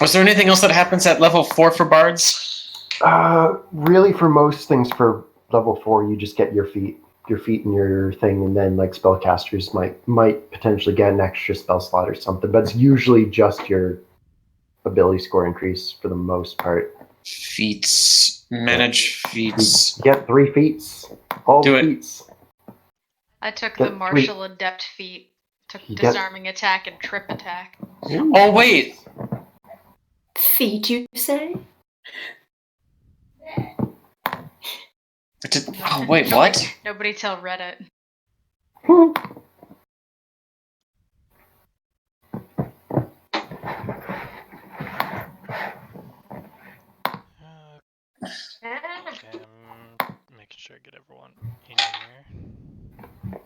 Was there anything else that happens at level 4 for bards? Really, for most things for level 4, you just get your feet and your thing, and then like spellcasters might potentially get an extra spell slot or something. But it's usually just your ability score increase for the most part. Feats. Manage feats. You get 3 feats. All Do it. feats. I took the martial adept feat. Took disarming attack and trip attack. Ooh. Oh wait. Feet, you say? Oh wait, what? Nobody tell Reddit. Okay, I'm making sure I get everyone in here.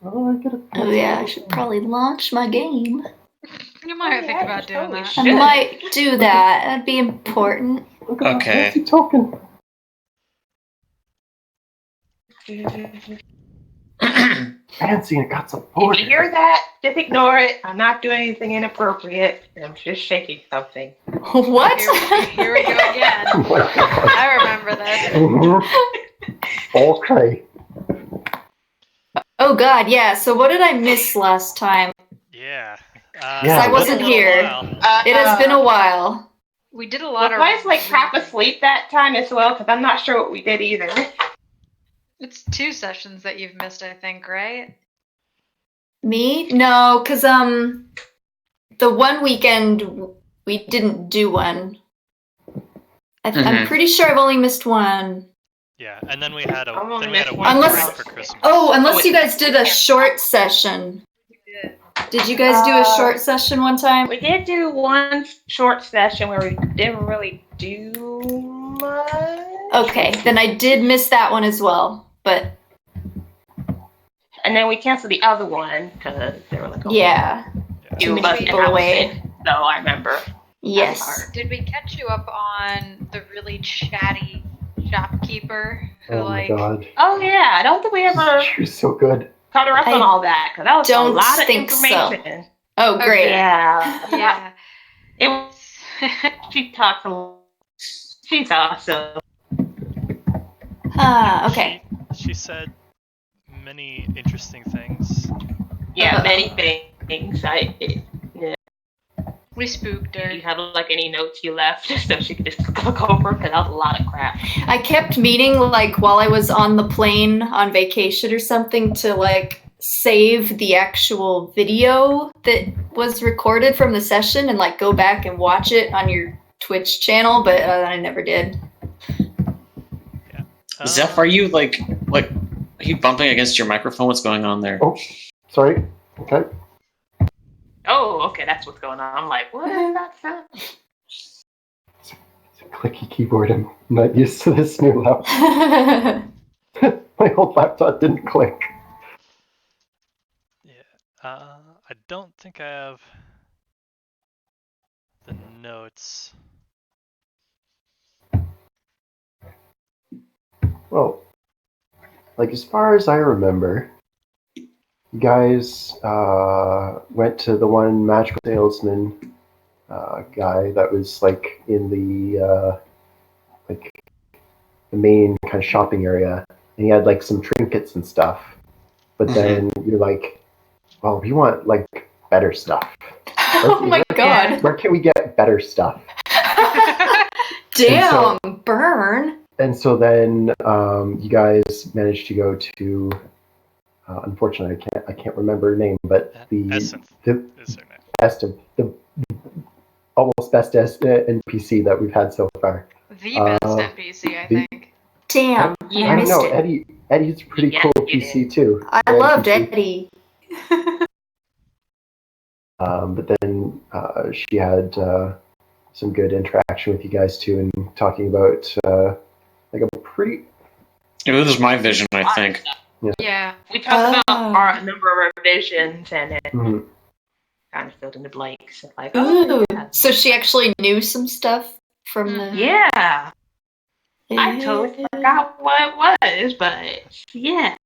Oh yeah, I should probably launch my game. You might think about doing that. I might do that. That'd be important. Okay. What's he talking? Fancy and got some If pork. you hear that, just ignore it. I'm not doing anything inappropriate. I'm just shaking something. What? Here we go again. Oh my God. I remember this. Okay. Oh God, yeah. So what did I miss last time? Yeah. Yeah, I wasn't here. It has been a while. We did a lot of. I was like half asleep that time as well, because I'm not sure what we did either. It's 2 sessions that you've missed, I think, right? Me? No, because the one weekend we didn't do one. I'm pretty sure I've only missed one. Yeah, and then we had a only week Unless- break for Christmas. Oh, unless you guys did a short session. Did you guys do a short session one time? We did do one short session where we didn't really do much. Okay, then I did miss that one as well. But and then we canceled the other one because they were like, yeah, too many people away. So I remember. Yes. Did we catch you up on the really chatty shopkeeper who Oh my like? God. Oh yeah, I don't think we ever She was so good. caught her up on all that because that was don't a lot of think so. information. Oh, great. Yeah. Yeah. It was, she talks a lot. She's awesome. Okay. She said many interesting things. Yeah, many things. We spooked Do her. you have like any notes you left so she could just look over? Because that was a lot of crap. I kept meaning, like, while I was on the plane on vacation or something, to, like, save the actual video that was recorded from the session and, like, go back and watch it on your Twitch channel, but I never did. Zeph, are you like are you bumping against your microphone? What's going on there? Oh, sorry. Okay. Oh, okay, that's what's going on. I'm like, what is that sound? It's a clicky keyboard. I'm not used to this new laptop. My old laptop didn't click. Yeah. I don't think I have the notes. Well, like as far as I remember, you guys went to the one magical salesman guy that was like in the main kind of shopping area, and he had like some trinkets and stuff. But then you're like, well, we want like better stuff. Oh my God. Where can we get better stuff? Damn, burn. And so then you guys managed to go to, unfortunately, I can't remember her name, but Essence the is her name. Eston, the almost best NPC that we've had so far. The best NPC, I think. Damn, I don't know. Eddie's a pretty cool PC too. I loved Eddie. But then she had some good interaction with you guys too, and talking about like a pretty. It was my vision, I think. Yeah. We talked about a number of our visions and it kind of filled in the blanks. Like, Ooh. So she actually knew some stuff from the. Yeah. I totally forgot what it was, but yeah.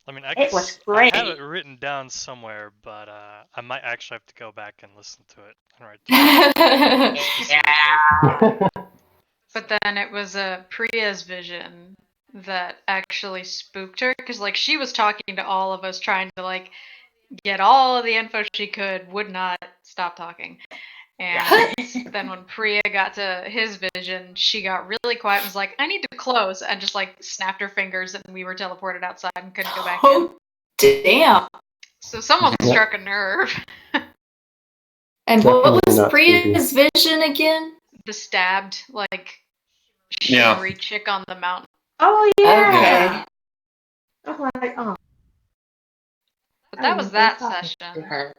I mean, I It was I have great. it written down somewhere, but I might actually have to go back and listen to it and write down specifically. Yeah. But then it was Priya's vision that actually spooked her because like she was talking to all of us trying to like get all of the info she could, would not stop talking. And then when Priya got to his vision, she got really quiet and was like, I need to close, and just like snapped her fingers, and we were teleported outside and couldn't go back in. Oh, damn. So someone Yeah. struck a nerve. And what Definitely was not Priya's vision again? The stabbed, like, Yeah. shimmery chick on the mountain. Oh yeah. Okay. I'm like, oh. But I that was remember that talking to session. her.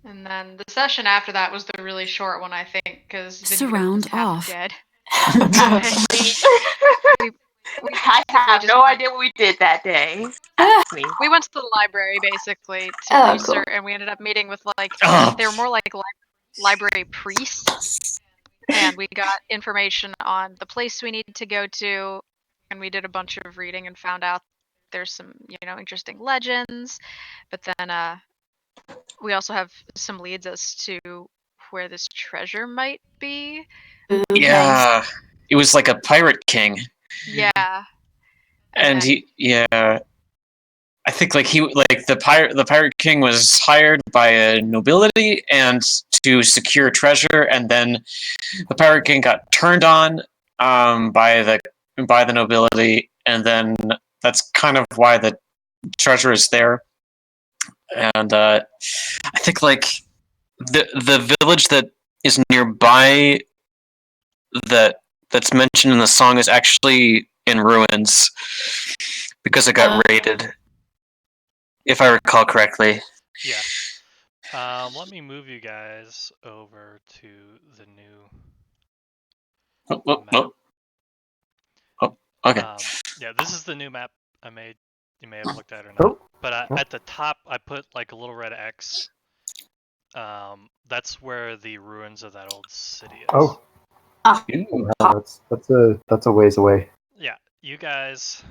And then the session after that was the really short one, I think, because Surround was half off. dead. I have no idea what we did that day. Ask me. We went to the library basically to Oh, research, cool. and we ended up meeting with like Oh, they were more like library priests, and we got information on the place we needed to go to, and we did a bunch of reading and found out there's some interesting legends, but then we also have some leads us to where this treasure might be. Ooh, yeah. It was like a pirate king, Yeah. and then- I think like the pirate king was hired by a nobility and to secure treasure, and then the pirate king got turned on by the nobility, and then that's kind of why the treasure is there. And I think like the village that is nearby that's mentioned in the song is actually in ruins because it got raided, if I recall correctly. Yeah. Let me move you guys over to the new map. Okay. Yeah, this is the new map I made. You may have looked at it or not. Oh. But at the top, I put like a little red X. That's where the ruins of that old city is. Oh. Ooh. Wow, that's a ways away. Yeah, you guys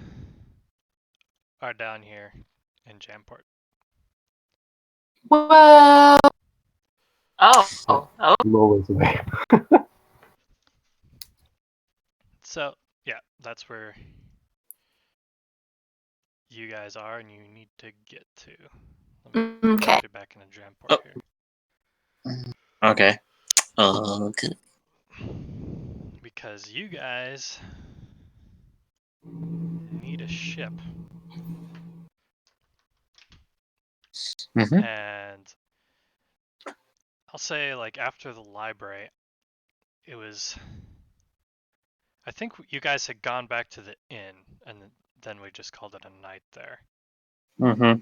are down here in Jamport. Whoa. Oh. A little ways away. So, yeah, that's where you guys are, and you need to get to. Let me Okay. put you back in a Jamport here. Okay. Okay. Because you guys need a ship. Mm-hmm. And I'll say, like, after the library, it was. I think you guys had gone back to the inn, and then we just called it a night there. Mm-hmm.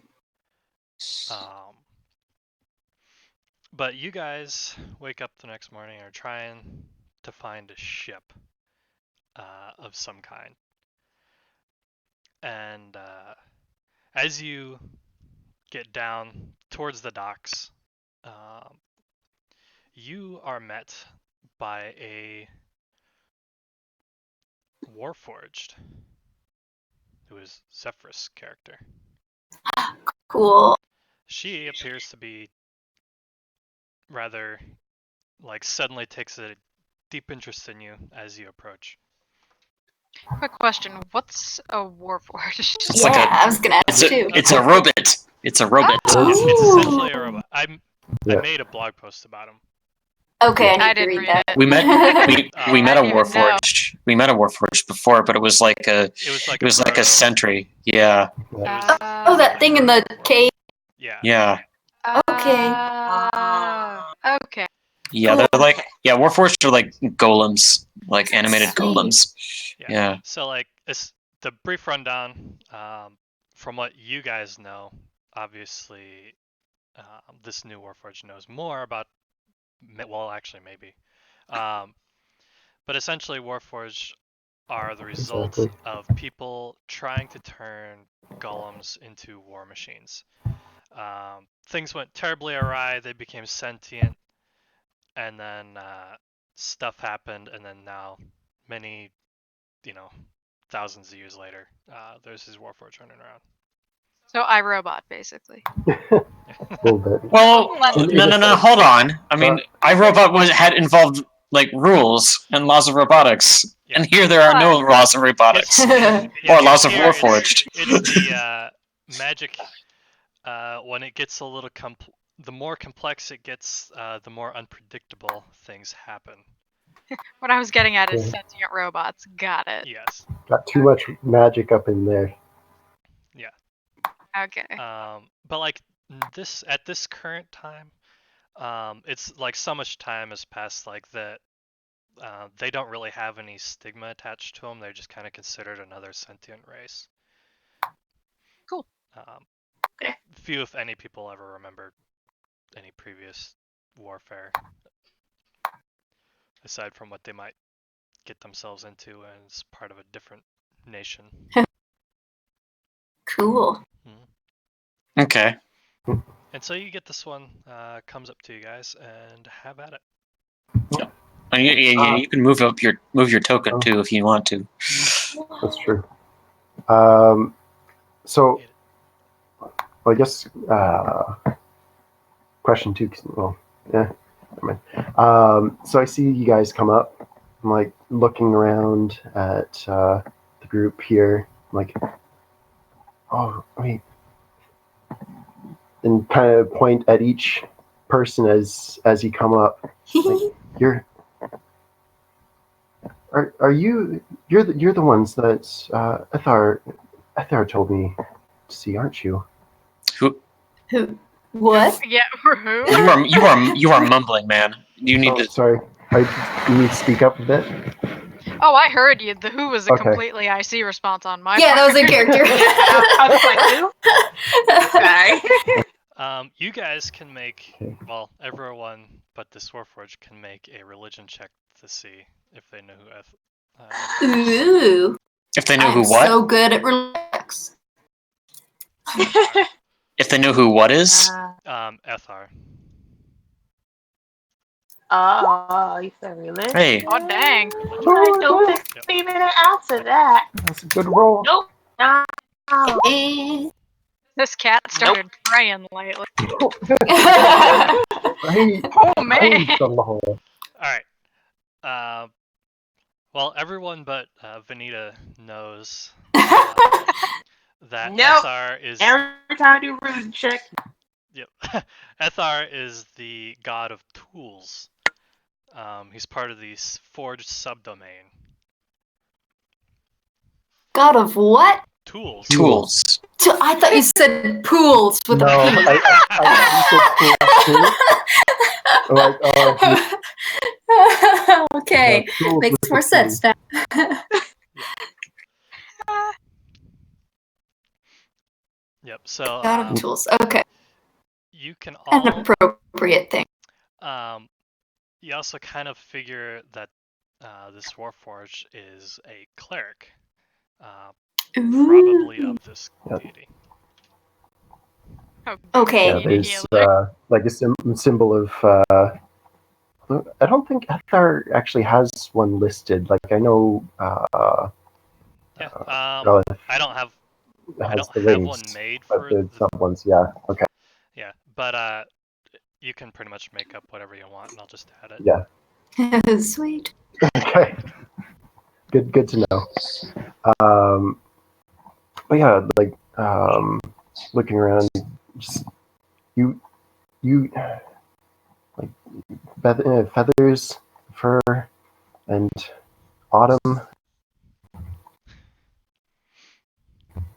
But you guys wake up the next morning and are trying to find a ship of some kind. And as you get down towards the docks, you are met by a Warforged, who is Zephyrus' character. Cool. She appears to be rather, like, suddenly takes a deep interest in you as you approach. Quick question: what's a Warforged? It's like I was gonna ask too. it's a robot. It's a robot. Oh. It's Ooh. essentially a robot. I made a blog post about him. Okay, I I need to didn't read read that. We met we met I a didn't even know. Warforged. We met a Warforged before, but it was like a proto. sentry. Yeah. Oh, that thing in the cave. Yeah. Yeah. Okay. Okay. Yeah, they're like Warforged are like golems, like animated Sweet. golems. Yeah. So, like, the brief rundown, from what you guys know, obviously, this new Warforged knows more about. Well, actually, maybe. But essentially, Warforged are the result of people trying to turn golems into war machines. Things went terribly awry. They became sentient, and then stuff happened, and then now, many, thousands of years later, there's these Warforged running around. So iRobot, basically. A little bit. Well, Well, no, hold on. I mean, iRobot had involved like rules and laws of robotics, Yeah. and here there are no laws of robotics or laws of Here Warforged. It's the magic. When it gets a little the more complex it gets, the more unpredictable things happen. What I was getting at is Yeah. sentient robots. Got it. Yes. Got too much magic up in there. Yeah. Okay. But like at this current time, it's like so much time has passed like that. They don't really have any stigma attached to them. They're just kind of considered another sentient race. Cool. Few, if any, people ever remember any previous warfare, aside from what they might get themselves into as part of a different nation. Cool. Okay. And so you get this one, comes up to you guys, and have at it. You can move your token too if you want to. That's true. So, well, I guess question 2. Well, yeah. Never mind. So I see you guys come up. I'm like looking around at the group here. I'm like, oh wait, and kind of point at each person as you come up. Like, are you you're the ones that Ethar told me to see, aren't you? Who? What? Yeah, for who? You are mumbling, man. You need to. Sorry. You need to speak up a bit. Oh, I heard you. The who was a Okay. completely IC response on my Yeah, part. that was a character. I was like, who? Okay. You guys can make, well, everyone but this Warforged can make a religion check to see if they know who Ooh. If they know who I'm what? so good at relax. If they know who what is? Ethar. Oh, you said religion? Hey. Oh, dang. I don't think even an ounce of that. That's a good roll. Nope. No. This cat started praying lately. Hey, Oh, man. praise the Lord. Alright. Well, everyone but Vanita knows that Nope. Ethar is... Every time I do religion check. Yep. Ethar is the god of tools. He's part of the Forged subdomain. God of what? Tools. Tools. I thought you said pools with No, a P. I said tools too. Like, Okay, tools makes with more a sense P. now. Yep, so God of tools. Okay, you can an all... appropriate thing. You also kind of figure that this Warforged is a cleric. Probably of this deity. Oh, Okay. Yeah, there's like a symbol of. I don't think Ethar actually has one listed. Like I know. I don't have one made for. But some ones, yeah. Okay. Yeah, but you can pretty much make up whatever you want, and I'll just add it. Yeah. Sweet. Okay. Good to know. But yeah, like looking around, just you like feathers, fur, and autumn,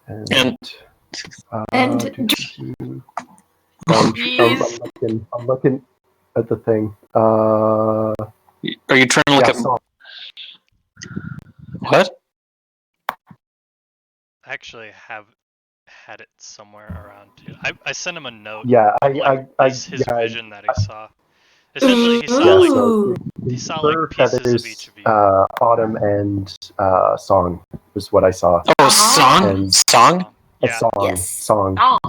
and I'm looking at the thing. Are you trying to look at song. what? I actually have had it somewhere around too. I sent him a note. Yeah, his vision that he saw. Essentially, he saw like pieces feathers, of each of you. autumn, and song was what I saw. Oh, song? And Song? a Yeah. song. Yes. Song. Oh.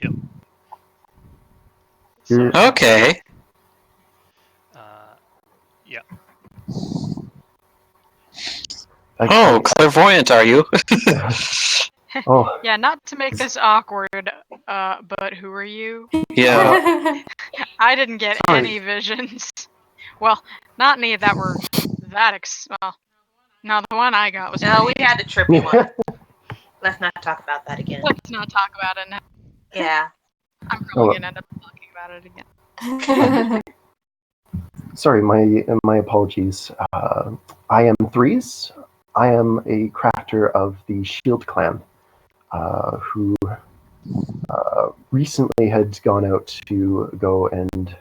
Yep. You're- So, Okay. yeah. Clairvoyant, are you? Oh, Yeah, not to make this awkward, but who are you? Yeah. I didn't get Sorry. any visions. Well, not any that were that well, no, the one I got was No, we pretty. had the trippy one. Let's not talk about that again. Let's not talk about it now. Yeah. I'm probably gonna end up talking about it again. sorry, my apologies. I am Threes. I am a crafter of the Shield Clan, who recently had gone out to go and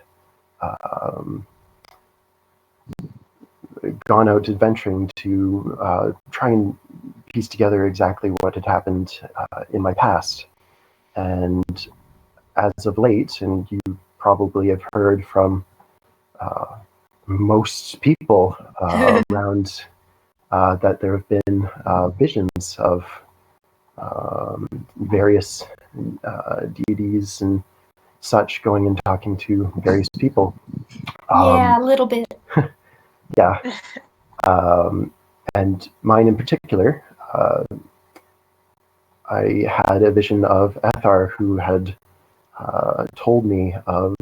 gone out adventuring to try and piece together exactly what had happened in my past. And as of late, and you probably have heard from most people around that there have been visions of various deities and such going and talking to various people. Yeah, a little bit. Yeah. And mine in particular, I had a vision of Ethar who had told me of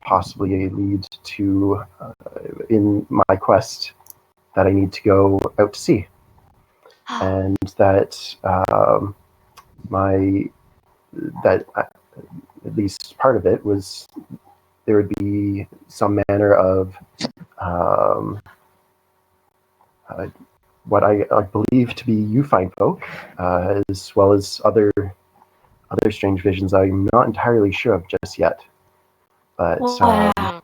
possibly a lead to in my quest that I need to go out to sea, and that at least part of it was there would be some manner of what I believe to be you fine folk, as well as other strange visions I'm not entirely sure of just yet. But Wow.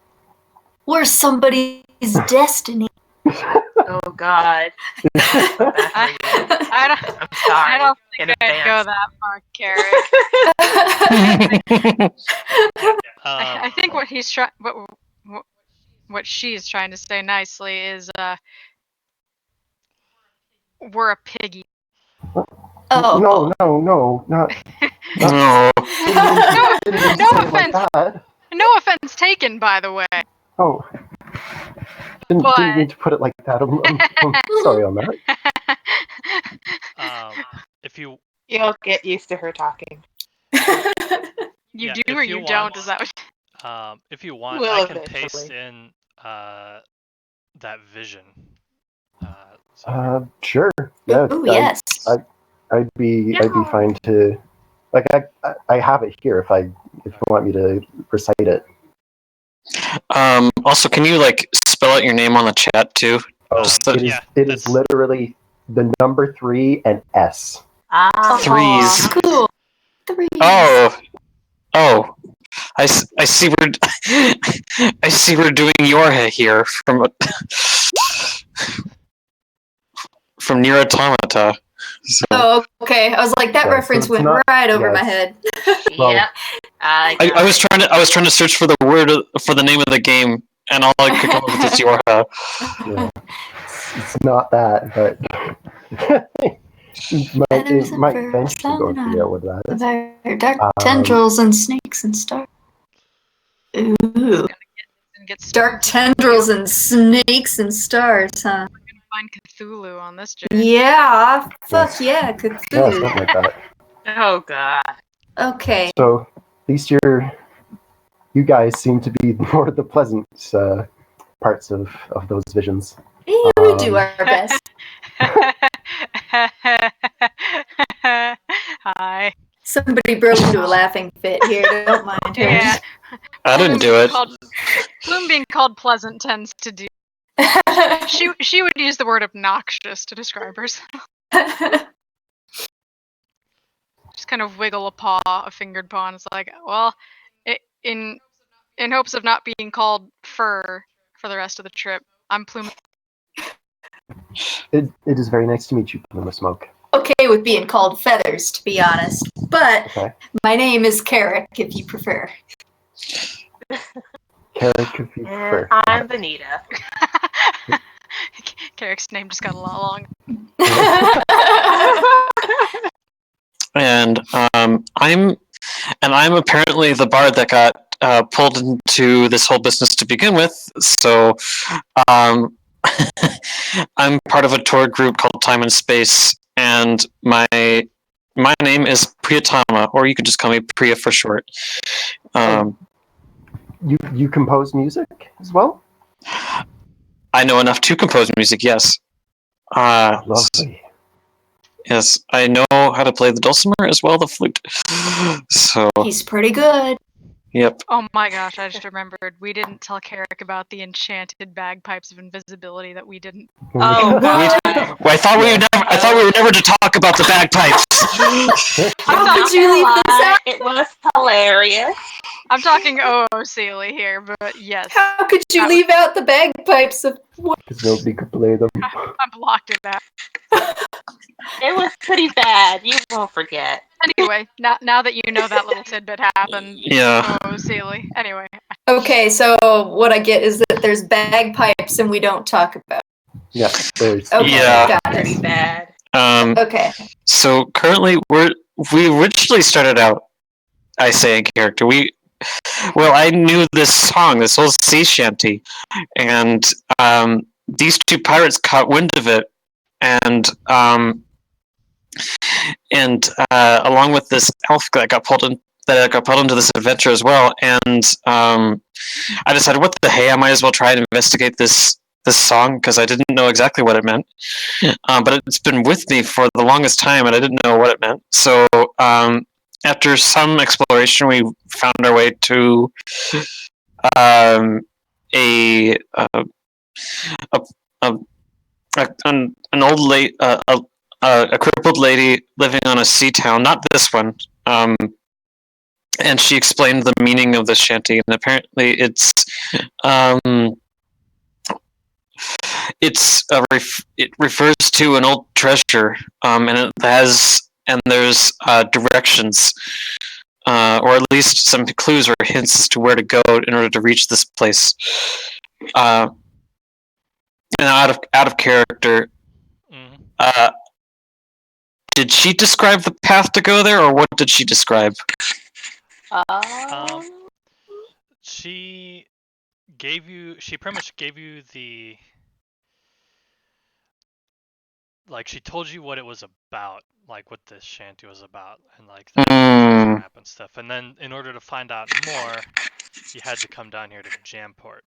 We're somebody's destiny. Oh God. I don't. I'm sorry. I don't in think I'd advance. go that far, Carrick. I think what he's trying, what she's trying to say nicely is, we're a piggy. Oh. No, not. No. No offense. No offense taken, by the way. Oh, didn't mean to put it like that. I'm sorry on that. If you You'll get used to her talking. You do or you don't? Is that what? If you want, Will I can eventually. paste in that vision. Sure. Yeah. Ooh, yes. I'd be fine to. Like I have it here if you want me to recite it. Also, can you spell out your name on the chat too? It is literally the number 3 and S. Threes. Cool. Threes. Oh. I see we're doing Yorha here from Nier Automata. So. Oh, okay. I was like, that reference went right over my head. Well, Yep. I was trying to search for the word for the name of the game, and all I could come up with is Yorha. Yeah. It's not that, but it might eventually go and figure out what that is. Dark tendrils and snakes and stars. Ooh. Dark tendrils and snakes and stars, huh? We're gonna find Cthulhu on this journey. Yeah, fuck yeah, Cthulhu. Yeah, something like that. Oh God. Okay. So at least you guys seem to be more of the pleasant parts of those visions. Yeah, we do our best. Hi. Somebody broke into a laughing fit here. Don't mind her. Yeah. I didn't do it. Plume being called pleasant tends to do. She would use the word obnoxious to describe herself. Just kind of wiggle a fingered paw, and it's like, well, in hopes of not being called fur for the rest of the trip, I'm Plume. It is very nice to meet you, Plume of Smoke. Okay with being called feathers, to be honest. But my name is Carrick, if you prefer. Carrick, if you prefer. I'm Vanita. Carrick's name just got a lot long. And I'm apparently the bard that got pulled into this whole business to begin with. So I'm part of a tour group called Time and Space, and my name is Priyatama, or you can just call me Priya for short. You compose music as well? I know enough to compose music, yes. Lovely. Yes, I know how to play the dulcimer as well, the flute. So, He's pretty good. yep. Oh my gosh, I just remembered. We didn't tell Carrick about the enchanted bagpipes of invisibility that we didn't. Oh, God. I thought we were never to talk about the bagpipes. How I'm could not you gonna leave this lie, out? it was hilarious. I'm talking Sealy here, but yes. How could you leave out the bagpipes of what? Because nobody could play them. I blocked it out. It was pretty bad. You won't forget. Anyway, now that you know that little tidbit happened, Yeah. Sealy. Anyway. Okay, so what I get is that there's bagpipes and we don't talk about. Yes, there's. Okay, Yeah. got Pretty it. bad. Okay. So currently, we originally started out. I say in character. I knew this song, this old sea shanty, and these two pirates caught wind of it, and along with this elf that got pulled into this adventure as well, and I decided, what the hey, I might as well try and investigate this song because I didn't know exactly what it meant, but it's been with me for the longest time, and I didn't know what it meant. So after some exploration, we found our way to an old lady, a crippled lady living on a sea town. Not this one. And she explained the meaning of the shanty, and apparently it refers to an old treasure, and there's directions, or at least some clues or hints as to where to go in order to reach this place. And out of character, did she describe the path to go there, or what did she describe? She pretty much gave you the, like, she told you what it was about, like what this shanty was about, and like the map and stuff. And then in order to find out more, you had to come down here to Jamport.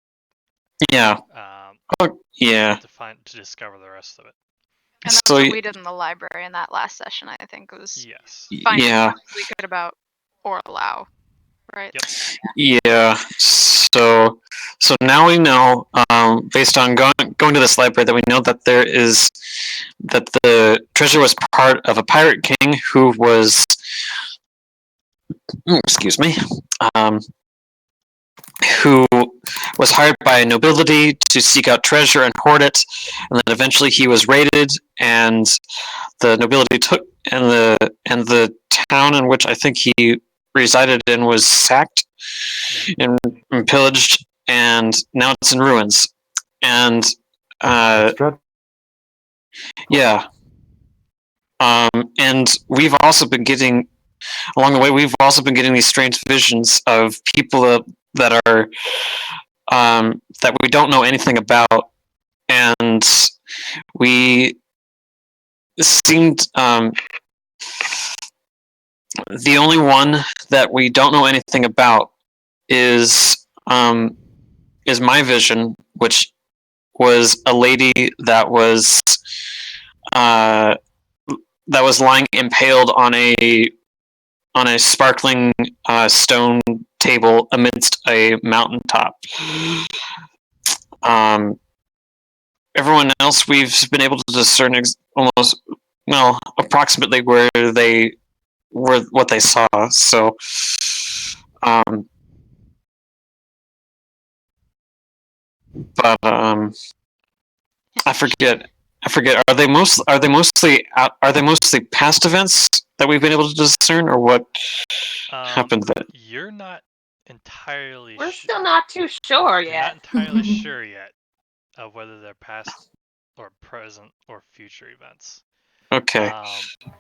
Yeah. To discover the rest of it. And that's what we did in the library in that last session, I think, was finding out what we could about Orlau, right? Yep. Yeah. So now we know, based on going to this library, that we know that the treasure was part of a pirate king who was, excuse me, who was hired by nobility to seek out treasure and hoard it, and then eventually he was raided, and the nobility took, and the town in which I think he resided in was sacked and pillaged, and now it's in ruins. And yeah, and we've also been getting, along the way, these strange visions of people that are that we don't know anything about, and we seemed the only one that we don't know anything about is my vision, which was a lady that was lying impaled on a sparkling stone table amidst a mountaintop. Everyone else, we've been able to discern approximately where they were, what they saw. So, but I forget. Are they mostly past events that we've been able to discern, or what happened then? You're not entirely. We're still not too sure yet. You're not entirely sure yet of whether they're past or present or future events. Okay.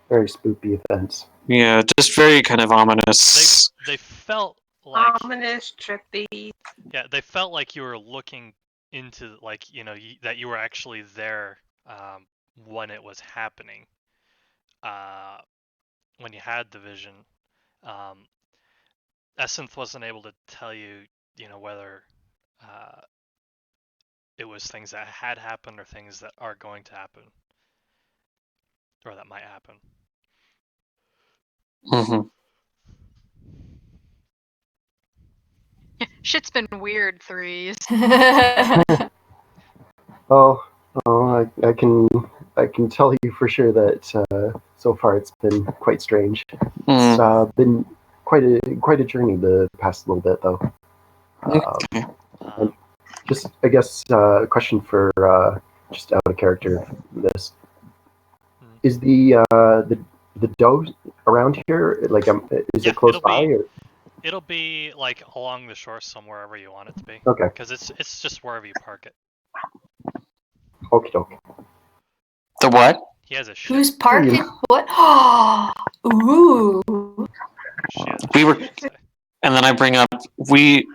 Very spooky events. Yeah, just very kind of ominous. They felt like ominous, trippy. Yeah, they felt like you were looking into like that you were actually there when it was happening. When you had the vision, Essence wasn't able to tell you, whether it was things that had happened or things that are going to happen, or that might happen. Mm-hmm. Shit's been weird, threes. Oh, I can tell you for sure that so far it's been quite strange. It's been quite a journey the past little bit, though. And just, I guess, a question for just out of character. This is the doe around here. Like, is it close by? Or? It'll be like along the shore somewhere, wherever you want it to be. Okay. Because it's just wherever you park it. Okie doke. The what? He has a ship. Who's parking? What? Ooh. She has a We were, ship, and then I bring up we.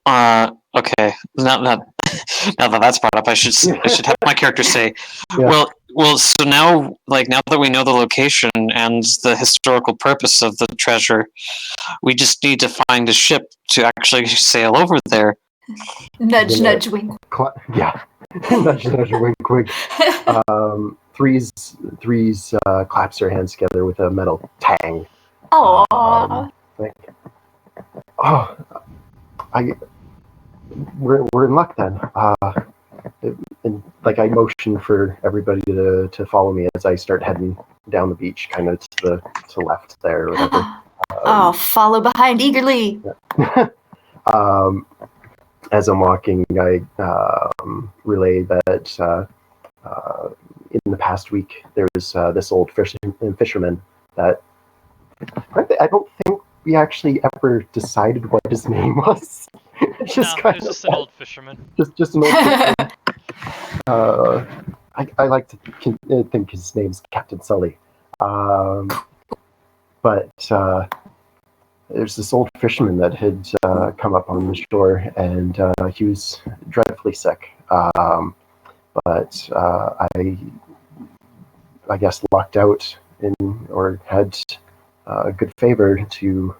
Okay. Now that that's brought up, I should have my character say, Yeah. well. So now that we know the location and the historical purpose of the treasure, we just need to find a ship to actually sail over there. Nudge, nudge, wink. Yeah. Nudge, nudge, wink, wink. Threes claps their hands together with a metal tang. Oh. We're in luck then. And like I motion for everybody to follow me as I start heading down the beach, kind of to the left there, or whatever. Follow behind eagerly. Yeah. As I'm walking, I relay that in the past week there was this old fisherman that I don't think we actually ever decided what his name was. It was just an old fisherman. Just an old fisherman. I like to think his name's Captain Sully. But there's this old fisherman that had come up on the shore, and he was dreadfully sick. But I guess lucked out or had a good favor to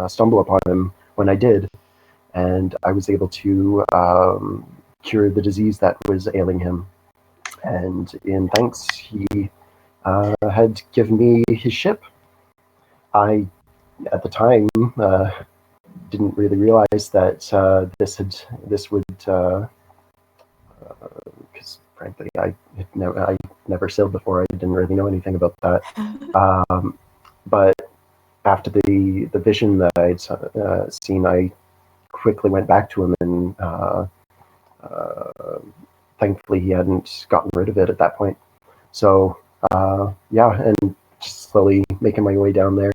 stumble upon him when I did, and I was able to cure the disease that was ailing him. And in thanks, he had given me his ship. I, at the time, didn't really realize that this would, because frankly, I never sailed before. I didn't really know anything about that. But after the vision that I'd seen, I quickly went back to him, and thankfully he hadn't gotten rid of it at that point. So yeah, and just slowly making my way down there.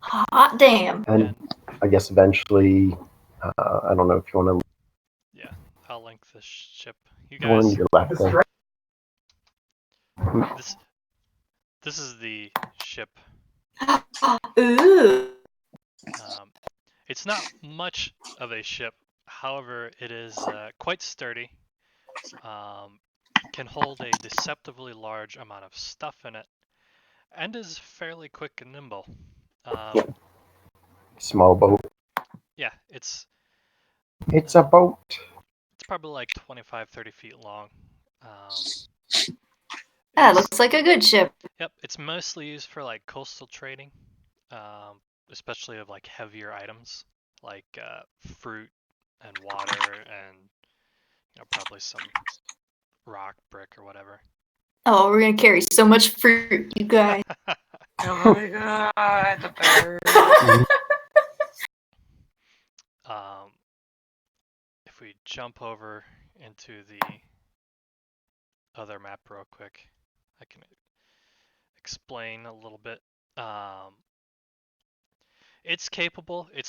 Hot damn. And I guess eventually, I don't know if you want to. Yeah, I'll link the ship. You The one guys. you're left there. This is the ship. Ooh. It's not much of a ship. However, it is quite sturdy. Can hold a deceptively large amount of stuff in it, and is fairly quick and nimble. Small boat. Yeah, it's a boat. It's probably like 25-30 feet long. Looks like a good ship. Yep, it's mostly used for like coastal trading, especially of like heavier items like fruit and water and probably some rock, brick, or whatever. Oh, we're gonna carry so much fruit, you guys. Oh my god, the bird. If we jump over into the other map real quick, I can explain a little bit. Its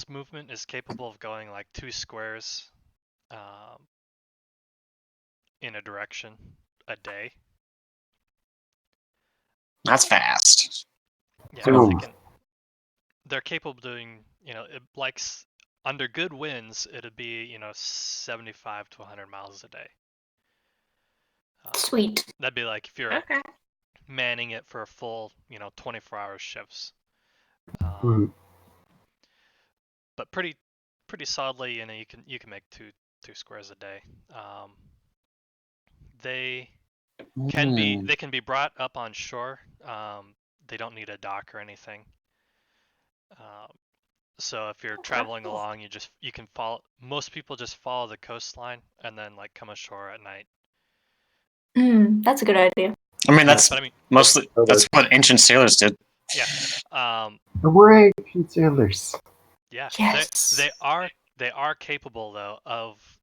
movement is capable of going like 2 squares in a direction a day. That's fast. Yeah, they're capable of doing, it likes under good winds, it'd be 75 to 100 miles a day. Sweet. That'd be like if you're Okay. manning it for a full 24-hour shifts. But pretty solidly, you can make two squares a day. They can be brought up on shore. They don't need a dock or anything. So if you're traveling along, you can follow. Most people just follow the coastline and then like come ashore at night. That's a good idea. I mean, that's mostly that's what ancient sailors did. Yeah. We're ancient sailors. Yeah. Yes. They are capable though of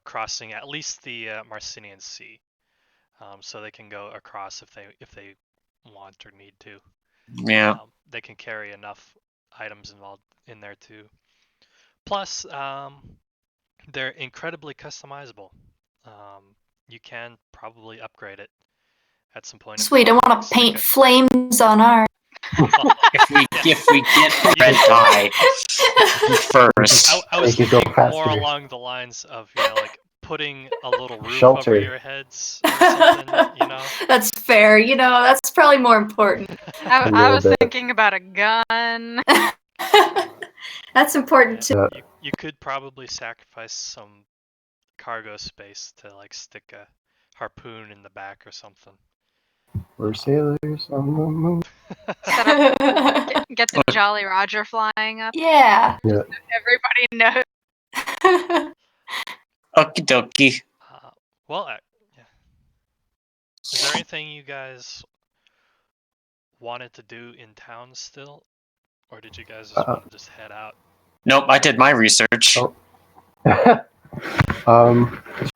crossing at least the Marcinian Sea. So they can go across if they want or need to. Yeah. They can carry enough items involved in there too. Plus, they're incredibly customizable. You can probably upgrade it at some point. Sweet, I want to paint flames on our. If we get red dye first. I was Make it go thinking more faster. along the lines of like putting a little roof Shelter. over your heads or something. That's fair. That's probably more important. I was thinking about a gun. That's important too. You could probably sacrifice some cargo space to like stick a harpoon in the back or something. We're sailors on the moon. Get the Jolly Roger flying up. Yeah. Everybody knows. Okie dokie. Yeah. Is there anything you guys wanted to do in town still, or did you guys just want to just head out? Nope, I did my research.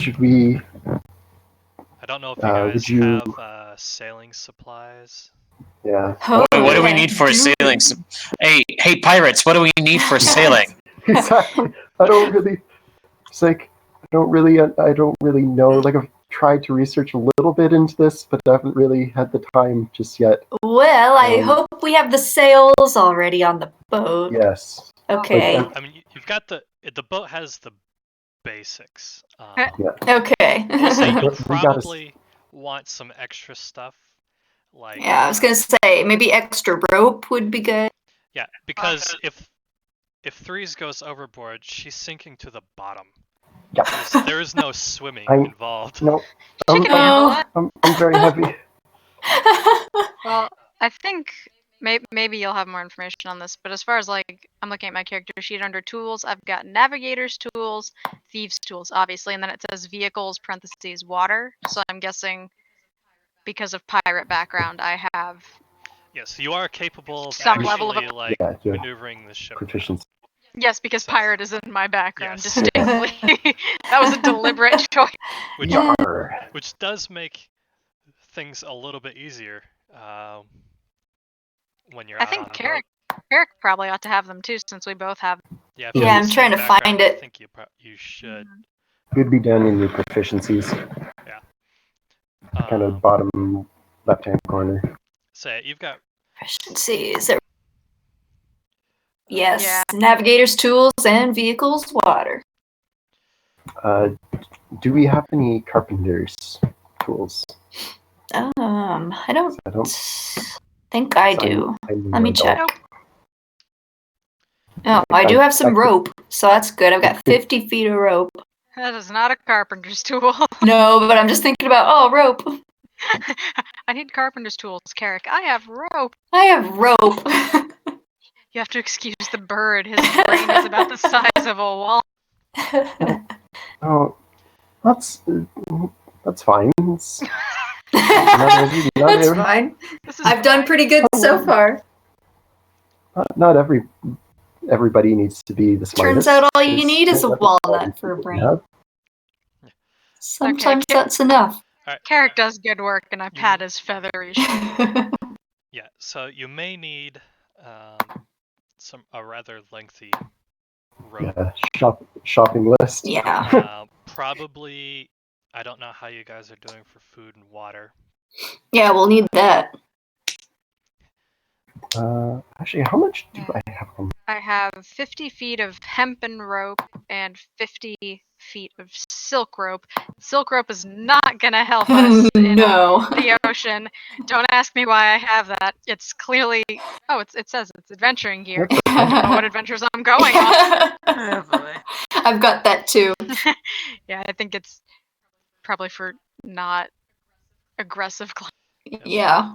Should we? I don't know if you guys have sailing supplies. Yeah. What do we need for sailing? Hey, pirates! What do we need for sailing? Exactly. I don't really know. Like, I've tried to research a little bit into this, but I haven't really had the time just yet. Well, I hope we have the sails already on the boat. Yes. Okay. I mean, you've got the boat has the basics. Okay. So you'll probably want some extra stuff. Like, yeah, I was gonna say maybe extra rope would be good. Yeah, because if Threes goes overboard, she's sinking to the bottom. Yeah. There is no swimming involved. No, She can handle it. I'm very heavy. Well, I think maybe you'll have more information on this, but as far as like, I'm looking at my character sheet under tools, I've got navigator's tools, thieves' tools, obviously, and then it says vehicles, parentheses, water. So I'm guessing because of pirate background, I have. Yes, you are capable of some actually, level of like maneuvering the ship. Proficiency. Yes, because pirate is in my background distinctly. That was a deliberate choice. Which does make things a little bit easier when you're out on a boat. Carrick probably ought to have them too, since we both have. Yeah, I'm trying to find it. I think you should. Could be done in your proficiencies. Yeah. Kind of bottom left-hand corner. So you've got proficiencies. Yes, navigator's tools and vehicles, water. Do we have any carpenter's tools? I don't think I do. Let me check. Oh, I do have some rope, so that's good. I've got 50 feet of rope. That is not a carpenter's tool. No, but I'm just thinking about, rope. I need carpenter's tools, Carrick. I have rope. I have rope. You have to excuse the bird. His brain is about the size of a wall. Oh, that's fine. That's fine. I've done pretty good so far. Not everybody needs to be the smartest. Turns out all you need is a walnut for a brain. Sometimes that's enough. Right. Carrick does good work, and I pat his feathery shoulder. Yeah, so you may need a rather lengthy rope. Yeah, shopping list. Yeah. Probably, I don't know how you guys are doing for food and water. Yeah, we'll need that. Actually, how much do I have on? I have 50 feet of hempen rope and 50 feet of silk rope. Silk rope is not gonna help us in No. the ocean. Don't ask me why I have that. It's clearly it says it's adventuring gear. I don't know what adventures I'm going on. Oh boy. I've got that too. Yeah, I think it's probably for not aggressive climbing. Yeah.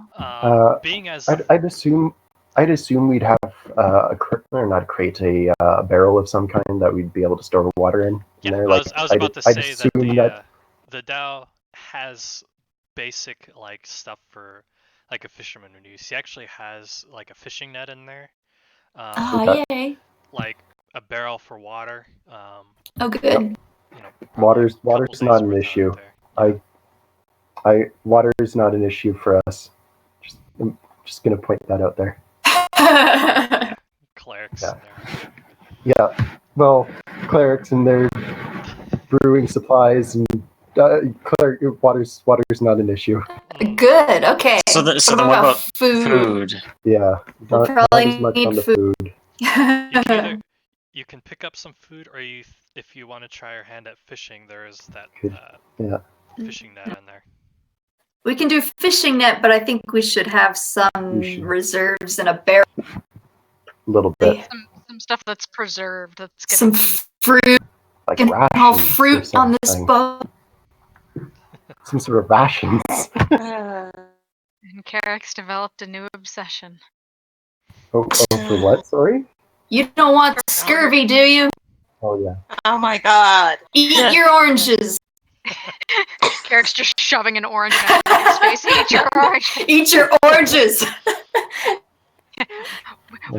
Being as I'd assume we'd have a barrel of some kind that we'd be able to store water in there. I was about to I'd say that the Dao has basic like stuff for like a fisherman would use. He actually has like a fishing net in there. Yay. Like a barrel for water. Oh, good. Water's not an issue. Water is not an issue for us. I'm just gonna point that out there. Clerics. Yeah. Well, clerics and their brewing supplies and water's not an issue. Good. Okay. So then what about food? Yeah. We'll Not probably as much need on the food. You can pick up some food, or if you want to try your hand at fishing, there is that fishing net in there. We can do fishing net, but I think we should have some reserves in a barrel. A little bit. Some stuff that's preserved. That's Some fruit. Like and all rations fruit on this boat. Some sort of rations. And Carrick's developed a new obsession. Oh, for what? Sorry? You don't want scurvy, do you? Oh, yeah. Oh my god. Eat your oranges. Carrick's just shoving an orange man in his face. Eat your orange. Eat your oranges.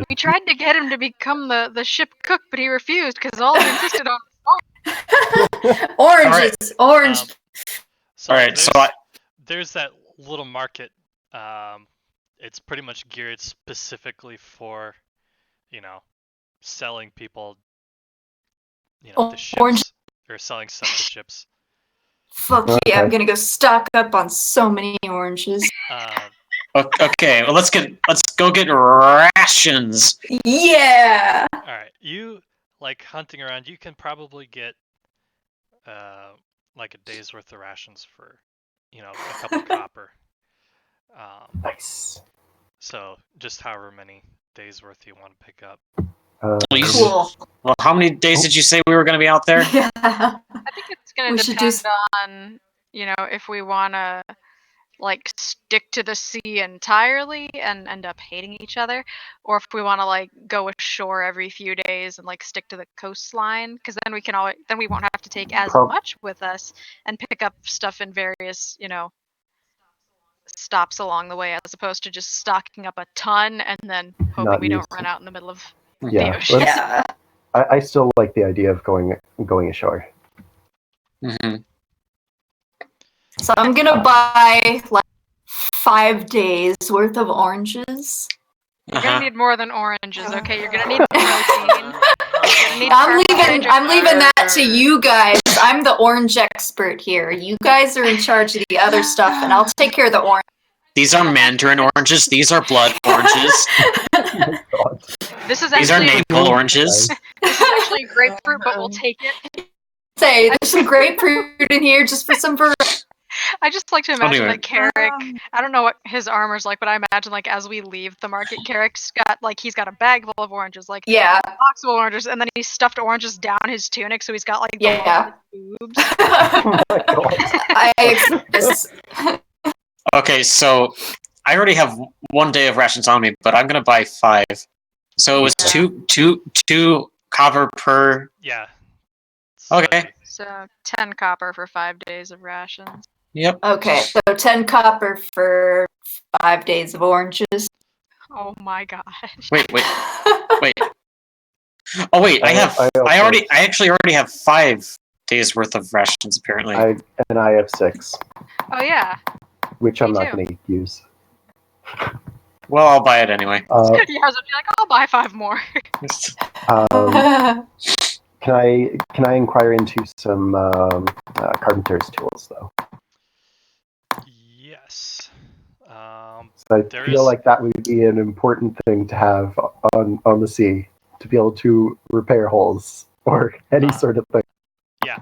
We tried to get him to become the ship cook, but he refused because all he insisted on was oranges. Orange. There's that little market. It's pretty much geared specifically for, selling people, to ships. Orange. Or selling stuff to ships. Fuck yeah, I'm gonna go stock up on so many oranges. Okay, well let's go get rations. Yeah. All right, you like hunting around. You can probably get like a day's worth of rations for a couple copper. Nice. So just however many days worth you want to pick up. Cool. Well, how many days did you say we were going to be out there? Yeah. I think it's going to depend on, if we want to, stick to the sea entirely and end up hating each other, or if we want to, go ashore every few days and, stick to the coastline, because then we won't have to take as much with us and pick up stuff in various, stops along the way, as opposed to just stocking up a ton and then hoping we don't run out in the middle of the ocean. Yeah. I still like the idea of going ashore. Mm-hmm. So I'm gonna buy 5 days worth of oranges. You're gonna need more than oranges, okay? You're gonna need protein. I'm leaving that to you guys. I'm the orange expert here. You guys are in charge of the other stuff, and I'll take care of the orange. These are mandarin oranges. These are blood oranges. These are navel oranges. This is actually grapefruit, but we'll take it. Say, there's some grapefruit in here just for some variety. I just like to imagine that Carrick, I don't know what his armor's like, but I imagine as we leave the market, Carrick's got he's got a bag full of oranges, a box full of oranges, and then he stuffed oranges down his tunic, so he's got the boobs. Oh my God. Okay, so I already have 1 day of rations on me, but I'm gonna buy 5. So it was two copper per. Yeah. Okay. So 10 copper for 5 days of rations. Yep. Okay, so 10 copper for 5 days of oranges. Oh my gosh. Wait. Oh wait, I actually already have 5 days worth of rations apparently. I have 6. Oh yeah. Which I'm not going to use. Well, I'll buy it anyway. I was gonna be I'll buy 5 more. Can I inquire into some carpenter's tools though? Yes. So I There feel is- like that would be an important thing to have on the sea, to be able to repair holes or any sort of thing. Yeah,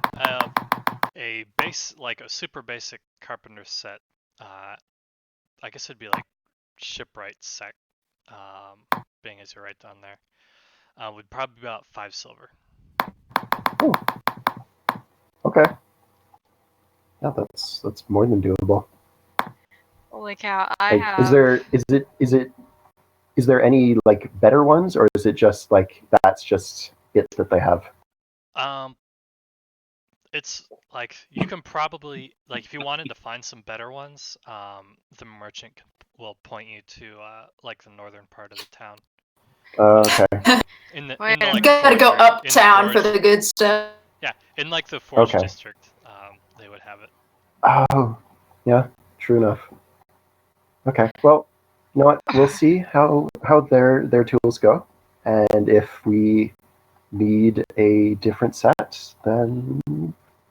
a base, like a super basic carpenter set. I guess it'd be like shipwright set, being as you're right down there. Would probably be about 5 silver. Oh. Okay. Yeah, that's more than doable. Holy cow! I Like, have. is there any like better ones, or is it just like that's just it that they have? It's like you can probably, like, if you wanted to find some better ones, the merchant will point you to like the northern part of the town. Okay. In the Wait a like minute. Gotta go forest- in the uptown for forest- the good stuff. Yeah, in like the forest Okay. district, they would have it. Oh, yeah. True enough. Okay. Well, you know what? We'll see how their tools go, and if we need a different set, then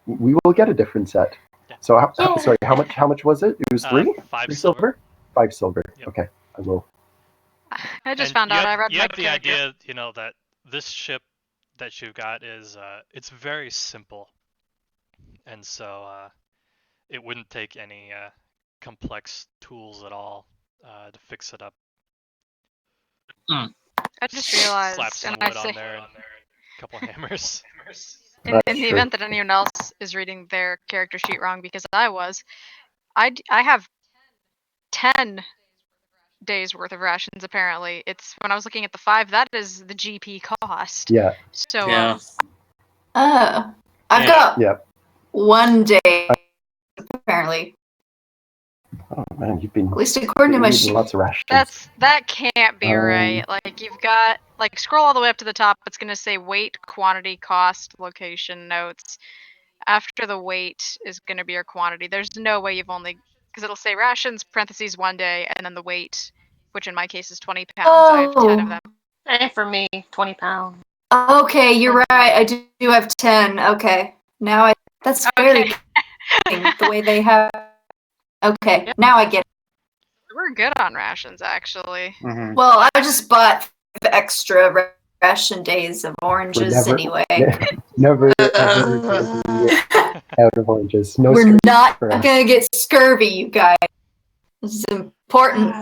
we will get a different set. Yeah. So, Yeah. sorry, how much was it? It was 3? 5 3 silver. silver? 5 silver. Yep. Okay, I will. I just And found you out. have, I read you my have the character. idea, you know, that this ship that you've got is it's very simple, and so it wouldn't take any complex tools at all to fix it up. I just realized, Slap some and I wood say, on there and a couple hammers. in That's the true. event that anyone else is reading their character sheet wrong, because I was, I have 10 days worth of rations. Apparently, it's when I was looking at the 5. That is the GP cost. Yeah. So Yeah. Oh, I've Yeah. got Yeah. 1 day apparently. Oh man, you've been At least according to my eating sheet. lots of rations. that can't be right. Like you've got scroll all the way up to the top. It's gonna say weight, quantity, cost, location, notes. After the weight is gonna be your quantity. There's no way you've only because it'll say rations parentheses 1 day and then the weight, which in my case is 20 pounds. I have 10 of them. And for me, 20 pounds. Okay, you're right. I do have 10. Okay, now that's very Okay. confusing, the way they have. Okay, Yep. now I get it. We're good on rations actually. Mhm. Well, I just bought 5 extra ration days of oranges never- anyway. Never ever gonna be out of oranges. No We're scurvy not for us. gonna get scurvy, you guys. This is important.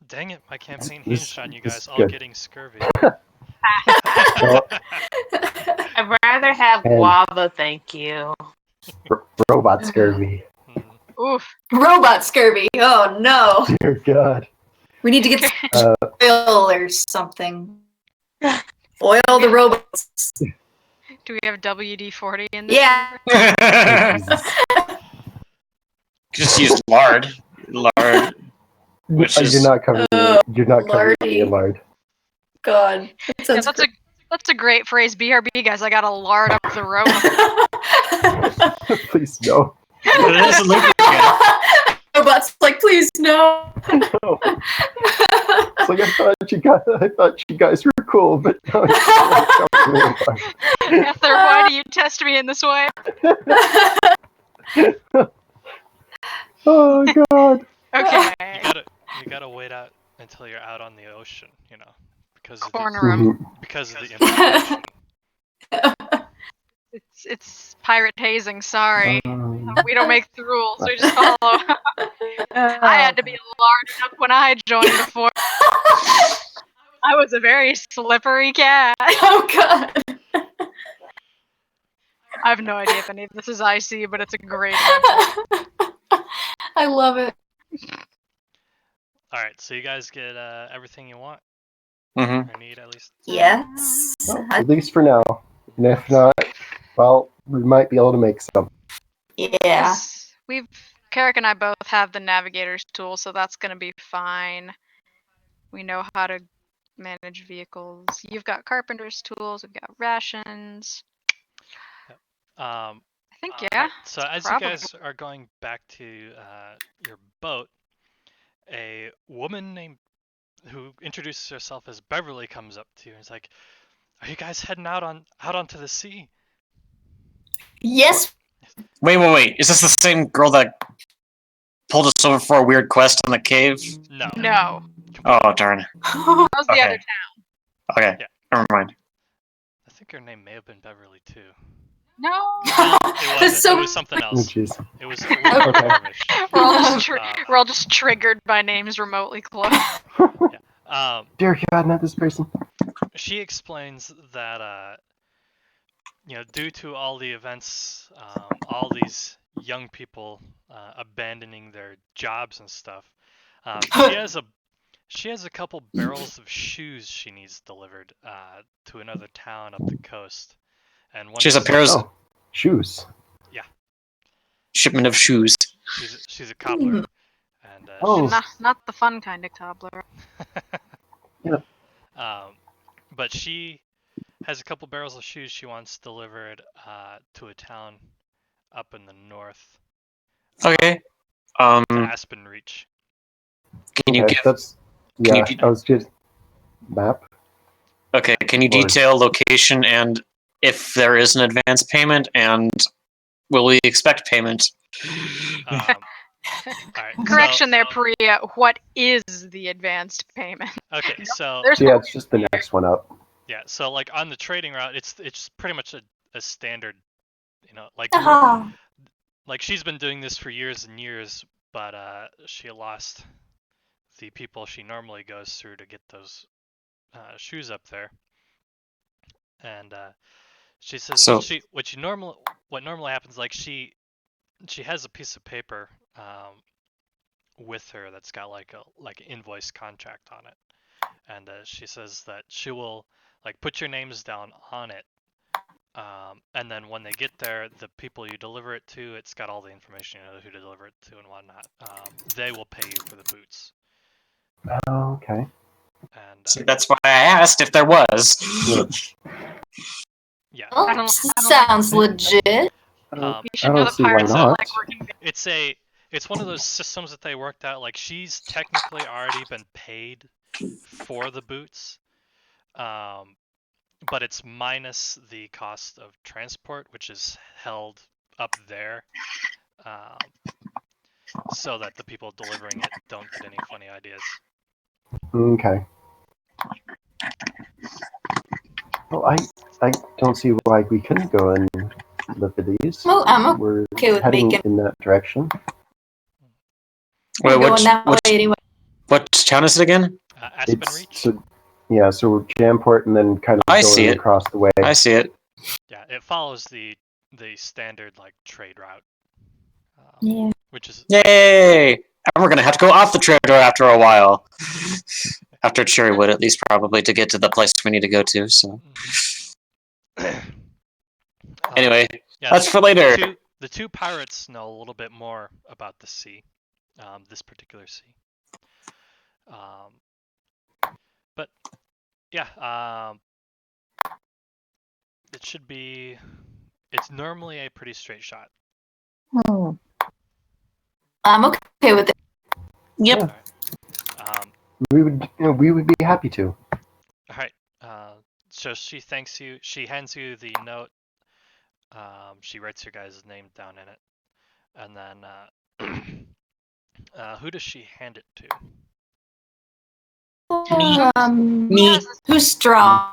Dang it, my campaign This- hinged on you this guys is all good. getting scurvy. Well, I'd rather have And- guava, thank you. robot scurvy. Oof. Robot scurvy. Oh no. Dear God. We need to get Uh, some oil or something. Oil the robots. Do we have WD-40 in this? Yeah. oh, Jesus. Just use lard. Lard. Which is- You're not covering. You're not covering me in lard. God. That Yeah, sounds that's a great phrase. BRB guys, I got to lard up the road. Please no. But it is a lubricant. Robots like, please no. No. It's like I thought you guys were cool, but no, you're covering me in lard. Ether, why do you test me in this way? Oh God. Okay. You gotta wait out until you're out on the ocean, you know, because of Corner 'em. Mhm. because of the infiltration. It's pirate hazing. Sorry, Um, we don't make the rules. We just follow. I had to be larded up when I joined the force. I was a very slippery cat. Oh God. I have no idea if any of this is IC, but it's a great answer. I love it. All right, so you guys get everything you want Mhm. or need at least. Yes. well, at least for now. And if not, well, we might be able to make some. Yeah. Yes, Carrick and I both have the navigator's tool, so that's gonna be fine. We know how to manage vehicles. You've got carpenter's tools. We've got rations. I think yeah. So as probably- you guys are going back to your boat, a woman named who introduces herself as Beverly comes up to you and is like, "Are you guys heading out onto the sea?" Yes. Wait. Is this the same girl that pulled us over for a weird quest in the cave? No. No, Oh, darn. that was the Okay. other town. Okay, Yeah. never mind. I think her name may have been Beverly too. No, It wasn't. So- It was something Oh, else. jeez. It was Okay. Dwarvish. we're all just triggered by names remotely close. Derek, you hadn't had this person. She explains that due to all the events, all these young people abandoning their jobs and stuff, she has a couple barrels of shoes she needs delivered to another town up the coast, and She has a pair of Oh, shoes. shipment of shoes. She's a cobbler, and Oh. Not the fun kind of cobbler. but she has a couple barrels of shoes she wants delivered to a town up in the north, Okay. to Aspen Reach. Can you Okay, give? that's can yeah. you- I was just map. Okay, can you Or- detail location and if there is an advance payment, and will we expect payment? All right. Correction there, Priya. What is the advanced payment? Okay, so There's Yeah, it's just the next one up. yeah, so like on the trading route, it's pretty much a standard, like she's been doing this for years and years, but she lost the people she normally goes through to get those shoes up there, and she says So- what normally happens, like she has a piece of paper with her that's got like an invoice contract on it, and she says that she will like put your names down on it, and then when they get there, the people you deliver it to, it's got all the information, who to deliver it to and whatnot. They will pay you for the boots, Oh, okay. and So that's why I asked if there was. yeah, I Oh, don't- sounds legit. I don't, Um, You I should know don't that see why pirates don't not. like working. it's one of those systems that they worked out. Like she's technically already been paid for the boots, but it's minus the cost of transport, which is held up there, so that the people delivering it don't get any funny ideas. Okay. Well, I don't see why we couldn't go and look at these. Well, I'm We're okay with heading making- in that direction. Wait, going that way anyway. what town is it again? Aspen Reach. So we're Jamport and then kind of I going see it. across the way. I see it. Yeah, it follows the standard like trade route, Yeah. which is Yay! And we're gonna have to go off the trader after a while. After Cherrywood, at least, probably, to get to the place we need to go to. So anyway, yeah, that's for later. The two pirates know a little bit more about the sea, this particular sea. But yeah, it should be. It's normally a pretty straight shot. I'm okay with it. Yep. All right. We would be happy to. All right. So she thanks you. She hands you the note. She writes your guys' name down in it, and then who does she hand it to? Me. Who's strong?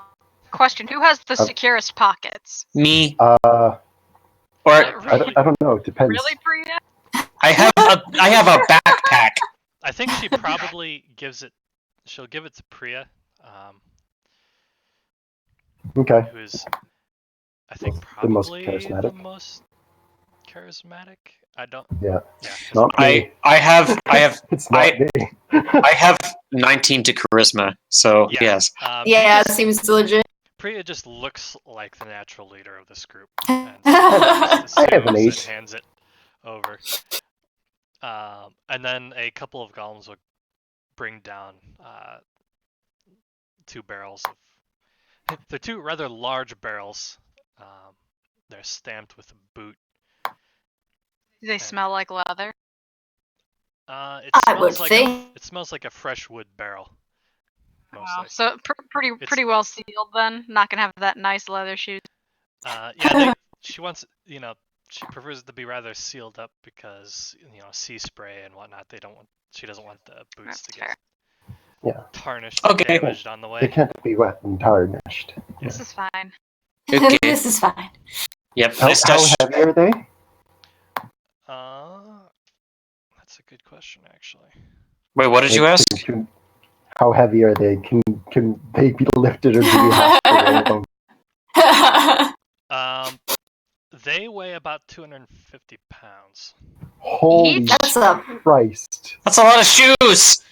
Question: who has the securest pockets? Me. Or Or I don't know. It depends. Really, Priya? I have a backpack. I think she probably gives it. She'll give it to Priya, Okay. who is, I think, The most probably charismatic. the most charismatic. I don't. Yeah. Yeah. 'cause Not me. I have It's not me. I have 19 to charisma. So Yeah. yes. Yeah, it seems legit. Priya just looks like the natural leader of this group. I I have an And 8. hands it over. And then a couple of golems will bring down 2 barrels of. They're 2 rather large barrels. They're stamped with a boot. Do they smell like leather? It I smells would like think. it smells like a fresh wood barrel. Wow. Mostly. So pretty well sealed then. Not gonna have that nice leather shoes. Yeah, she wants, she prefers it to be rather sealed up because sea spray and whatnot. She doesn't want the boots That's to fair. get tarnished and Okay. damaged on the way. They can't be wet and tarnished. This is fine. Okay. This is fine. Yep. How heavy are they? That's a good question, actually. Wait, what did you ask? How heavy are they? Can they be lifted, or do we have to roll them? They weigh about 250 pounds. Holy That's a Christ! That's a lot of shoes.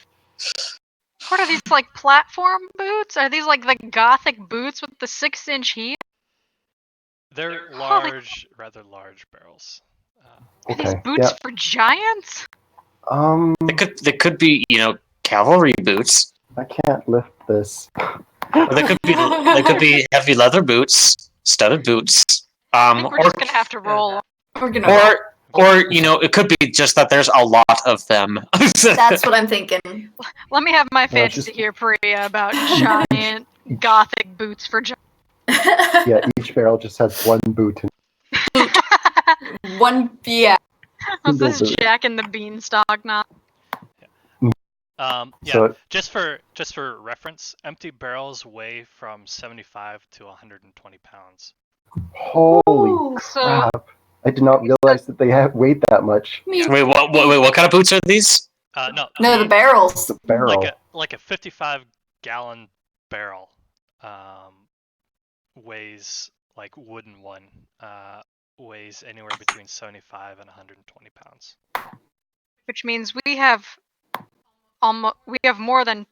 What are these, like, platform boots? Are these, like, the gothic boots with the 6-inch heel? They're Holy- rather large barrels. Are these Okay. boots Yeah. for giants? They could be, cavalry boots. I can't lift this. Or they could be heavy leather boots, studded boots. I think we're just gonna have to roll. We're gonna. Or it could be just that there's a lot of them. That's what I'm thinking. Let me have my No, fantasy just- here, Priya, about giant gothic boots for giants. Yeah, each barrel just has one boot. One, yeah. What's Single this boot. Jack and the Beanstalk now? So just for reference, empty barrels weigh from 75 to 120 pounds. holy Ooh. So crap! I did not realize that they weighed that much. Wait, what kind of boots are these? No, the barrels. The barrel. Like a 55-gallon barrel weighs, like wooden one, weighs anywhere between 75 and 120 pounds. which means we have more than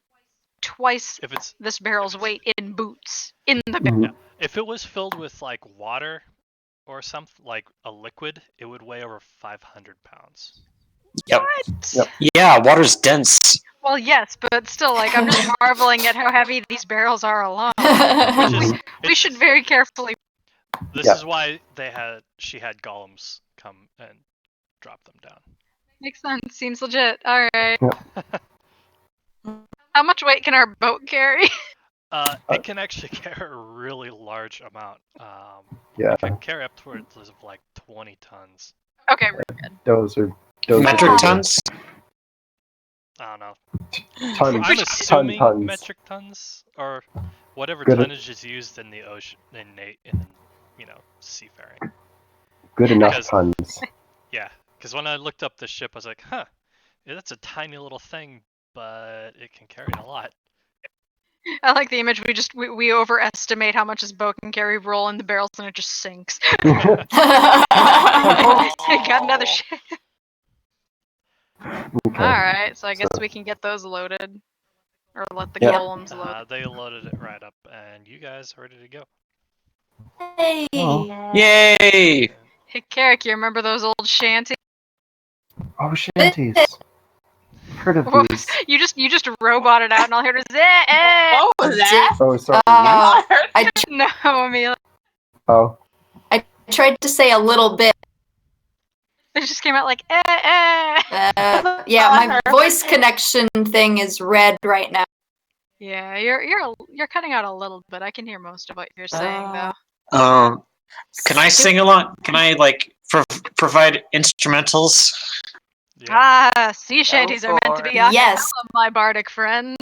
twice If it's this barrel's weight in boots in the barrel. Mhm. if it was filled with like water or something like a liquid, it would weigh over 500 pounds. Yep. What? Yep. Yeah, water's dense. Well, yes, but still, like, I'm just marveling at how heavy these barrels are alone. Which is We should very carefully. this Yeah. is why she had golems come and drop them down. Makes sense. Seems legit. All right. Yeah. How much weight can our boat carry? It can actually carry a really large amount. Yeah, It can carry up towards of like 20 tons. Okay, we're good. those are Metric good. tons? I don't know. Tons, I'm assuming tons. metric tons or whatever Good. tonnage is used in the ocean in seafaring. Good enough Because- tons. Yeah, because when I looked up the ship, I was like, huh, yeah, that's a tiny little thing, but it can carry a lot. I like the image. We overestimate how much this boat can carry. Roll in the barrels and it just sinks. I got another ship. Okay. All right, so I guess So- we can get those loaded, or let the Yeah. golems load. They loaded it right up, and you guys are ready to go. Hey. Oh. Yay! Hey, Carrick, you remember those old shanties? Oh, shanties. Heard of Whoops. these? You just roboted out, and all I heard was eh. What was that? Oh, sorry. Uh, I No, Amelia. Oh, tried to say a little bit. It just came out like eh. Yeah, my voice connection thing is red right now. Yeah, you're cutting out a little bit. I can hear most of what you're saying though. Can I sing along? Can I provide instrumentals? Yeah. Ah, sea shanties are meant to be a Yes. cappella, my bardic friend.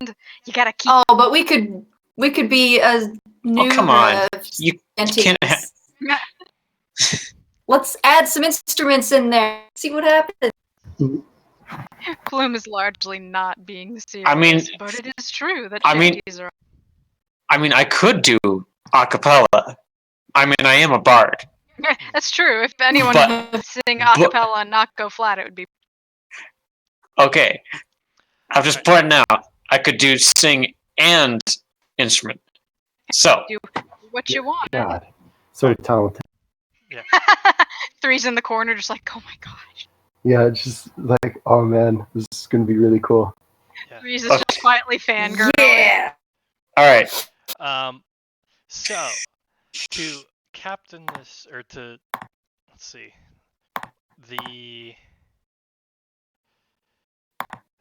You gotta keep. Oh, but we could be a new. come on. You shanties. can't. Let's add some instruments in there. See what happens. Plume is largely not being serious. But it is true that shanties are. I could do a cappella. I am a bard. That's true. If anyone But- could sing a cappella and not go flat, it would be. Okay. I'm just pointing out. I could do sing and instrument. So, Do what you want. God. So talented. Three's in the corner, just like, oh my gosh. Yeah, just like, oh man, this is going to be really cool. Three's is just quietly fangirl. Yeah. all right. So to captain this, or to let's see, the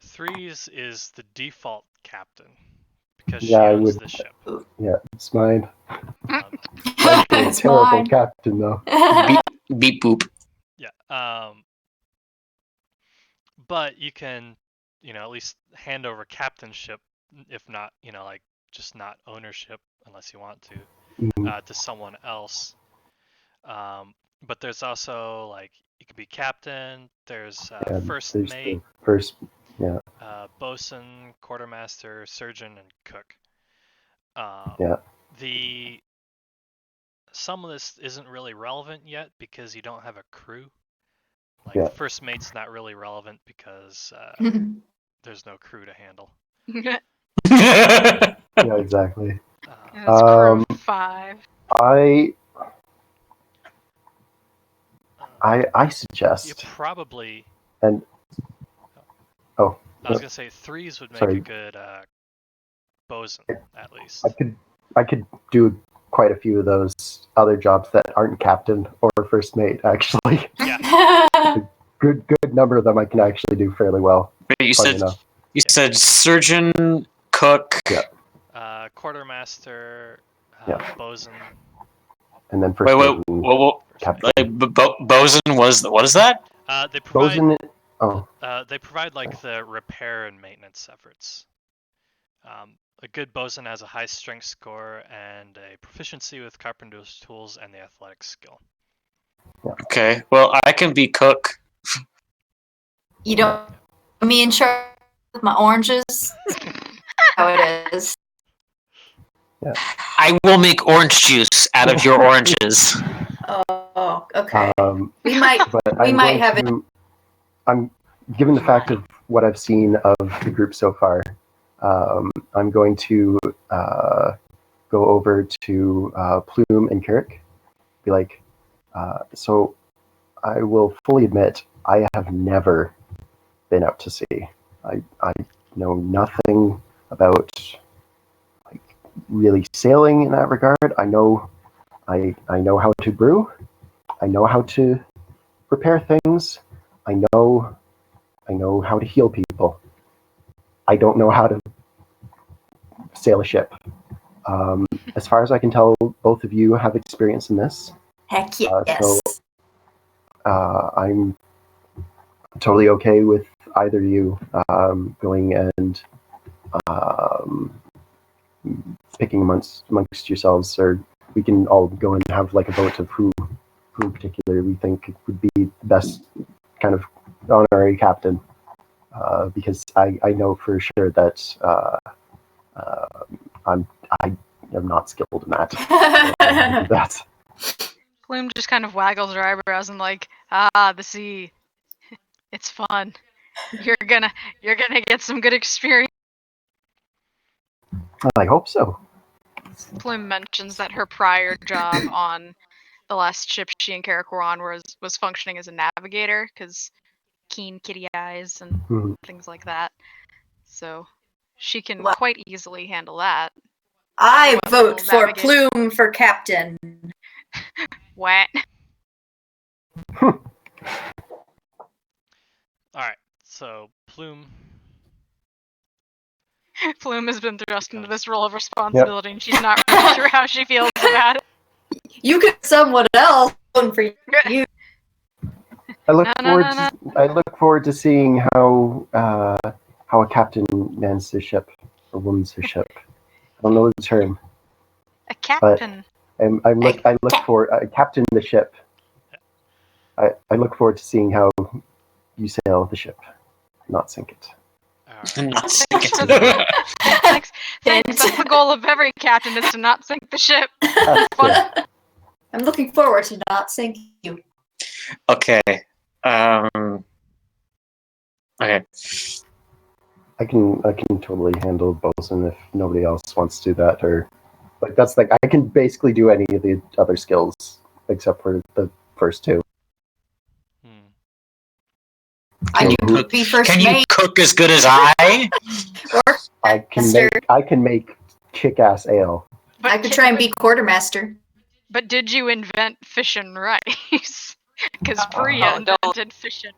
Threes is the default captain because she Yeah, I owns would- the ship. Yeah, it's mine. Um, I'm a It's terrible mine. captain, though. Beep boop. But you can, at least hand over captainship, if not, like just not ownership, unless you want to someone else. But there's also like you could be captain. There's first mate, bosun, quartermaster, surgeon, and cook. Some of this isn't really relevant yet because you don't have a crew. Like first mate's not really relevant because there's no crew to handle. Yeah, exactly. It's crew of 5. I suggest you probably. And I was gonna say 3s would make a good bosun at least. I could do quite a few of those other jobs that aren't captain or first mate. Actually, yeah. good number of them I can actually do fairly well. You said surgeon, cook, quartermaster, bosun, and then first bosun was what is that? They provide bosun. They provide like the repair and maintenance efforts. A good bosun has a high strength score and a proficiency with carpenter's tools and the athletic skill. Okay, well I can be cook. You don't put me in charge with my oranges? How it is. Yeah. I will make orange juice out of your oranges. Oh, okay. We might have it. I'm given the fact of what I've seen of the group so far. I'm going to go over to Plume and Carrick. Be like, so I will fully admit I have never been out to sea. I know nothing about like really sailing in that regard. I know how to brew. I know how to prepare things. I know how to heal people. I don't know how to sail a ship. As far as I can tell, both of you have experience in this. Heck yes. So I'm totally okay with either of you going and picking amongst yourselves, or we can all go and have like a vote of who in particular we think would be the best kind of honorary captain. Because I know for sure that I am not skilled in that. That's Plume just kind of waggles her eyebrows and like, the sea. It's fun. You're gonna get some good experience. I hope so. Plume mentions that her prior job on the last ship she and Carrick were on was functioning as a navigator, because keen kitty eyes and things like that. So she can quite easily handle that. I vote for Plume for captain. What? Alright, so Plume has been thrust into this role of responsibility, and she's not really sure how she feels about it. You could someone else for you. I look forward to seeing how a captain mans their ship, or woman's their ship. I don't know the term. A captain. But I look for captain the ship. I look forward to seeing how you sail the ship, not sink it. Not sink it. Thanks. That's the goal of every captain, is to not sink the ship. I'm looking forward to not sinking you. Okay. Okay. I can totally handle bosun if nobody else wants to do that, or like that's like I can basically do any of the other skills except for the first two. Can you cook as good as I? I can make kick-ass ale. But I could try and be quartermaster. But did you invent fish and rice? Because Priya invented fish and.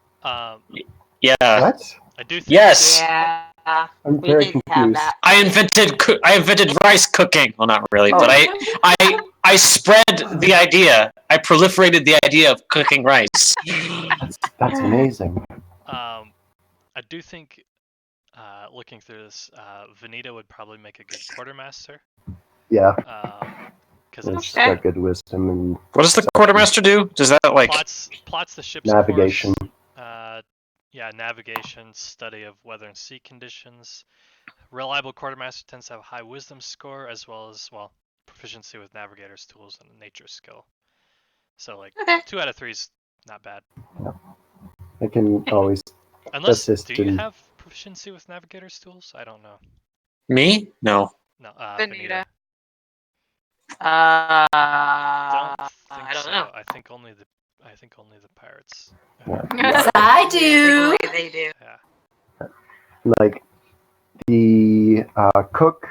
Yeah. What? I do think. Yes. Yeah. I'm we very did have confused. that. I invented rice cooking. Well, not really, but I spread the idea. I proliferated the idea of cooking rice. That's amazing. I do think, looking through this, Vanita would probably make a good quartermaster. Yeah, Because it's it's got good wisdom and What does the quartermaster do? Does that like? plots the ship's navigation. course. Yeah, navigation, study of weather and sea conditions. Reliable quartermaster tends to have a high wisdom score as well as proficiency with navigator's tools and nature skill. So like Okay. 2 out of 3 is not bad. I can always Unless assist do you in. have proficiency with navigator's tools? I don't know. Me? No. No, Vanita. Don't think I don't so. know. I think only the pirates. Yes, I do. Yeah, they do. Yeah. Like the cook,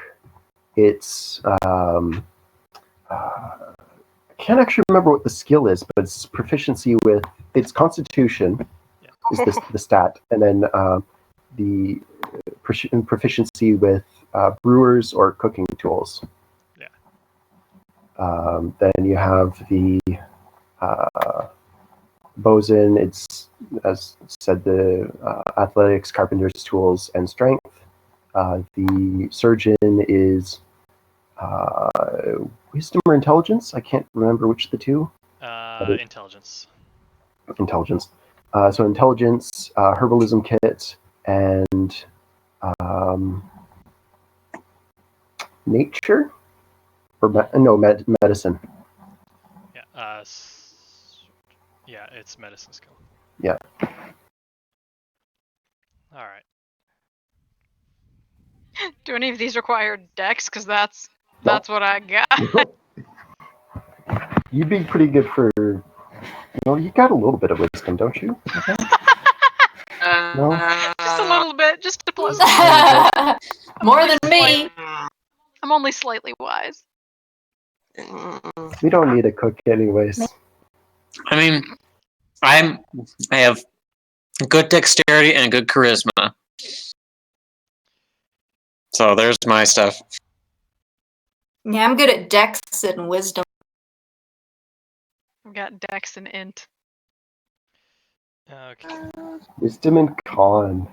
it's I can't actually remember what the skill is, but it's proficiency with its constitution is the stat, and then the proficiency with brewers or cooking tools. Yeah. Then you have the bosun. It's, as said, the athletics, carpenter's tools, and strength. The surgeon is wisdom or intelligence. I can't remember which of the two. Intelligence. Intelligence. So intelligence, herbalism kit, and nature, or medicine. Yeah. Yeah, it's medicine skill. Yeah. All right. Do any of these require dex? Because that's what I got. You'd be pretty good for. You got a little bit of wisdom, don't you? No? Just a little bit, just a plus. More than me. I'm only slightly wise. We don't need a cook anyways. I mean, I have good dexterity and good charisma. So there's my stuff. Yeah, I'm good at dex and wisdom. I've got dex and int. Okay. Wisdom and con.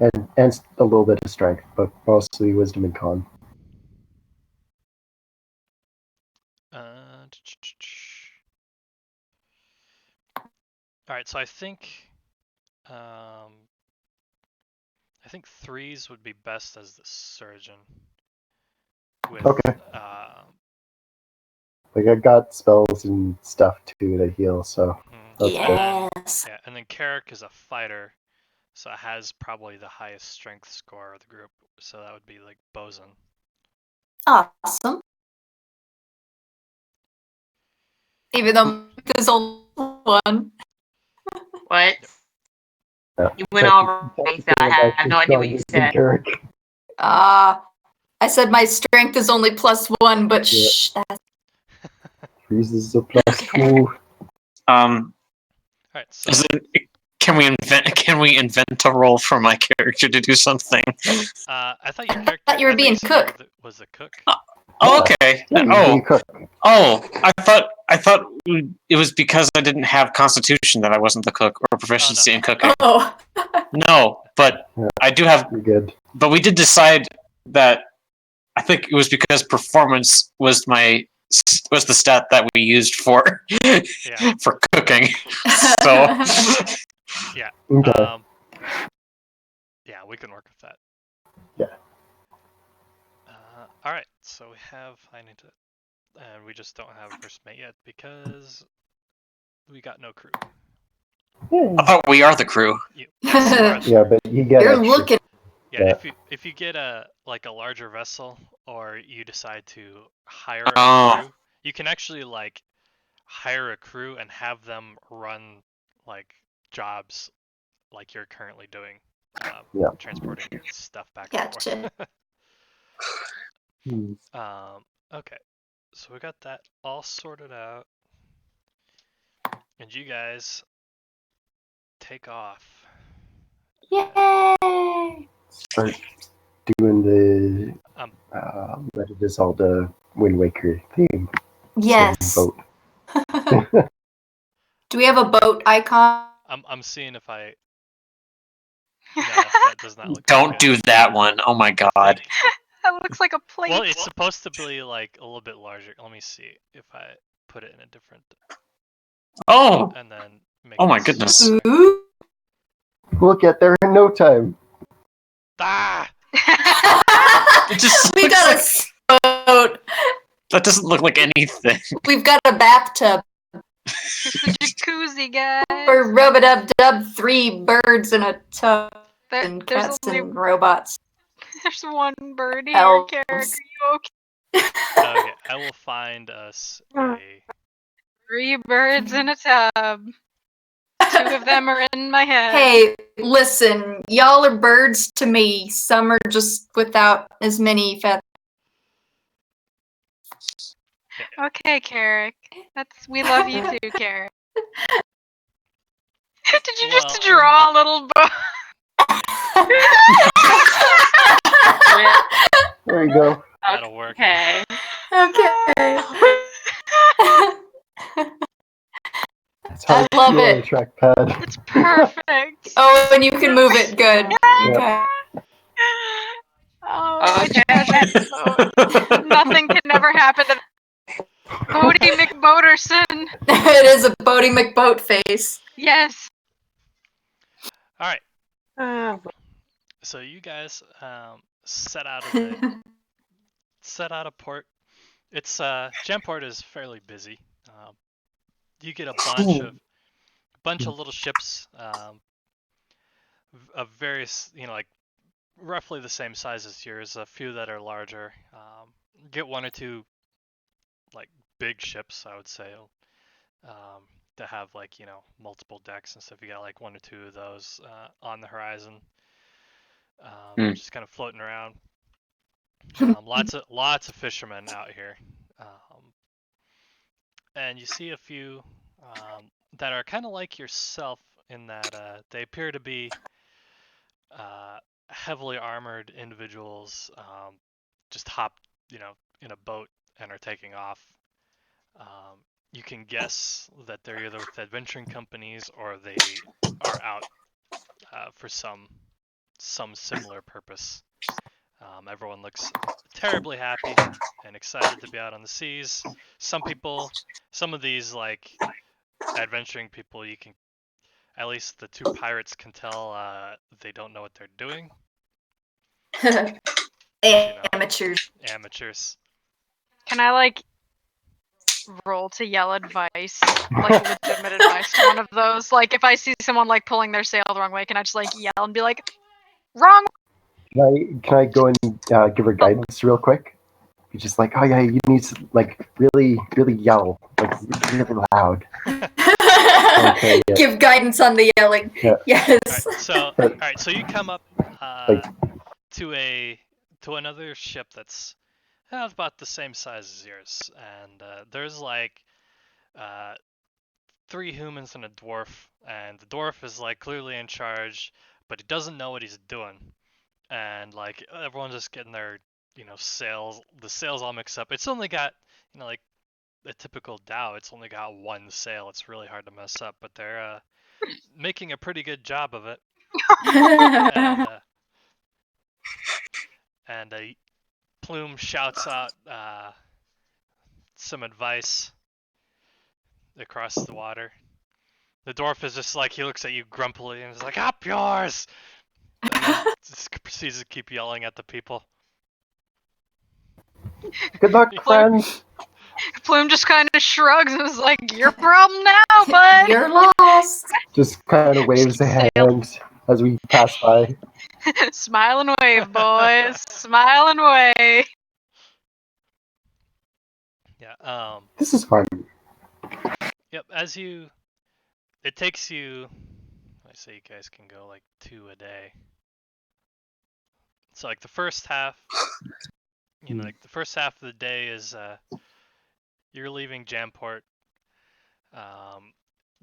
And a little bit of strength, but mostly wisdom and con. All right, so I think 3s would be best as the surgeon. With, Okay. Like I got spells and stuff too to heal, so that's good. Yes. Yeah, and then Carrick is a fighter, so it has probably the highest strength score of the group. So that would be like bosun. Awesome. Even though there's only one. What? Yeah. You went over me, so I have no idea what you said. I said my strength is only +1, but shh, that's... Freezes a +2. All right, so can we invent a role for my character to do something? I thought your character. you were being cook. Was a cook. Oh, okay. Yeah, I thought it was because I didn't have Constitution that I wasn't the cook or proficiency in cooking. Oh. No, but I do have. You're good. But we did decide that I think it was because performance was the stat that we used for for cooking. So yeah. Okay. Yeah, we can work with that. Yeah. All right, so we have and we just don't have a first mate yet because we got no crew. I thought we are the crew. Yeah, but you get. You're extra. looking. Yeah, if you get a larger vessel or you decide to hire a crew, you can actually like hire a crew and have them run like jobs like you're currently doing, transporting stuff back and forth. Okay, so we got that all sorted out, and you guys take off. Yay! start doing the what it is all the Wind Waker theme. Yes. Boat. Do we have a boat icon? I'm seeing if I. No, that does not look. Don't good. do that one. Oh my god. That looks like a plate. Well, it's supposed to be like a little bit larger. Let me see if I put it in a different. Oh. And then make. Oh it my goodness. smaller. Ooh. We'll get there in no time. Ah! It just We looks got like, a boat. that doesn't look like anything. We've got a bathtub. It's the jacuzzi, guys. Or rub-a-dub-dub, 3 birds in a tub, There- and there's cats only and robots. there's one birdie Elves. here, Carrick. Are you okay? Okay, I will find us a. 3 birds in a tub. 2 of them are in my head. Hey, listen, y'all are birds to me. Some are just without as many feathers. Okay, Carrick. We love you too, Carrick. Did you just draw a little boat? There you go. That'll work. Okay. Okay. That's how I love you it. on a trackpad. It's perfect. Oh, and you can move it. Good. Okay. Oh, I Okay. treasure the boat. Nothing can never happen to Bodie McBoaterson. It is a Bodie McBoat face. Yes. All right. Oh, So you guys set out of the set out of port. It's Jamport is fairly busy. You get a bunch of little ships of various, like roughly the same size as yours. A few that are larger. Get 1 or 2 like big ships, I would say, that have like multiple decks and stuff. You got like 1 or 2 of those on the horizon, just kind of floating around. Lots of fishermen out here, and you see a few that are kind of like yourself in that they appear to be heavily armored individuals, just hopped in a boat and are taking off. You can guess that they're either with adventuring companies or they are out for some similar purpose. Everyone looks terribly happy and excited to be out on the seas. Some of these like adventuring people, you can, at least the 2 pirates can tell they don't know what they're doing. Amateurs. Can I like roll to yell advice, like legitimate advice to one of those? Like if I see someone like pulling their sail the wrong way, can I just like yell and be like, wrong? Can I go and give her guidance real quick? You're just like, oh yeah, you need to like really yell, like really loud. Okay, yeah. Give guidance on the yelling. Yeah. Yes. All right, so you come up to another ship that's about the same size as yours, and there's like 3 humans and a dwarf, and the dwarf is like clearly in charge, but he doesn't know what he's doing, and like everyone's just getting their the sails all mixed up. It's only got like a typical dhow, it's only got 1 sail. It's really hard to mess up, but they're making a pretty good job of it. And Plume shouts out some advice across the water. The dwarf is just like, he looks at you grumpily and is like, up yours! And then just proceeds to keep yelling at the people. Good luck, friend. Plume just kind of shrugs and is like, your problem now, bud. You're lost. Just kind of waves a hand as we pass by. Smile and wave, boys. Smile and wave. Yeah. This is fun. Yep. It takes you. I say you guys can go like 2 a day. So like the first half, like the first half of the day is you're leaving Jamport.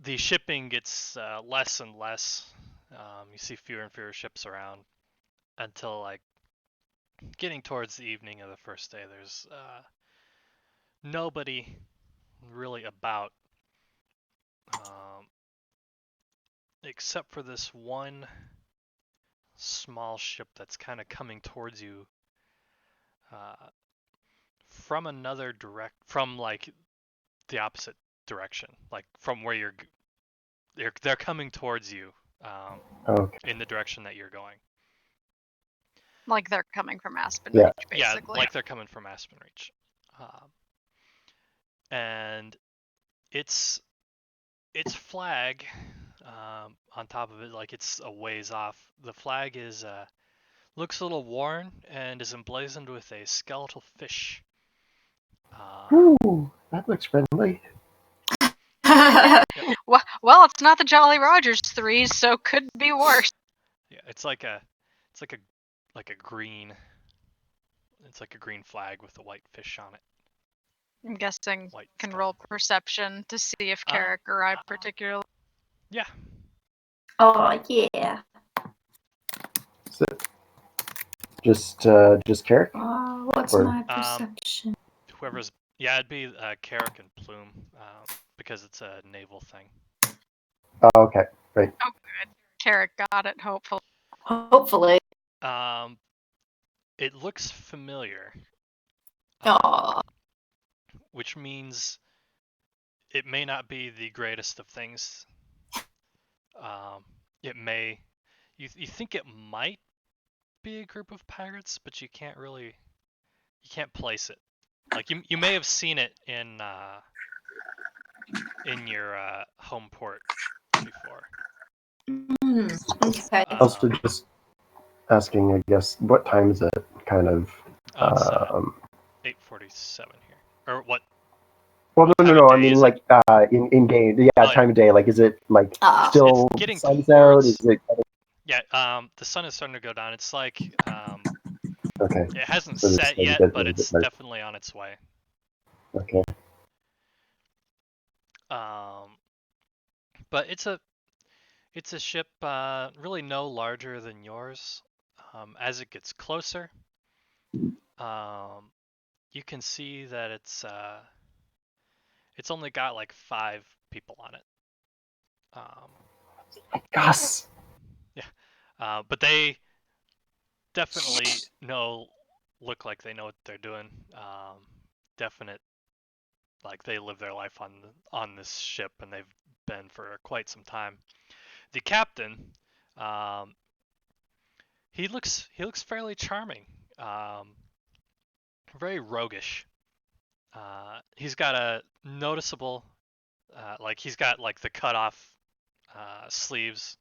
The shipping gets less and less. You see fewer and fewer ships around. until like getting towards the evening of the first day. There's nobody really about, except for this one small ship that's kind of coming towards you from another from like the opposite direction, like from where they're coming towards you in the direction that you're going. Like they're coming from Aspen Yeah. Reach, basically. Yeah, like they're coming from Aspen Reach. And its flag on top of it, like it's a ways off. The flag is looks a little worn and is emblazoned with a skeletal fish. Ooh, that looks friendly. Well, it's not the Jolly Rogers 3s, so could be worse. Yeah, it's like a green. It's like a green flag with a white fish on it. I'm guessing White can skeleton. roll perception to see if Carrick or I particularly. Yeah. Oh yeah. So, just Carrick? What's Or- my perception? Whoever's it'd be Carrick and Plume because it's a naval thing. Oh, okay, right. Oh, good. Carrick got it, hopefully. Hopefully. It looks familiar. Aw. Which means it may not be the greatest of things. It may, you think it might be a group of pirates, but you can't place it. Like you may have seen it in your home port before. Okay. Also, just asking, I guess, what time is it? Kind of. It's 8:47 here. Or what? Well, what time no. of I day mean, is like in game. Yeah, time of day. Like, is it like Ah. still It's getting sun's towards- out? Is it? Yeah. The sun is starting to go down. It's like Okay. it hasn't So it's set maybe yet, get a but little it's bit light. definitely on its way. Okay. But it's a ship really no larger than yours. As it gets closer, you can see that it's only got like 5 people on it. Yes. But they definitely look like they know what they're doing. Definite, like they live their life on this ship, and they've been for quite some time. The captain, he looks fairly charming, very roguish. He's got a noticeable, he's got like the cut off sleeves,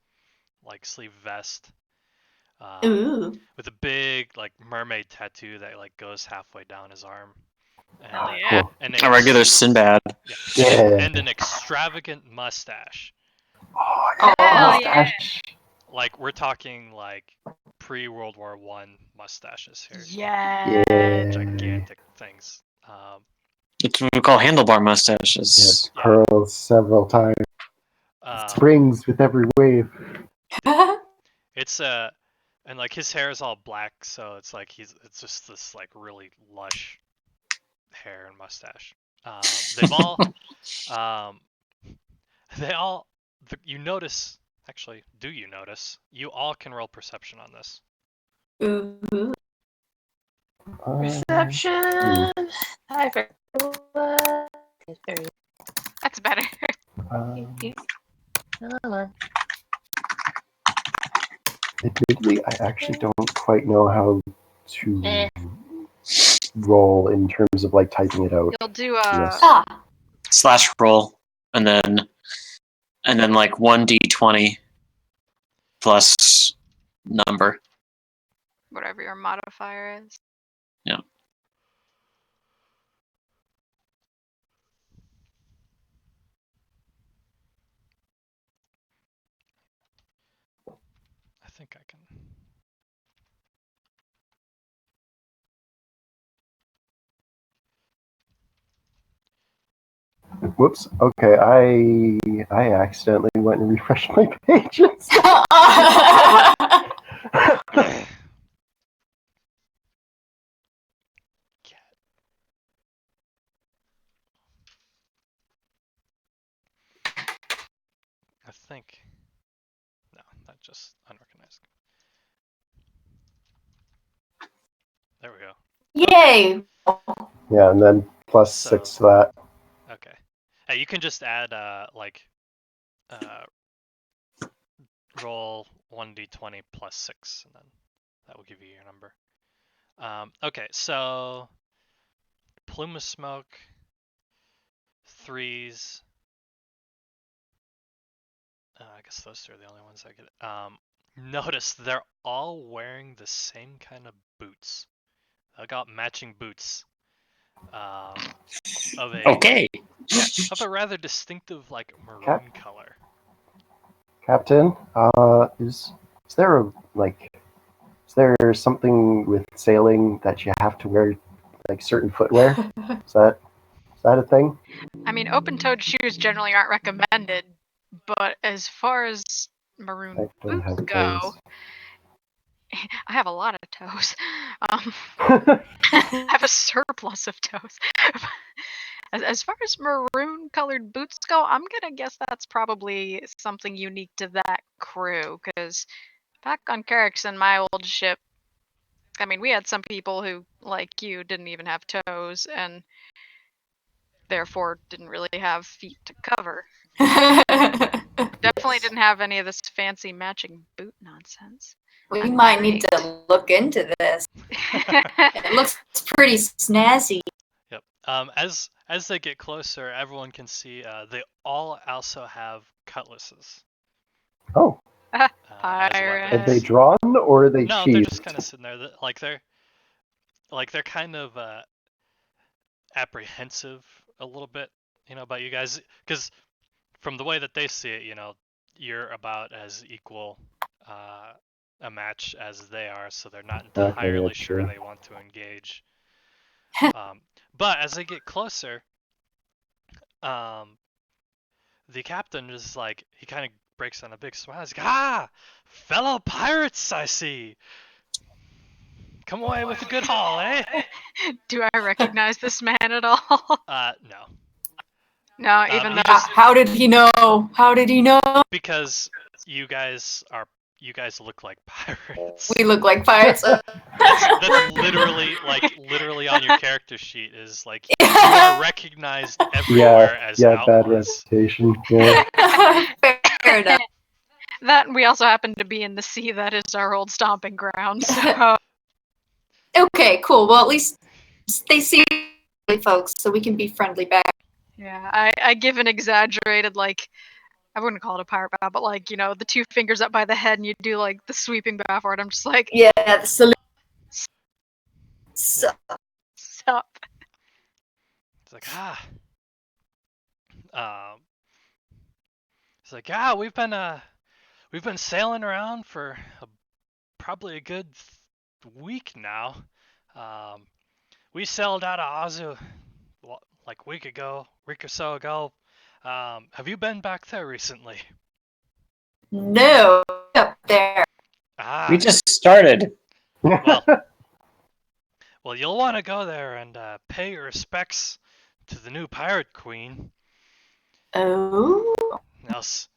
like sleeve vest, Ooh. with a big like mermaid tattoo that like goes halfway down his arm. Oh, Yeah. cool. And A regular Sinbad. Yeah. and an extravagant mustache. Oh, Oh, Hell yeah. mustache. Like we're talking like pre-World War I mustaches here. Yeah. Gigantic things. It's what we call handlebar mustaches. Yes, curls several times. Springs with every wave. It's and like his hair is all black, so it's like it's just this like really lush hair and mustache. They've all you notice, actually, do you notice? You all can roll perception on this. Ooh. Perception. I forgot what. That's better. Hold on. Admittedly, I actually don't quite know how to Eh. roll in terms of like typing it out. You'll do Yes. Slash roll, and then like 1d20 plus number. whatever your modifier is. Yeah. I think I can. Whoops. Okay, I accidentally went and refreshed my pages. think. No, not just unrecognized. There we go. Yay! Yeah, and then plus So- 6 to that. Okay. Hey, you can just add roll 1d20 plus 6, and then that will give you your number. Okay, so plume of smoke, 3s. I guess those two are the only ones I get. Notice they're all wearing the same kind of boots. I got matching boots. Of a Okay. of a rather distinctive like maroon color. Captain, is there is there something with sailing that you have to wear like certain footwear? Is that a thing? I mean, open-toed shoes generally aren't recommended, but as far as maroon I don't boots have go, toes. I have a lot of toes. I have a surplus of toes. As far as maroon-colored boots go, I'm gonna guess that's probably something unique to that crew. Because back on Carrickson, my old ship, I mean, we had some people who, like you, didn't even have toes, and therefore didn't really have feet to cover. Definitely didn't have any of this fancy matching boot nonsense. We might need to look into this. It looks pretty snazzy. Yep. As they get closer, everyone can see they all also have cutlasses. Oh, As Pirates. are they weapons. drawn or are they No, sheathed? they're just kind of sitting there. They're kind of apprehensive a little bit, about you guys, because from the way that they see it, you're about as equal a match as they are, so they're not entirely sure true. they want to engage. But as they get closer, the captain is like, he kind of breaks on a big smile. He's like, "Ah, fellow pirates, I see. Come away with a good haul, eh?" Do I recognize this man at all? No. No, even he though. just- How did he know? How did he know? Because you guys look like pirates. We look like pirates. That's literally on your character sheet is like, you are recognized everywhere as bad outlaws. reputation. Yeah. Fair enough. That, and we also happen to be in the sea that is our old stomping ground, so. Okay, cool. Well, at least they see folks, so we can be friendly back. Yeah, I give an exaggerated, like, I wouldn't call it a pirate bow, but like, the 2 fingers up by the head and you do like the sweeping bow forward. I'm just like, Yeah, the salute. Sup. sup. It's like, it's like, we've been sailing around for probably a good week now. We sailed out of Azu like a week or so ago. Have you been back there recently? No, up there. We just started. Well, you'll want to go there and pay your respects to the new pirate queen. Oh. Else,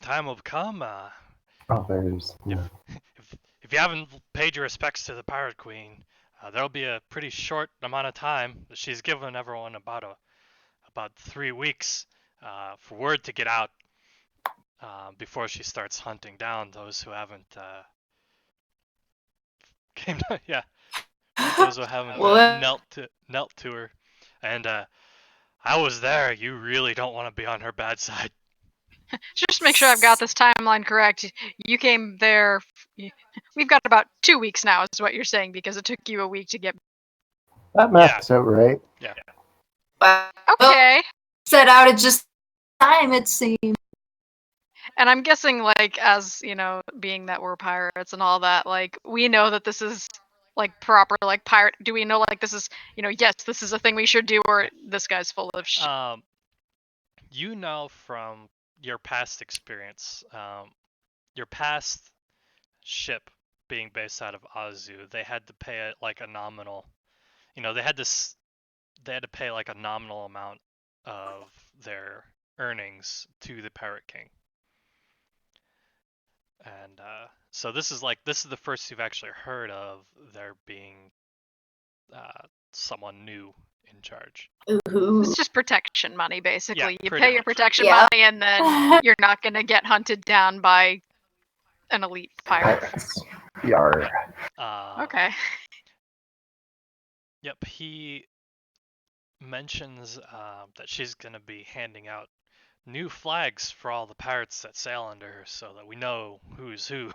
time will come. there's. Yeah. If you haven't paid your respects to the pirate queen, there'll be a pretty short amount of time. She's given everyone about 3 weeks for word to get out before she starts hunting down those who haven't those who haven't knelt to her. And I was there. You really don't want to be on her bad side. Just make sure I've got this timeline correct. You came there. We've got about 2 weeks now, is what you're saying, because it took you a week to get. That math's out right. Yeah. Okay. Set out at just time, it seems. And I'm guessing, like, as being that we're pirates and all that, like, we know that this is like proper, like, pirate. Do we know, like, this is, yes, this is a thing we should do, or this guy's full of shit? You know from your past experience, your past ship being based out of Azu, they had to pay a nominal. They had to pay like a nominal amount of their earnings to the Pirate King. And so this is the first you've actually heard of there being someone new in charge. Ooh. It's just protection money, basically. Yeah, You pretty pay your much. protection Yeah. money, and then you're not going to get hunted down by an elite pirate. Pirates. Yar. Okay. Yep, he mentions that she's going to be handing out new flags for all the pirates that sail under her, so that we know who's who.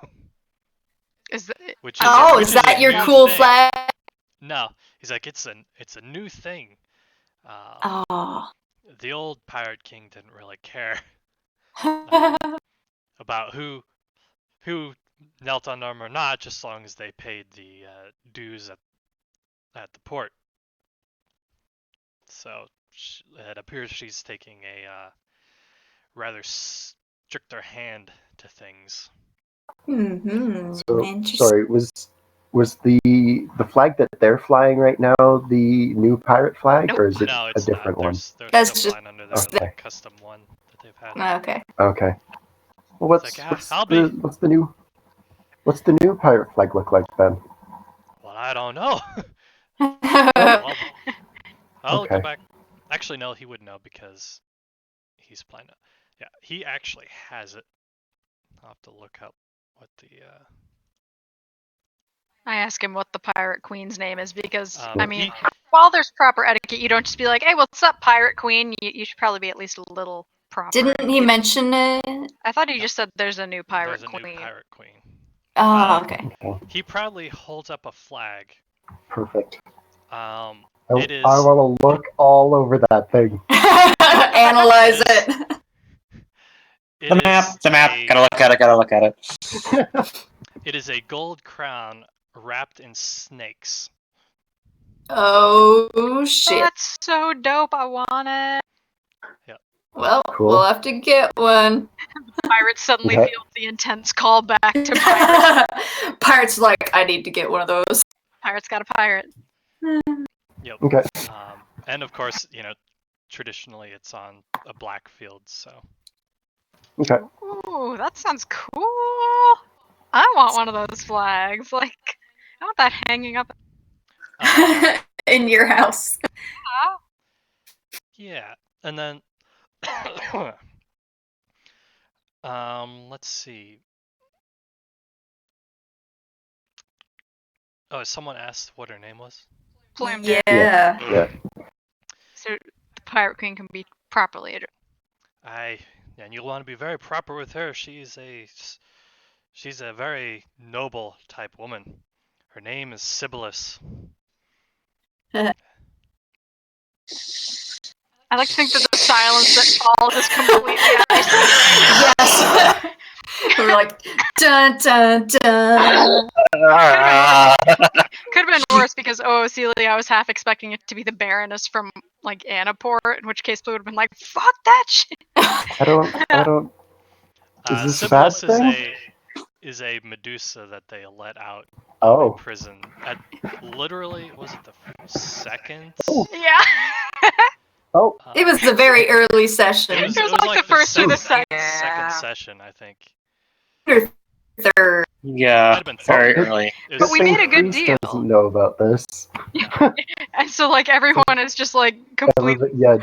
Is that, Which Oh, which is that a your new cool thing. flag? No, he's like, it's a new thing. Oh. The old pirate king didn't really care Oh. about who knelt on them or not, just as long as they paid the dues at the port. So it appears she's taking a rather stricter hand to things. Mm-hmm. So, sorry, was the flag that they're flying right now the new pirate flag, Nope. or is it No, a it's different not. one? They're That's still just- flying under their Okay. custom one that they've had. Okay. Okay. Well, what's like, what's I'll the be- what's the new pirate flag look like then? Well, I don't know. Oh. I'll Okay. go back. Actually, no, he would know because he's playing it. Yeah, he actually has it. I'll have to look up what the. I ask him what the pirate queen's name is because, Um, I mean, he- while there's proper etiquette, you don't just be like, hey, what's up, pirate queen? You should probably be at least a little proper. Didn't he mention it? I thought he just said there's a new pirate there's a queen. new pirate queen. Oh, okay. Okay. He proudly holds up a flag. Perfect. It is. I want to look all over that thing. Analyze it. It The map. is The map. a- Gotta look at it. It is a gold crown wrapped in snakes. Oh shit. That's so dope. I want it. Well, Cool. we'll have to get one. Pirates suddenly Okay. feel the intense callback to pirates. Pirates like, I need to get one of those. Pirates got a pirate. Yep. Okay. And of course, traditionally it's on a black field, so. Okay. Ooh, that sounds cool. I want one of those flags. Like, I want that hanging up. In your house. Yeah, and then let's see. Oh, someone asked what her name was? Plume Yeah. Yeah. So the pirate queen can be properly addressed. And you'll want to be very proper with her. She's a very noble type woman. Her name is Sibyllus. I like to think that the silence that falls is completely isolated. Yes. We're like, dun dun dun. Could have been worse because Celia, I was half expecting it to be the Baroness from like Annaport, in which case Blue would have been like, "Fuck that shit." I don't. Is this a bad Sibyllus thing? is a Medusa that they let out Oh. of prison at literally, was it the second? Yeah. Oh. It was a very early session. It was like the first or the second Yeah. session, I think. Third. Yeah, Might have been very third. early. It But was- we made a good Priest deal. doesn't know about this. And so like everyone is just like completely Yeah.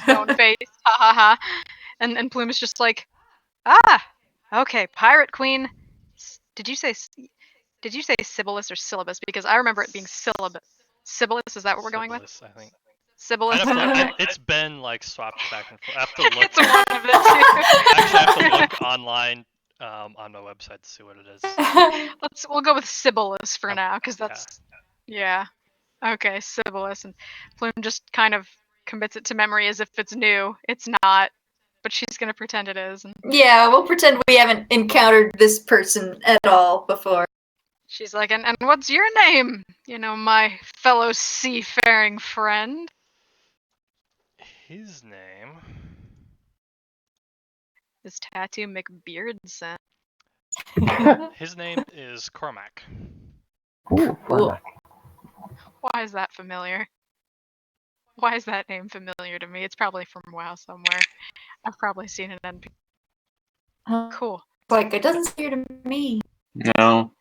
stone faced, ha ha ha. And Plume is just like, okay, pirate queen. Did you say Sibyllus or syllabus? Because I remember it being syllabus. Sibyllus, is that what we're going with? Sibyllus, I think. Sibyllus. It's been like swapped back and forth. I have to look. It's one of the two. Actually, I have to look online on my website to see what it is. We'll go with Sibyllus for Um, now, because that's yeah. Okay, Sibyllus, and Plume just kind of commits it to memory as if it's new. It's not, but she's gonna pretend it is. And Yeah, we'll pretend we haven't encountered this person at all before. she's like, and what's your name? My fellow seafaring friend. His name. Is Tattoo McBeardson. His name is Cormac. Ooh, Cool. Why is that familiar? Why is that name familiar to me? It's probably from WoW somewhere. I've probably seen an NPC. Cool. Like, it doesn't appear to me. No.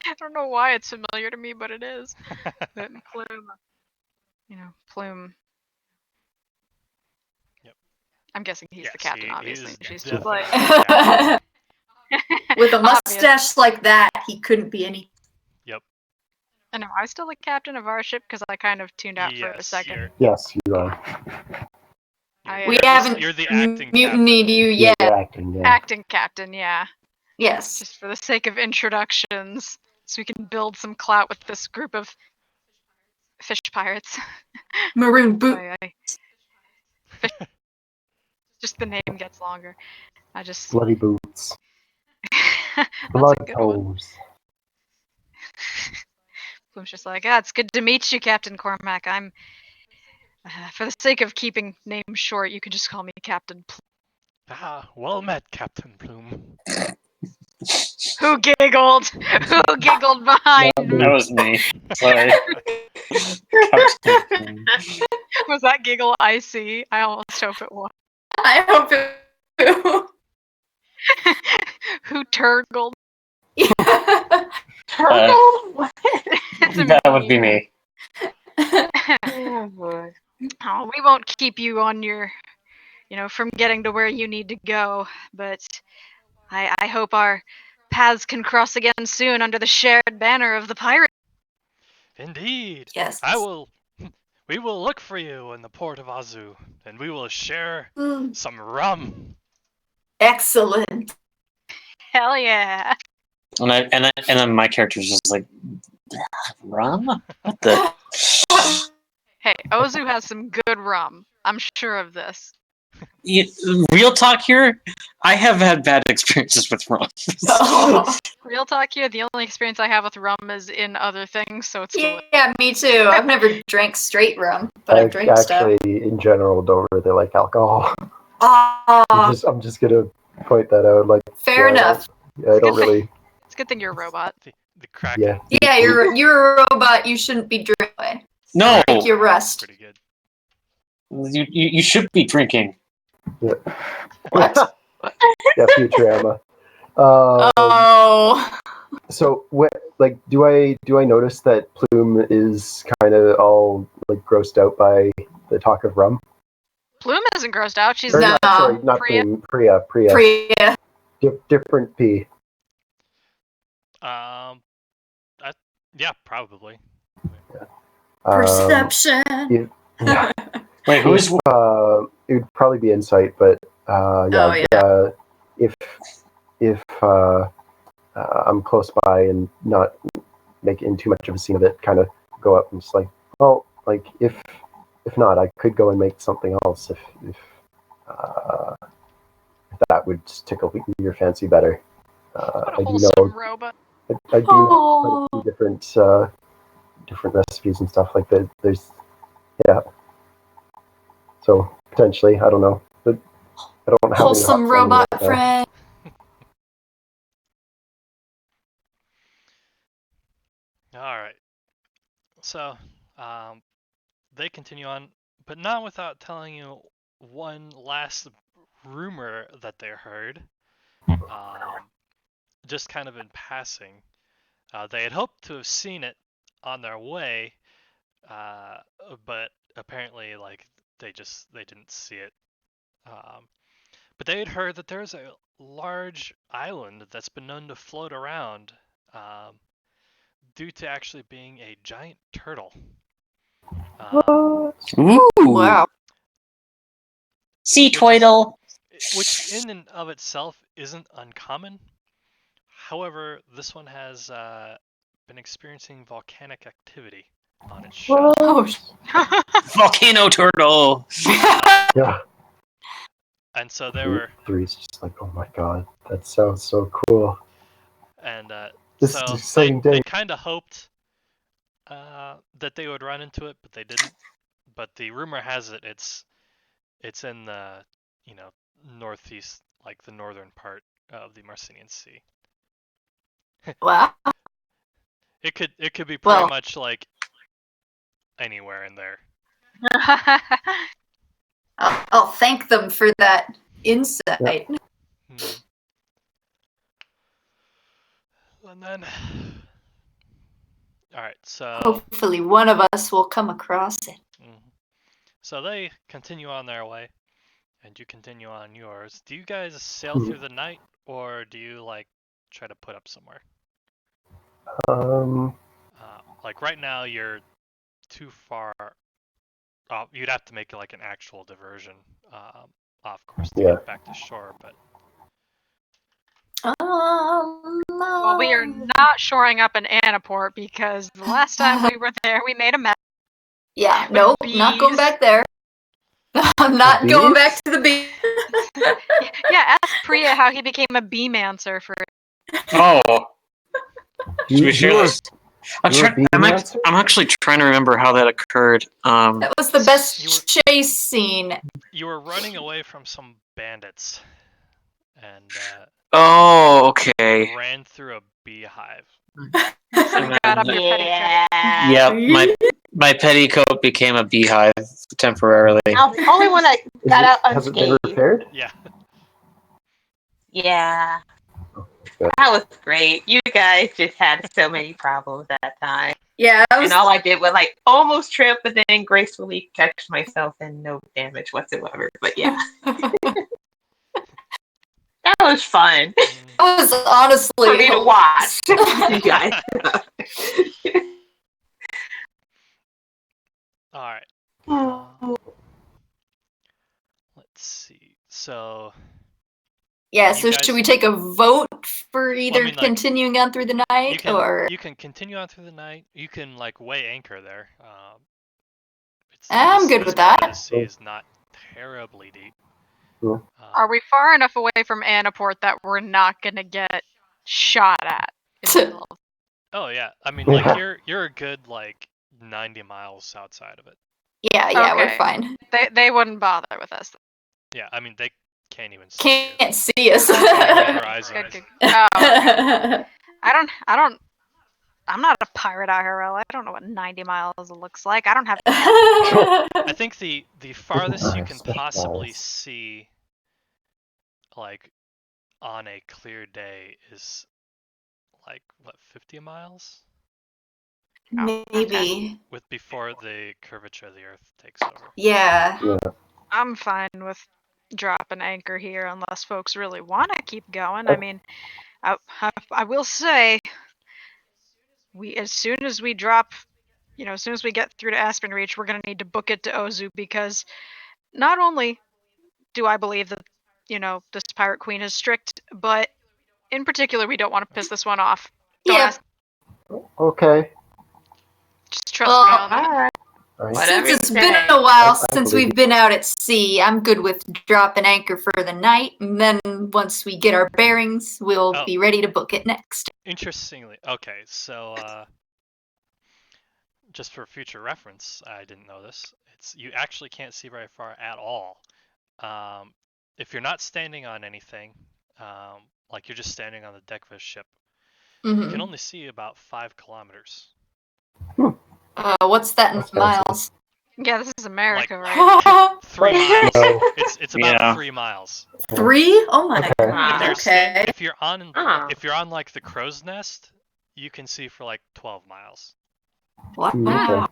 I don't know why it's familiar to me, but it is. That Plume. Plume. Yep. I'm guessing he's the Yes, captain, he obviously. is She's just definitely like the captain. With a obvious. mustache like that, he couldn't be any. Yep. And am I still the captain of our ship? Because I kind of tuned out for a Yes, second. Yes, you are. We You're haven't you're the acting mutinied captain. you Yeah, yet. you're acting, yeah. Acting captain, yeah. Yes. Just for the sake of introductions, so we can build some clout with this group of fish pirates. Maroon boot. Just the name gets longer. I just Bloody boots. that's Blood a good one. toes. Plume's just like, it's good to meet you, Captain Cormac. I'm for the sake of keeping names short, you can just call me Captain Plume. Well met, Captain Plume. Who giggled? Who giggled behind Not me? That was me. Sorry. Captain. Was that giggle icy? I almost hope it was. I hope it. Who turgled? Turtle? What? It's a That would be meme. me. Oh boy. Oh, we won't keep you on your, from getting to where you need to go, but I hope our paths can cross again soon under the shared banner of the pirate. Indeed. Yes. We will look for you in the port of Azu, and we will share Mm, some rum. excellent. Hell yeah. And then my character's just like, rum? What the? Hey, Ozu has some good rum. I'm sure of this. Real talk here, I have had bad experiences with rum. Oh. Real talk here, the only experience I have with rum is in other things, so it's delicious. Yeah, me too. I've never drank straight rum, but I've drank stuff. Actually, in general, don't really like alcohol. Ah, I'm just gonna point that out. Like, fair enough. I don't really. It's a good thing you're a robot. The Kraken. Yeah. Yeah, you're a robot. You shouldn't be drinking. No, Like your rust. Pretty good. you should be drinking. What? Yeah, future Emma. Oh. So, do I notice that Plume is kind of all like grossed out by the talk of rum? Plume isn't grossed out. She's Or No. sorry, not Priya. Plume. Priya. Priya. Different P. Yeah, probably. Perception. Yeah. Wait, who's? It would probably be insight, but yeah. Oh, yeah. If I'm close by and not making too much of a scene of it, kind of go up and just like, oh, like if not, I could go and make something else if that would tickle your fancy better. What I a do wholesome know robot. I do know quite a few different recipes and stuff like that. There's so potentially, I don't know, but I don't have any Wholesome hots on me robot right now. friend. All right. So, they continue on, but not without telling you one last rumor that they heard. Just kind of in passing. They had hoped to have seen it on their way, but apparently, like, they didn't see it. But they had heard that there's a large island that's been known to float around, due to actually being a giant turtle. Ooh, Wow. sea turtle. Which in and of itself isn't uncommon. However, this one has been experiencing volcanic activity on its shell. Oh, Volcano turtle. Yeah, And so they were, three's just like, oh my god, that sounds so cool. and This so is exciting day. they kind of hoped that they would run into it, but they didn't. But the rumor has it it's in the northeast, like the northern part of the Marcinian Sea. wow. It could be pretty Well- much like anywhere in there. I'll thank them for that insight. Hmm. and then. All right, so. Hopefully, one of us will come across it. So they continue on their way, and you continue on yours. Do you guys sail through the night, or do you like try to put up somewhere? Like right now, you're too far. You'd have to make like an actual diversion, off course to get back to shore, but. Well, we are not shoring up in Annaport because the last time we were there, we made a mess. Yeah, nope, not going back there. I'm not going back to the bee. Yeah, ask Priya how he became a bee-mancer for. Oh. I'm actually trying to remember how that occurred. That was the best chase scene. You were running away from some bandits, and oh, okay. Ran through a beehive. Yeah, my petticoat became a beehive temporarily. I'm the only one that got out unscathed. Has it been repaired? Yeah. Yeah. That was great. You guys just had so many problems that time. Yeah. And all I did was like almost trip, but then gracefully catch myself and no damage whatsoever. But yeah. That was fun. That was honestly for me to watch. You guys. Alright. Let's see. So. Yeah, so should we take a vote for either continuing on through the night or? You can continue on through the night. You can like weigh anchor there. I'm good with that. The sea is not terribly deep. Are we far enough away from Annaport that we're not gonna get shot at? Oh yeah, I mean like you're a good like 90 miles outside of it. Yeah, okay. We're fine. They wouldn't bother with us. Yeah, I mean they can't even see us. I'm not a pirate IRL. I don't know what 90 miles looks like. I don't have. I think the farthest you can possibly see, like, on a clear day is, like, what, 50 miles? Maybe. With before the curvature of the Earth takes over. Yeah. I'm fine with dropping anchor here unless folks really want to keep going. I mean, I will say, as soon as we drop, as soon as we get through to Aspen Reach, we're going to need to book it to Ozu because not only do I believe that, this pirate queen is strict, but in particular, we don't want to piss this one off. Okay. Just trust me on that. Since it's been a while since we've been out at sea, I'm good with dropping anchor for the night, and then once we get our bearings, we'll be ready to book it next. Interestingly, okay, so just for future reference, I didn't know this. You actually can't see very far at all. If you're not standing on anything, like you're just standing on the deck of a ship, you can only see about 5 kilometers. What's that in miles? Yeah, this is America, right? 3 miles. It's about 3 miles. 3? Oh my god. Okay. If you're on like the crow's nest, you can see for like 12 miles. Wow.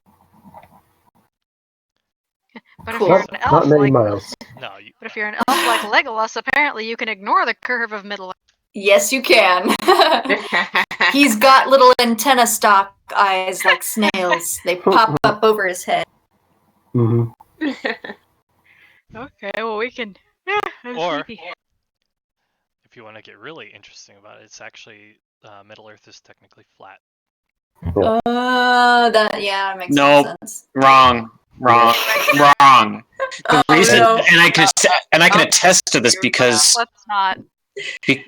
But if you're an elf, not many miles. No. But if you're an elf like Legolas, apparently you can ignore the curve of Middle Earth. Yes, you can. He's got little antenna stalk eyes like snails. They pop up over his head. Okay, well we can. Or if you want to get really interesting about it, it's actually Middle Earth is technically flat. That makes sense. Wrong. The reason, and I can attest to this because. Let's not.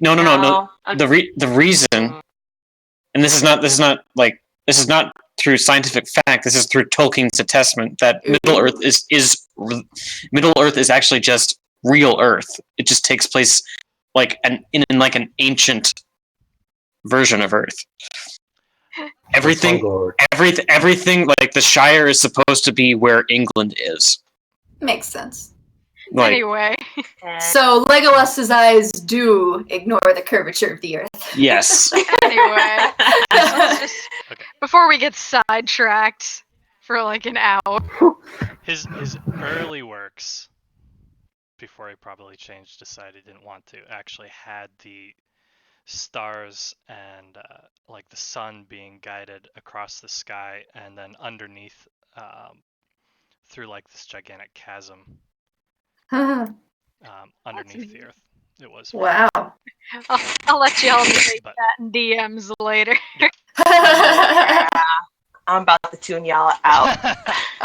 No. The reason, and this is not through scientific fact. This is through Tolkien's attestment that Middle Earth is actually just real Earth. It just takes place in an ancient version of Earth. Everything like the Shire is supposed to be where England is. Makes sense. Like, Anyway, So Legolas's eyes do ignore the curvature of the earth. yes. anyway, let's just Okay. before we get sidetracked for like an hour. His early works, before he probably changed, decided he didn't want to, actually had the stars and like the sun being guided across the sky, and then underneath, through like this gigantic chasm, underneath the earth. It was Wow. I'll let y'all debate But- that in DMs later. Yeah, I'm about to tune y'all out.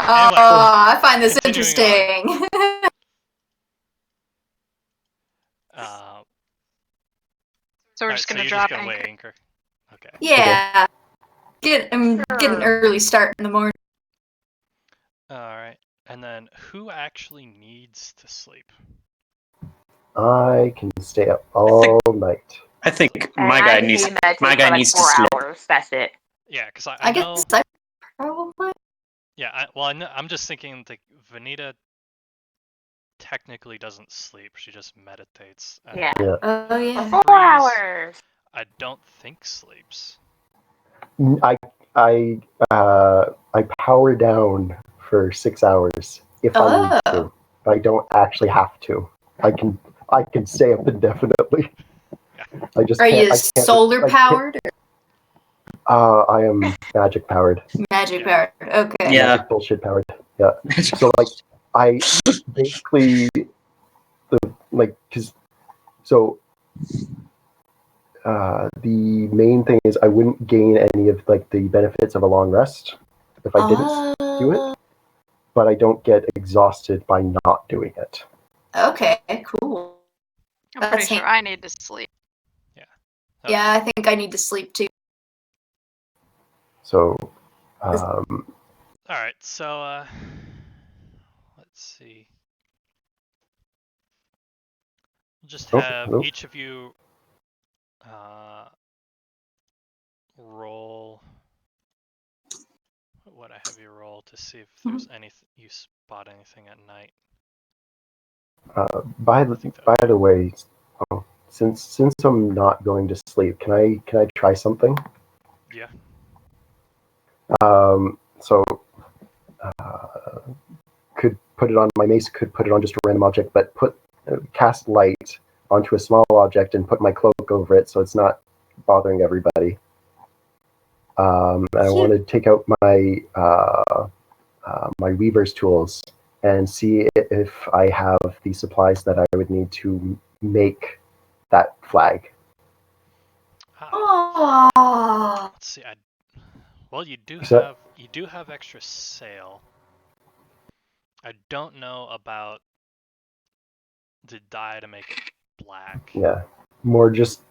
Oh, Anyway, I find this continuing on. interesting. So we're Alright, just so gonna you're drop just gonna anchor. wait anchor. Okay. Yeah. Get an Sure. early start in the morning. Alright. And then who actually needs to sleep? I can stay up all night. I think And my I guy can needs meditate my for guy like needs to 4 sleep. hours. That's it. Yeah, because I I know. guess I probably. Yeah, I'm just thinking like Vanita technically doesn't sleep; she just meditates. And Yeah. Yeah. Oh yeah. 4 hours. I don't think sleeps. I power down for 6 hours if I need to. Oh. But I don't actually have to. I can stay up indefinitely. I just Are can't. you I can't, solar I can't- powered I am magic powered. or magic Yeah. powered? Okay. Yeah. Magic bullshit powered. Yeah. So like I basically the main thing is I wouldn't gain any of like the benefits of a long rest if I didn't do it, but I don't get exhausted by not doing it. Okay, cool. I'm pretty That's sure I need to sleep. Okay. Yeah, I think I need to sleep too. So All right. So let's see. We'll just Oh, have hello. each of you roll. What I have you roll to see if there's anything you spot anything at night. by the way, since I'm not going to sleep, can I try something? Yeah. So could put it on my mace. Could put it on just a random object, but cast light onto a small object and put my cloak over it, so it's not bothering everybody. And I want to take out my my weaver's tools and see if I have the supplies that I would need to make that flag. Oh. Let's see. Well, you do Is that- have extra sail. I don't know about the dye to make it black. Yeah, more just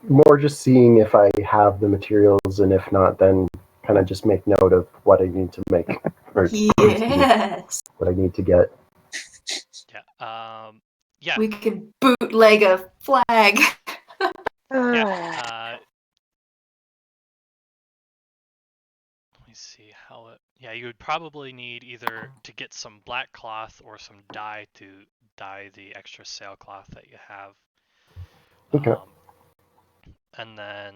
seeing if I have the materials, and if not, then kind of just make note of what I need to make, or Yes. what I need to get. Yeah. Yeah. We can bootleg a flag. Yeah. Let me see how it. Yeah, you would probably need either to get some black cloth or some dye to dye the extra sailcloth that you have. Okay. And then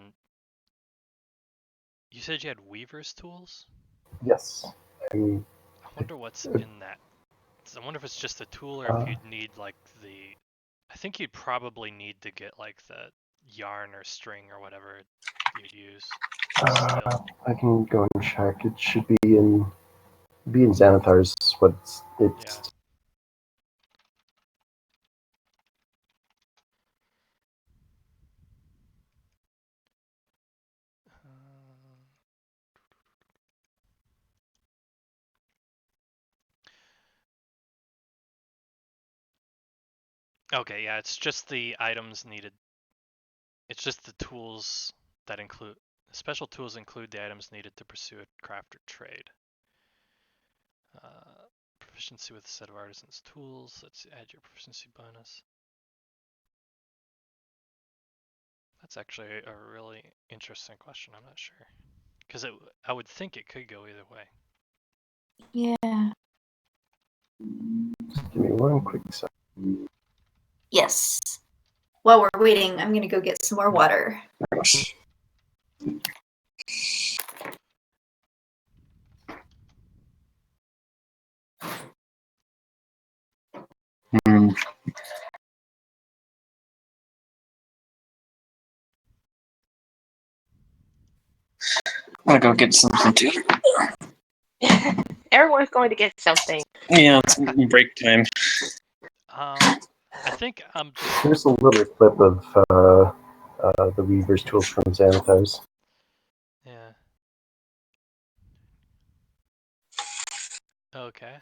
you said you had weaver's tools? Yes. I wonder what's in that. I wonder if it's just a tool or if you'd need like the. I think you'd probably need to get like the yarn or string or whatever you'd use. Still. I can go and check. It should be in Xanathar's. It's Yeah. Okay, yeah, it's just the items needed. It's just the tools that include. Special tools include the items needed to pursue a craft or trade. Proficiency with a set of artisan's tools. Let's add your proficiency bonus. That's actually a really interesting question. I'm not sure. Because I would think it could go either way. Yeah. Give me one quick sec. Yes. While we're waiting, I'm gonna go get some more water. Hmm. I'm gonna go get something too. Everyone's going to get something. Yeah, it's break time. I think I'm just. Here's a little clip of the Weaver's Tools from Xanathars. Yeah. Okay.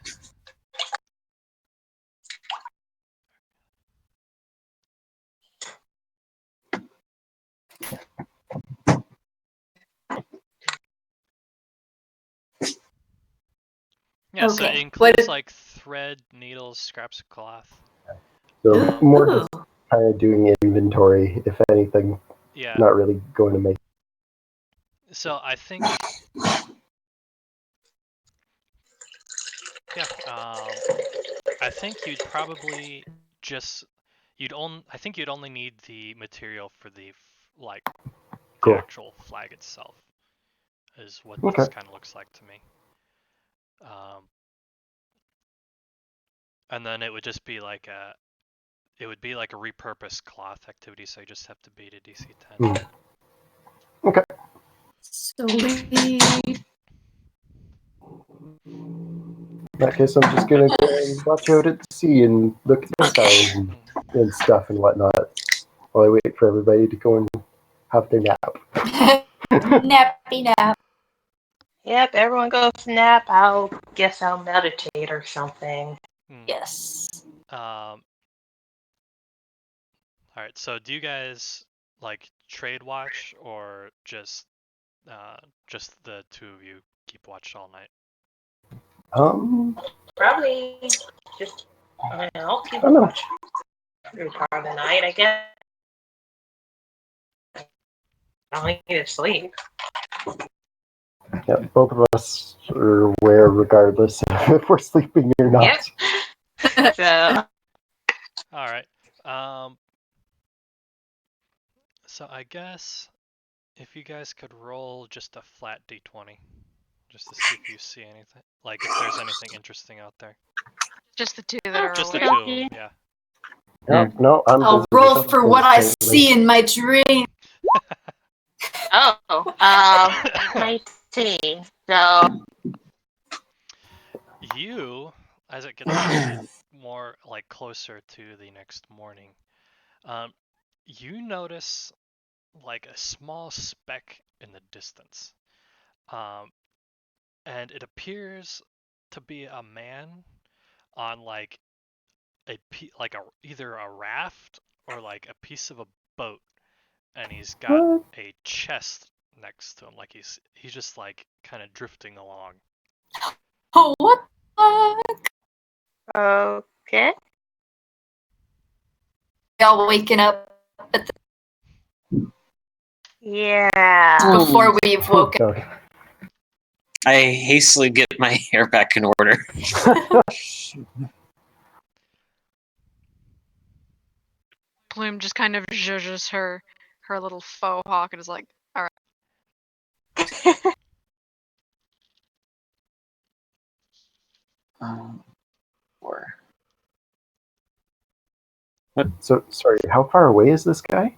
Yeah, so it Okay. includes like thread, needles, scraps of cloth. So more Ooh. just kind of doing inventory, if anything. Yeah. Not really going to make. So I think. Yeah. I think you'd probably just I think you'd only need the material for the the Cool. actual flag itself. Is what Okay. this kind of looks like to me. And then it would just be like a repurposed cloth activity, so you just have to beat a DC 10. Okay. Sweet. In that case, I'm just gonna go and watch out at sea and look at the stars and stuff and whatnot while I wait for everybody to go and have their nap. Nappy nap. Yep, everyone goes nap. I'll guess I'll meditate or something. Yes. All right. So do you guys like trade watch or just the two of you keep watch all night? Probably just I'll keep I don't know. watch through part of the night, I guess. I don't need to sleep. Yeah, both of us are aware, regardless if we're sleeping or not. Yep. So All right. So I guess if you guys could roll just a flat d20, just to see if you see anything, like if there's anything interesting out there. Just the two that are Just the awake. two of them, yeah. No, I'm I'll busy roll with for things what I currently. see in my dream. I see. So You, as it gets a little bit more like closer to the next morning, you notice like a small speck in the distance, and it appears to be a man on like either a raft or like a piece of a boat, and he's got What? a chest next to him, like he's just like kind of drifting along. Oh, what the fuck? okay. Y'all waking up at Yeah. before we've woken. Okay. I hastily get my hair back in order. Plume just kind of zhuzhes her little faux hawk and is like, all right. Or So, sorry, how far away is this guy?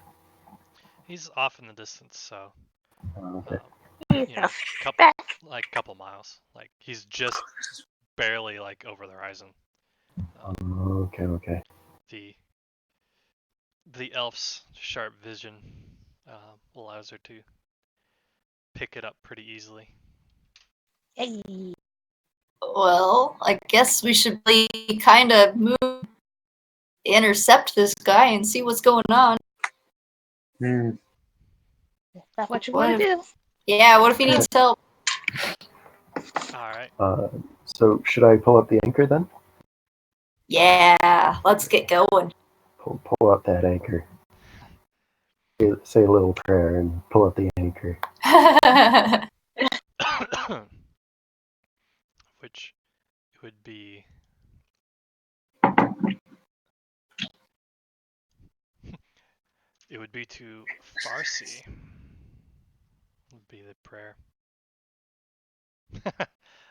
He's off in the distance, so Okay. you know, couple miles. Like he's just barely like over the horizon. Okay. The elf's sharp vision allows her to pick it up pretty easily. Hey. Well, I guess we should kind of move, intercept this guy and see what's going on. Is that what you want to do? Yeah, what if he needs help? All right. So, should I pull up the anchor then? Yeah, let's get going. Pull up that anchor. Say a little prayer and pull up the anchor. Which would be It would be to Farsi. Would be the prayer.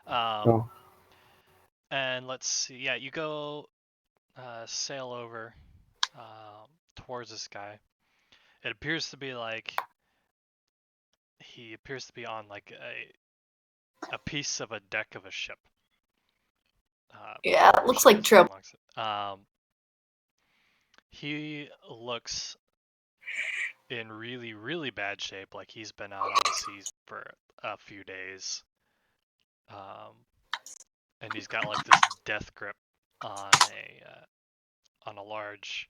Oh. And let's see. Yeah, you go sail over towards this guy. It appears to be like he appears to be on like a piece of a deck of a ship. Yeah, it looks like trouble. He looks in really, really bad shape, like he's been out on the seas for a few days. And he's got like this death grip on a large,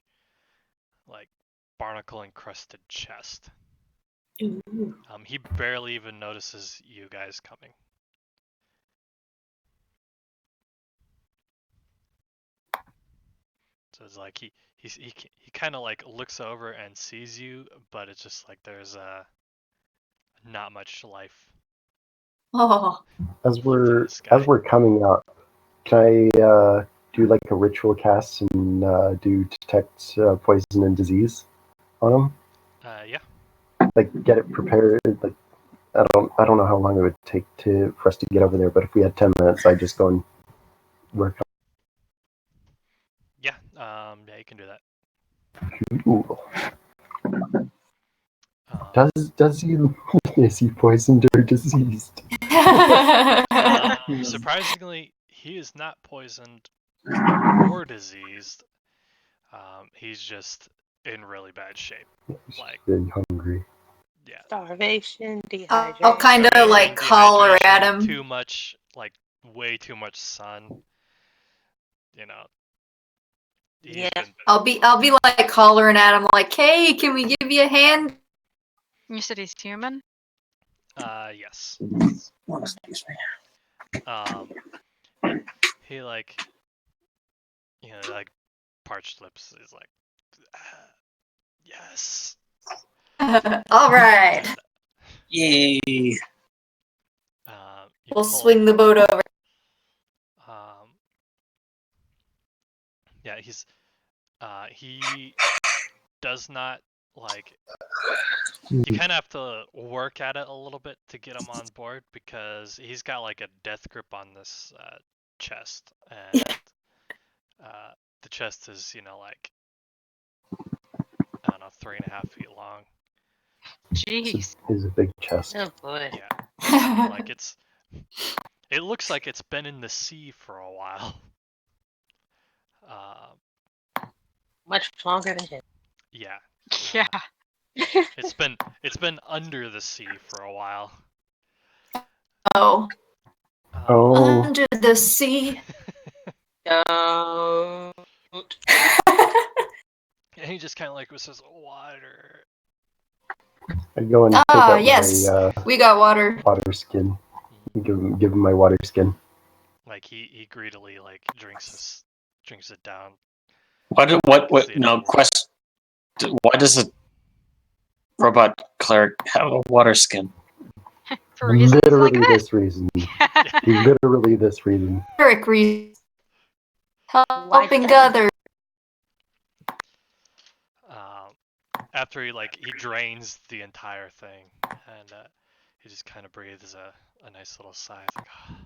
like barnacle encrusted chest. He barely even notices you guys coming. So it's like he kind of like looks over and sees you, but it's just like there's not much life. Oh. As we're coming up, can I do like a ritual cast and do detect poison and disease on him? Yeah. Like get it prepared. Like I don't know how long it would take for us to get over there, but if we had 10 minutes, I'd just go and work on. Yeah. Yeah, you can do that. Ooh. Does he is he poisoned or diseased? Surprisingly, he is not poisoned or diseased. He's just in really bad shape. Like very hungry. Yeah. Starvation, I'll dehydration. kind of like holler at him. Too much, like way too much sun. You know. Yeah. I'll be like hollering at him like, "Hey, can we give you a hand?" You said he's human? Yes. Excuse me. He like, like parched lips is like, yes. All right. Yay. We'll swing the boat over. Yeah, he does not like. You kind of have to work at it a little bit to get him on board because he's got like a death grip on this chest, and the chest is like I don't know 3.5 feet long. Jeez, it's a big chest. Oh boy. Yeah, like it looks like it's been in the sea for a while. Much longer than him. Yeah. yeah. It's been under the sea for a while. Oh. Oh. Under the sea. Don't. And he just kind of like says, water. I go and pick up yes, my we got water. Water skin. Give him my water skin. Like he greedily like drinks it down. What no quest. Why does a robot cleric have a water skin? For reasons literally like this reason. Literally this reason. Cleric reason. Helping others. After he drains the entire thing, and he just kind of breathes a nice little sigh. It's like, oh,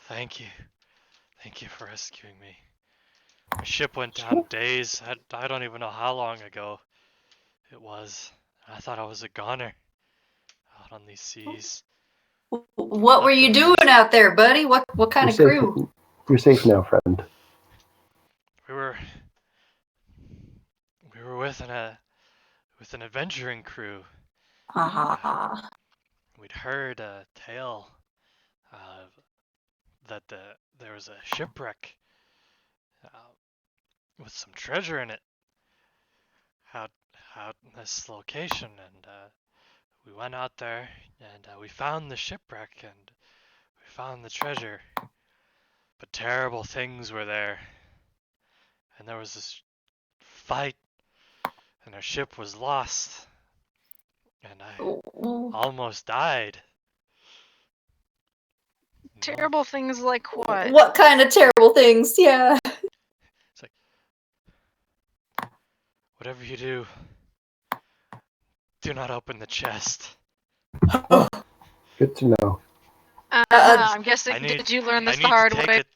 thank you for rescuing me. My ship went down days. I don't even know how long ago it was. I thought I was a goner out on these seas. What were you doing out there, buddy? What kind of crew? You're safe now, friend. We were with an adventuring crew. We'd heard a tale that there was a shipwreck with some treasure in it out in this location, and we went out there and we found the shipwreck and we found the treasure, but terrible things were there, and there was this fight and our ship was lost, and I almost died. terrible things like what? What kind of terrible things? Yeah. It's like, whatever you do, Do not open the chest. Good to know. I'm guessing. Did Did you learn this I the need hard to take way? it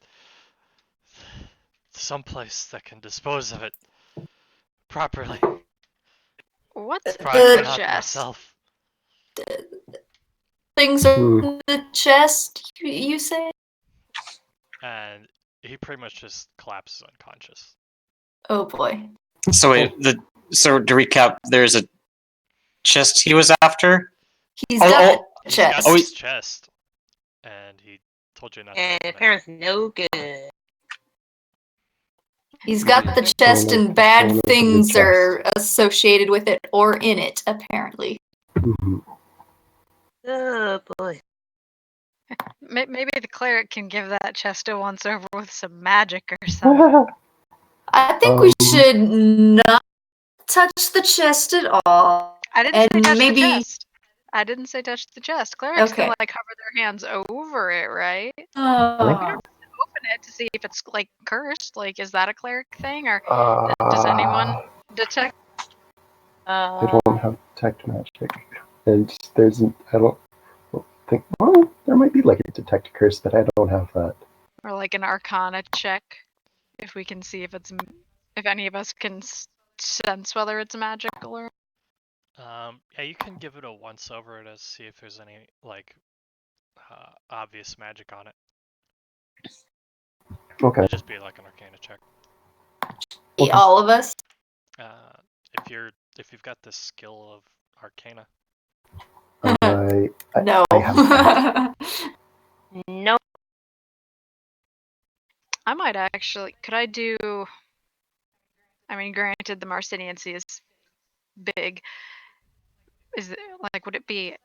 someplace that can dispose of it properly. What's in Probably the not chest? myself. Things are in the chest, you say? And he pretty much just collapses unconscious. Oh boy. So wait, so to recap, there's a chest he was after. He's got the He's got chest. this chest, and he told you not to And open it. apparently no good. He's got the chest Don't and bad open the things chest. are associated with it or in it, apparently. Oh boy. Maybe the cleric can give that chest a once over with some magic or something. I think we should not touch the chest at all. I didn't say And touch maybe- the chest. I didn't say touch the chest. Clerics can Okay. like hover their hands over it, right? Oh. Open it to see if it's like cursed. Like, is that a cleric thing, or does anyone detect? I don't have detect magic, and I don't think. Well, there might be like a detect curse, but I don't have that. Or like an arcana check, if we can see if any of us can sense whether it's magical or. Yeah, you can give it a once over to see if there's any like obvious magic on it. Okay. It'd just be like an arcana check. All of us? If you've got the skill of arcana. No. I have that. No. I might actually. Could I do? I mean, granted, the Marcinian Sea is big. Is it like? Would it be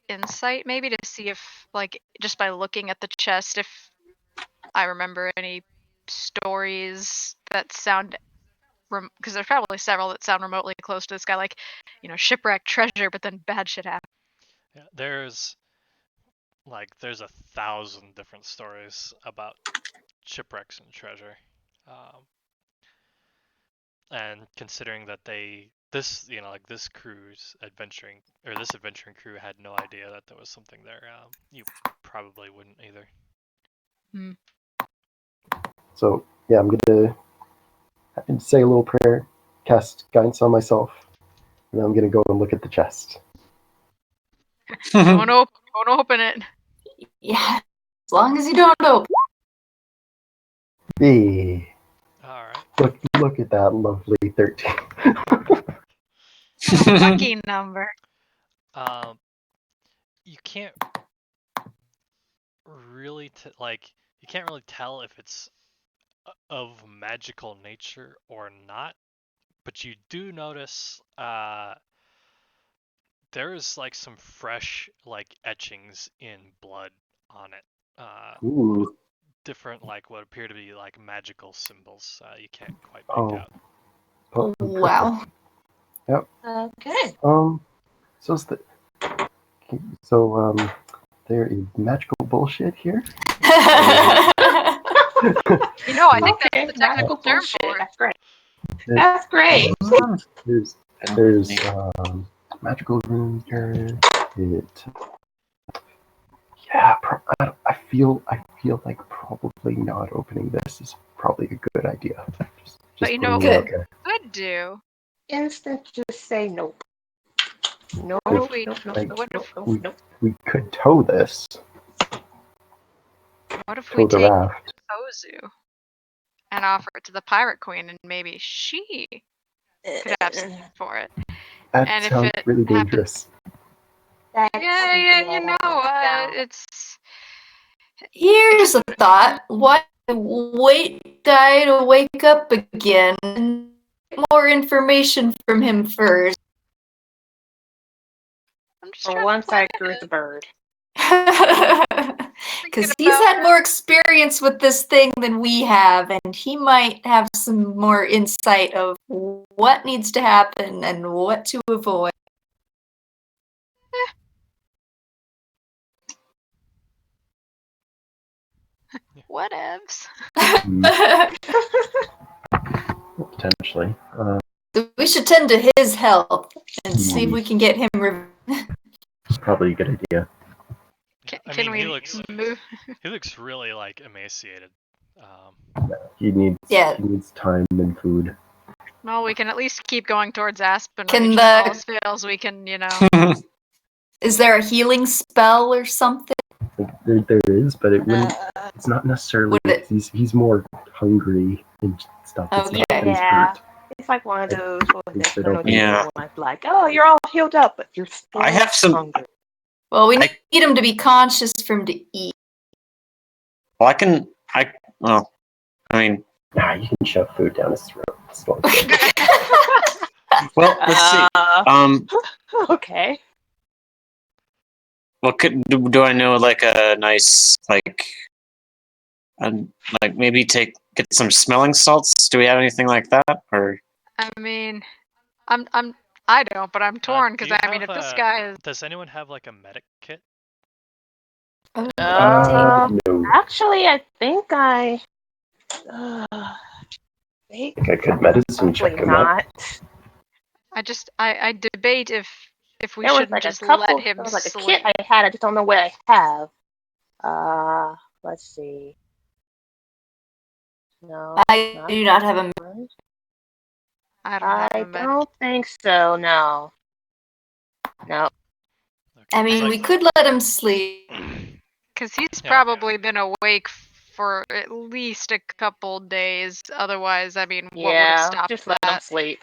insight maybe to see if, like, just by looking at the chest, if I remember any stories that sound, because there's probably several that sound remotely close to this guy, like, shipwreck treasure, but then bad shit happens. Yeah, there's 1,000 different stories about shipwrecks and treasure, and considering that this adventuring crew had no idea that there was something there, you probably wouldn't either. So yeah, I'm gonna say a little prayer, cast guidance on myself, and then I'm gonna go and look at the chest. Don't open it. Yeah, as long as you don't open. Hey, All right. look at that lovely 13. Lucky number. You can't really you can't really tell if it's of magical nature or not, but you do notice there's like some fresh like etchings in blood on it. Ooh. Different like what appear to be like magical symbols. You can't quite make out. Oh, Wow. Yep. Okay. There is magical bullshit here. I think Okay, that's the magical technical term bullshit. for it. That's great. That's great. There's magical runes here. I feel like probably not opening this is probably a good idea. Just But Good. could do. Instant, just say nope. Nope. What if we- Nope. We could tow this. What if we Tow the take raft. Ozu and offer it to the pirate queen, and maybe she could have something for it? That And if sounds it really happens- dangerous. It's. Here's a thought. Why die to wake up again and get more information from him first? I'm just For trying once, to I plan agree with it. the bird. Because he's had more experience with this thing than we have, and he might have some more insight of what needs to happen and what to avoid. Whatevs. Potentially. So we should tend to his health and see if we can get him Probably a good idea. Can we he looks move? he looks really like emaciated. He needs Yeah. he needs time and food. Well, we can at least keep going towards Aspen. Can If the- all else fails, we can, Is there a healing spell or something? There is, but it wouldn't. It's not necessarily. Would it- He's more hungry and stuff. It's Okay. not that he's Yeah. hurt. It's like one of those They little don't- Yeah. like, oh, you're all healed up, but you're still I have some- hungry. Well, we need him to be conscious for him to eat. Well, I mean, Nah, you can shove food down his throat. It's fine. well, let's see. Okay. What do I know? Like a nice, maybe get some smelling salts. Do we have anything like that? Or I mean, I don't, but I'm torn Do because you I mean, if have this guy is, Does anyone have like a medic kit? No. Actually, I think I I think I could medicine check probably him out. not. I debate if we There was shouldn't like just a couple. let him There was like a sleep. kit I had. I just don't know what I have. Let's see. No, I do not have a. I don't have I a med. don't think so. No. No. Okay. I mean, It's we could let him sleep. Because he's Yeah. probably been awake for at least a couple days. Otherwise, I mean, what would have Yeah. stopped Just let them that? sleep.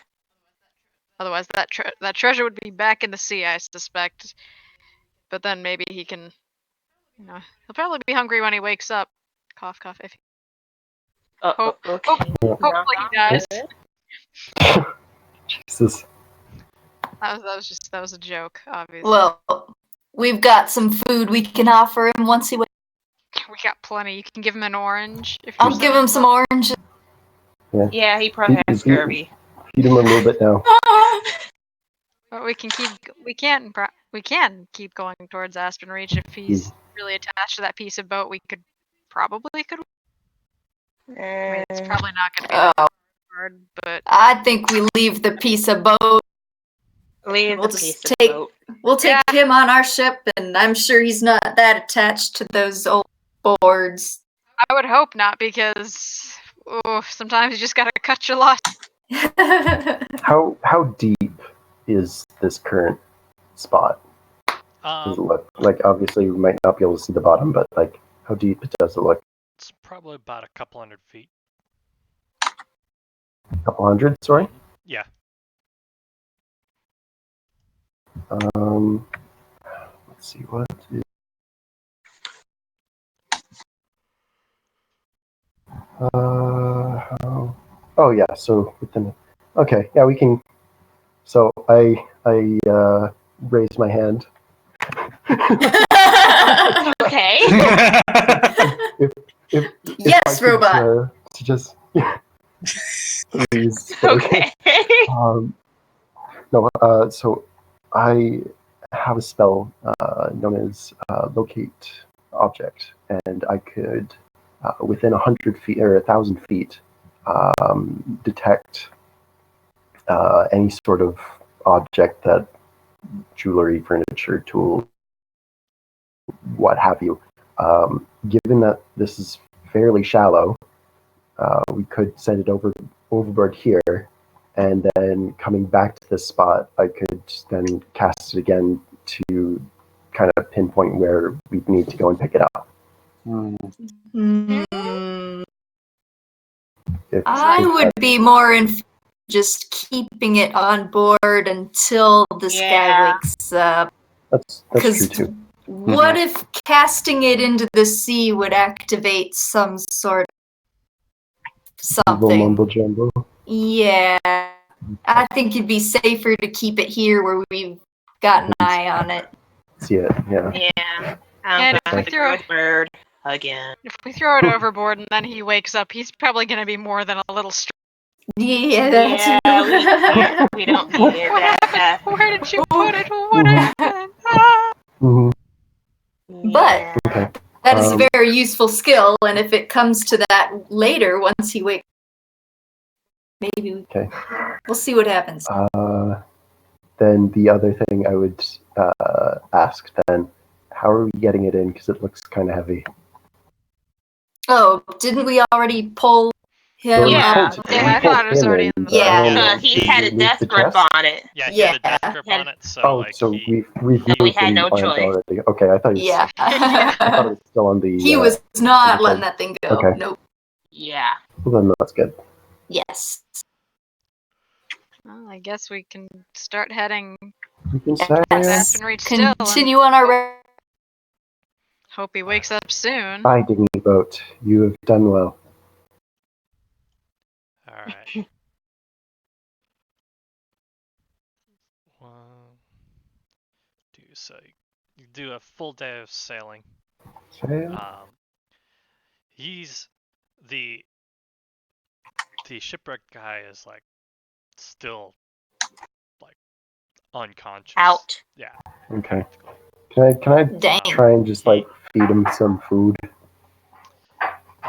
Otherwise, that treasure would be back in the sea, I suspect. But then maybe he can, he'll probably be hungry when he wakes up. Cough, cough. If Hope- Okay. hopefully he dies. Jesus. That was a joke, obviously. Well, we've got some food we can offer him once he wakes. We got plenty. You can give him an orange. If I'll you're give so him some oranges. Yeah, he probably has Is he- scurvy. Feed him a little bit now. But we can keep going towards Aspen Reach if he's really attached to that piece of boat. We could. I mean, it's probably not going to be that hard, but I think we leave the piece of boat. Leave We'll the just piece of take- boat. We'll take him on our ship, and I'm sure he's not that attached to those old boards. I would hope not because sometimes you just got to cut your loss. How deep is this current spot? Does it look like, obviously we might not be able to see the bottom, but like how deep does it look? It's probably about a couple hundred feet. A couple hundred, sorry. Yeah. Let's see what is. Oh yeah, so within. Okay, yeah, we can. So I raise my hand. Okay. If Yes, I could, robot. to just please. Okay. No, so I have a spell known as locate object, and I could, within 100 feet or 1,000 feet, detect any sort of object, that jewelry, furniture, tool, what have you. Given that this is fairly shallow, we could send it overboard here, and then coming back to this spot, I could then cast it again to kind of pinpoint where we need to go and pick it up. I would be more in just keeping it on board until this guy wakes up. That's true too. What if casting it into the sea would activate some sort of something? Mumbo jumbo. Yeah. I think it'd be safer to keep it here where we've got an eye on it. See it, yeah. Yeah. And I'm if we throw bird again. If we throw it overboard and then he wakes up, he's probably going to be more than a little stressed. Yeah, that's we don't need that. Where did you put it? What happened? But Okay. that is a very useful skill, and if it comes to that later, once he wakes Maybe. Okay. We'll see what happens. Then the other thing I would ask then, how are we getting it in? Because it looks kind of heavy. Oh, didn't we already pull him Well, Yeah. up? Yeah, I thought it was already in the Yeah. He had a death grip on it. Yeah, he had a Yeah. death grip on it, so Oh, like so he, we've And we moved had him no on it choice. already. Okay, I thought he was, Yeah. I thought it was still on the. He was not the letting thing. that thing go. Okay. Nope. Yeah. Well, then that's good. Yes. Well, I guess we can start heading We can start. Yes. Aspen Reach still and Continue on our. hope he wakes up soon. Bye, Dignity Boat. You have done well. all right. 1, 2, so you do a full day of sailing. Sail. He's the shipwreck guy is like still like unconscious. Out. Yeah. Okay. Can I Dang. try and just like feed him some food?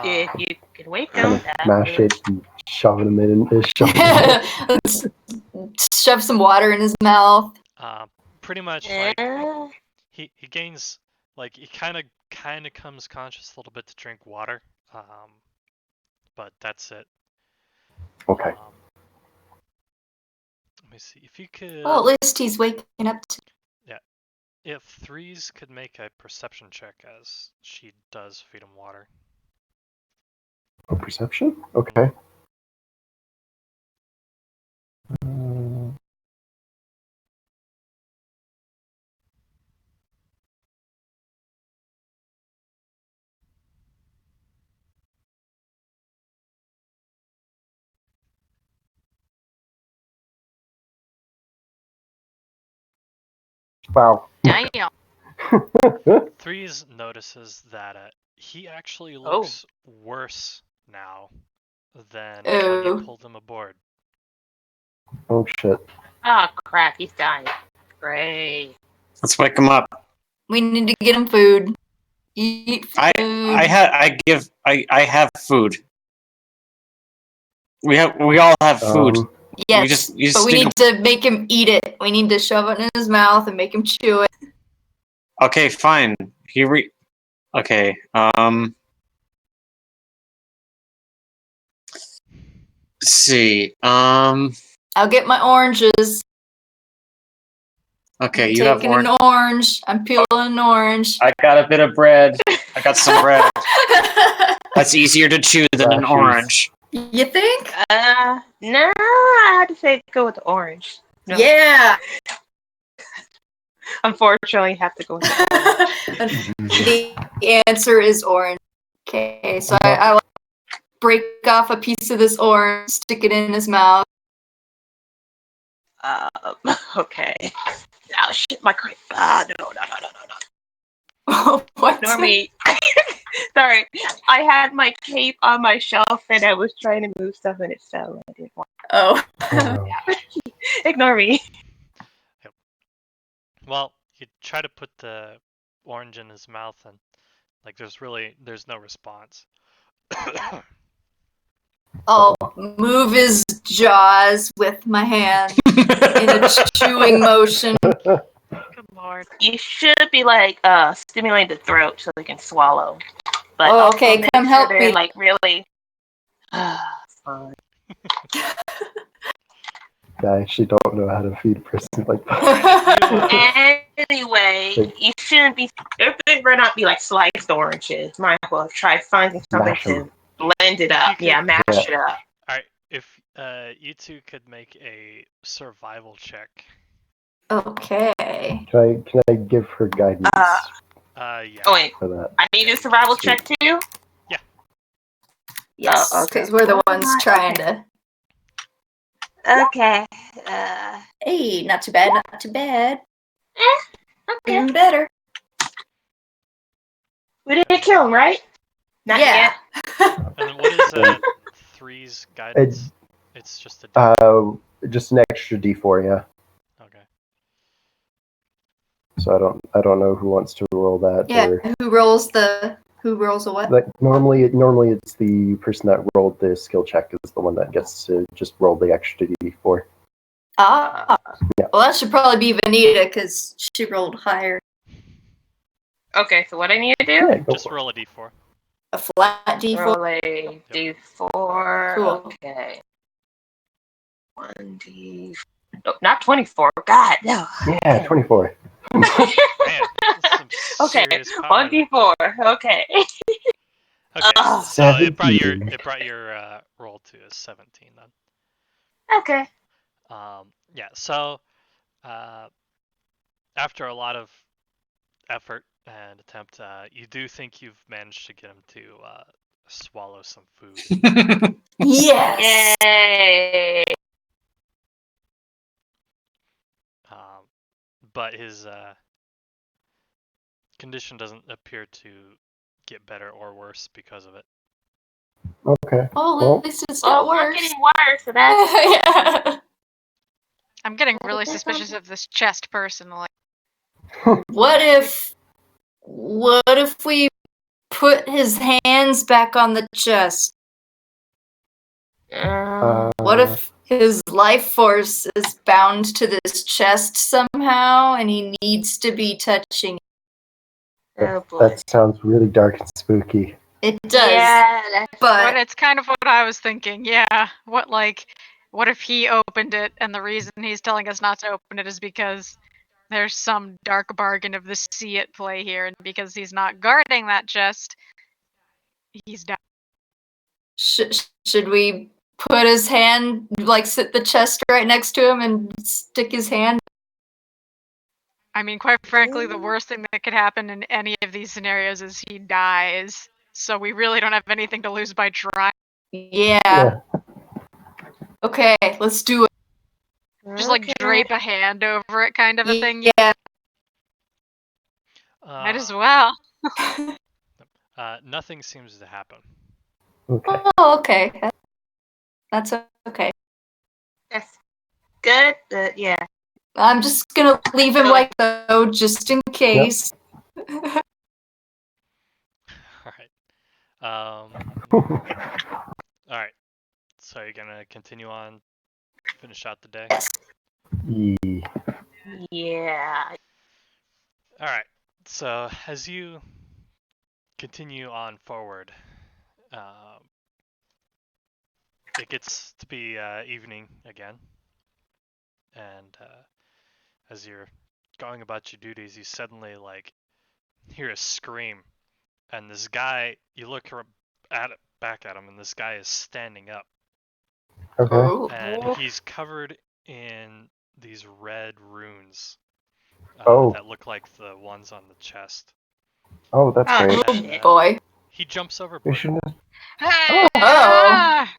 If you can wake Kind him, of that mash it and shove him in. Let's shove some water in his mouth. Pretty much like he gains like he kind of comes conscious a little bit to drink water, but that's it. Okay. Let me see if you could. Well, at least he's waking up. If Threes could make a perception check as she does feed him water. Oh, perception? Okay. Wow. Damn. Threes notices that he actually looks worse now than when you pulled him aboard. Oh shit. Oh crap, he's dying. Great. Let's wake him up. We need to get him food. Eat food. I have food. We all have food. Yes, you just but we need to make him eat it. We need to shove it in his mouth and make him chew it. Okay, fine. Okay. Let's see. I'll get my oranges. Okay, I'm you have taking orange. an orange. I'm peeling an orange. I got a bit of bread. I got some bread. That's easier to chew than an orange. You think? No, I had to say go with the orange. No. Yeah. Unfortunately, have to go with the orange. The answer is orange. Okay, so I like break off a piece of this orange, stick it in his mouth. Okay. Oh shit, my crate. No. What? Normally, sorry, I had my cape on my shelf and I was trying to move stuff and it fell. And I didn't want. Oh. Ignore me. Yep. Well, you try to put the orange in his mouth and like there's no response. I'll move his jaws with my hand in a chewing motion. Good lord. You should be like stimulating the throat so they can swallow. But Oh, also okay, make come sure help they're, me. Like really. Fine. I actually don't know how to feed a person like that. Anyway, you shouldn't be. If they better not be like sliced oranges. Might as well try finding something Mash 'em. to blend it up. Yeah, mash it up. All right, if you two could make a survival check. Okay. Can I give her guidance Yeah. Oh wait, for that? I need a survival check too. Yes, okay. because we're the ones trying to. Okay. Hey, not too bad, not too bad. Okay. Even better. We didn't kill him, right? Not Yeah. yet. And then what is Three's guidance? It's just a Just an extra D4, yeah. Okay. So I don't know who wants to roll that. Yeah, Or... who rolls the Who rolls a what? Like normally it's the person that rolled the skill check is the one that gets to just roll the extra d4. Ah. Yeah. Well, that should probably be Vanita because she rolled higher. Okay, so what I need to do? Yeah, go Just for it. roll a d4. A flat D4. Roll a d4. Cool. Okay. 1d. No, not 24. God, no. Yeah, 24. Man, that's some Okay, serious power there. 1d4. Okay. Okay, Ugh. so it brought 17. your roll to a 17 then. Okay. Yeah. So after a lot of effort and attempt, you do think you've managed to get him to swallow some food. Yes. Yay. But his condition doesn't appear to get better or worse because of it. Okay. Oh, Well, at least it's Well, not it's not worse. getting worse, so that's Yeah. I'm getting really suspicious of this chest person. Like, What if we put his hands back on the chest? What if his life force is bound to this chest somehow and he needs to be touching it? oh boy. that sounds really dark and spooky. It does. Yeah, that's but But it's kind of what I was thinking. Yeah. What if he opened it and the reason he's telling us not to open it is because there's some dark bargain of the sea at play here, and because he's not guarding that chest, he's down. should we put his hand, like sit the chest right next to him and stick his hand? I mean, quite frankly, the worst thing that could happen in any of these scenarios is he dies. So we really don't have anything to lose by trying. Yeah. Okay, let's do it. Just like drape a hand over it, kind of a thing. Yeah. Might as well. Nothing seems to happen. Okay. Oh, okay. That's okay. That's good, but yeah. I'm just gonna leave him like though, just in case. All right. All right. So you're gonna continue on, finish out the day. Yes. Yeah. All right. So as you continue on forward, it gets to be evening again, and as you're going about your duties, you suddenly like hear a scream, and this guy, you look back at him, and this guy is standing up, Okay. Oh. and he's covered in these red runes that look like the ones on the chest. Oh, that's Oh, great. Oh And, boy. he jumps We overboard. shouldn't have... Ah!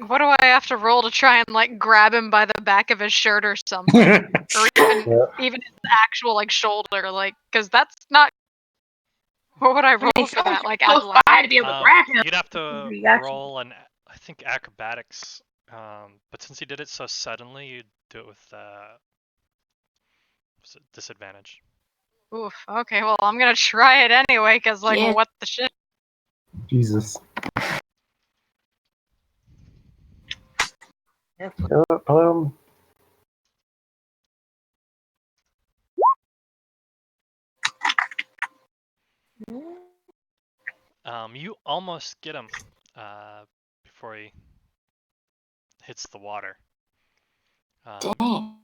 What do I have to roll to try and like grab him by the back of his shirt or something, or even his actual like shoulder, like, because that's not. What would I roll for that? Like close out by loud? to be able to grab him. You'd have to Reaction. roll an, I think, acrobatics. But since he did it so suddenly, you'd do it with disadvantage. Oof. Okay, well I'm gonna try it anyway, cause like, Yeah. what the shit? Jesus. Yep. You almost get him before he hits the water. Dang.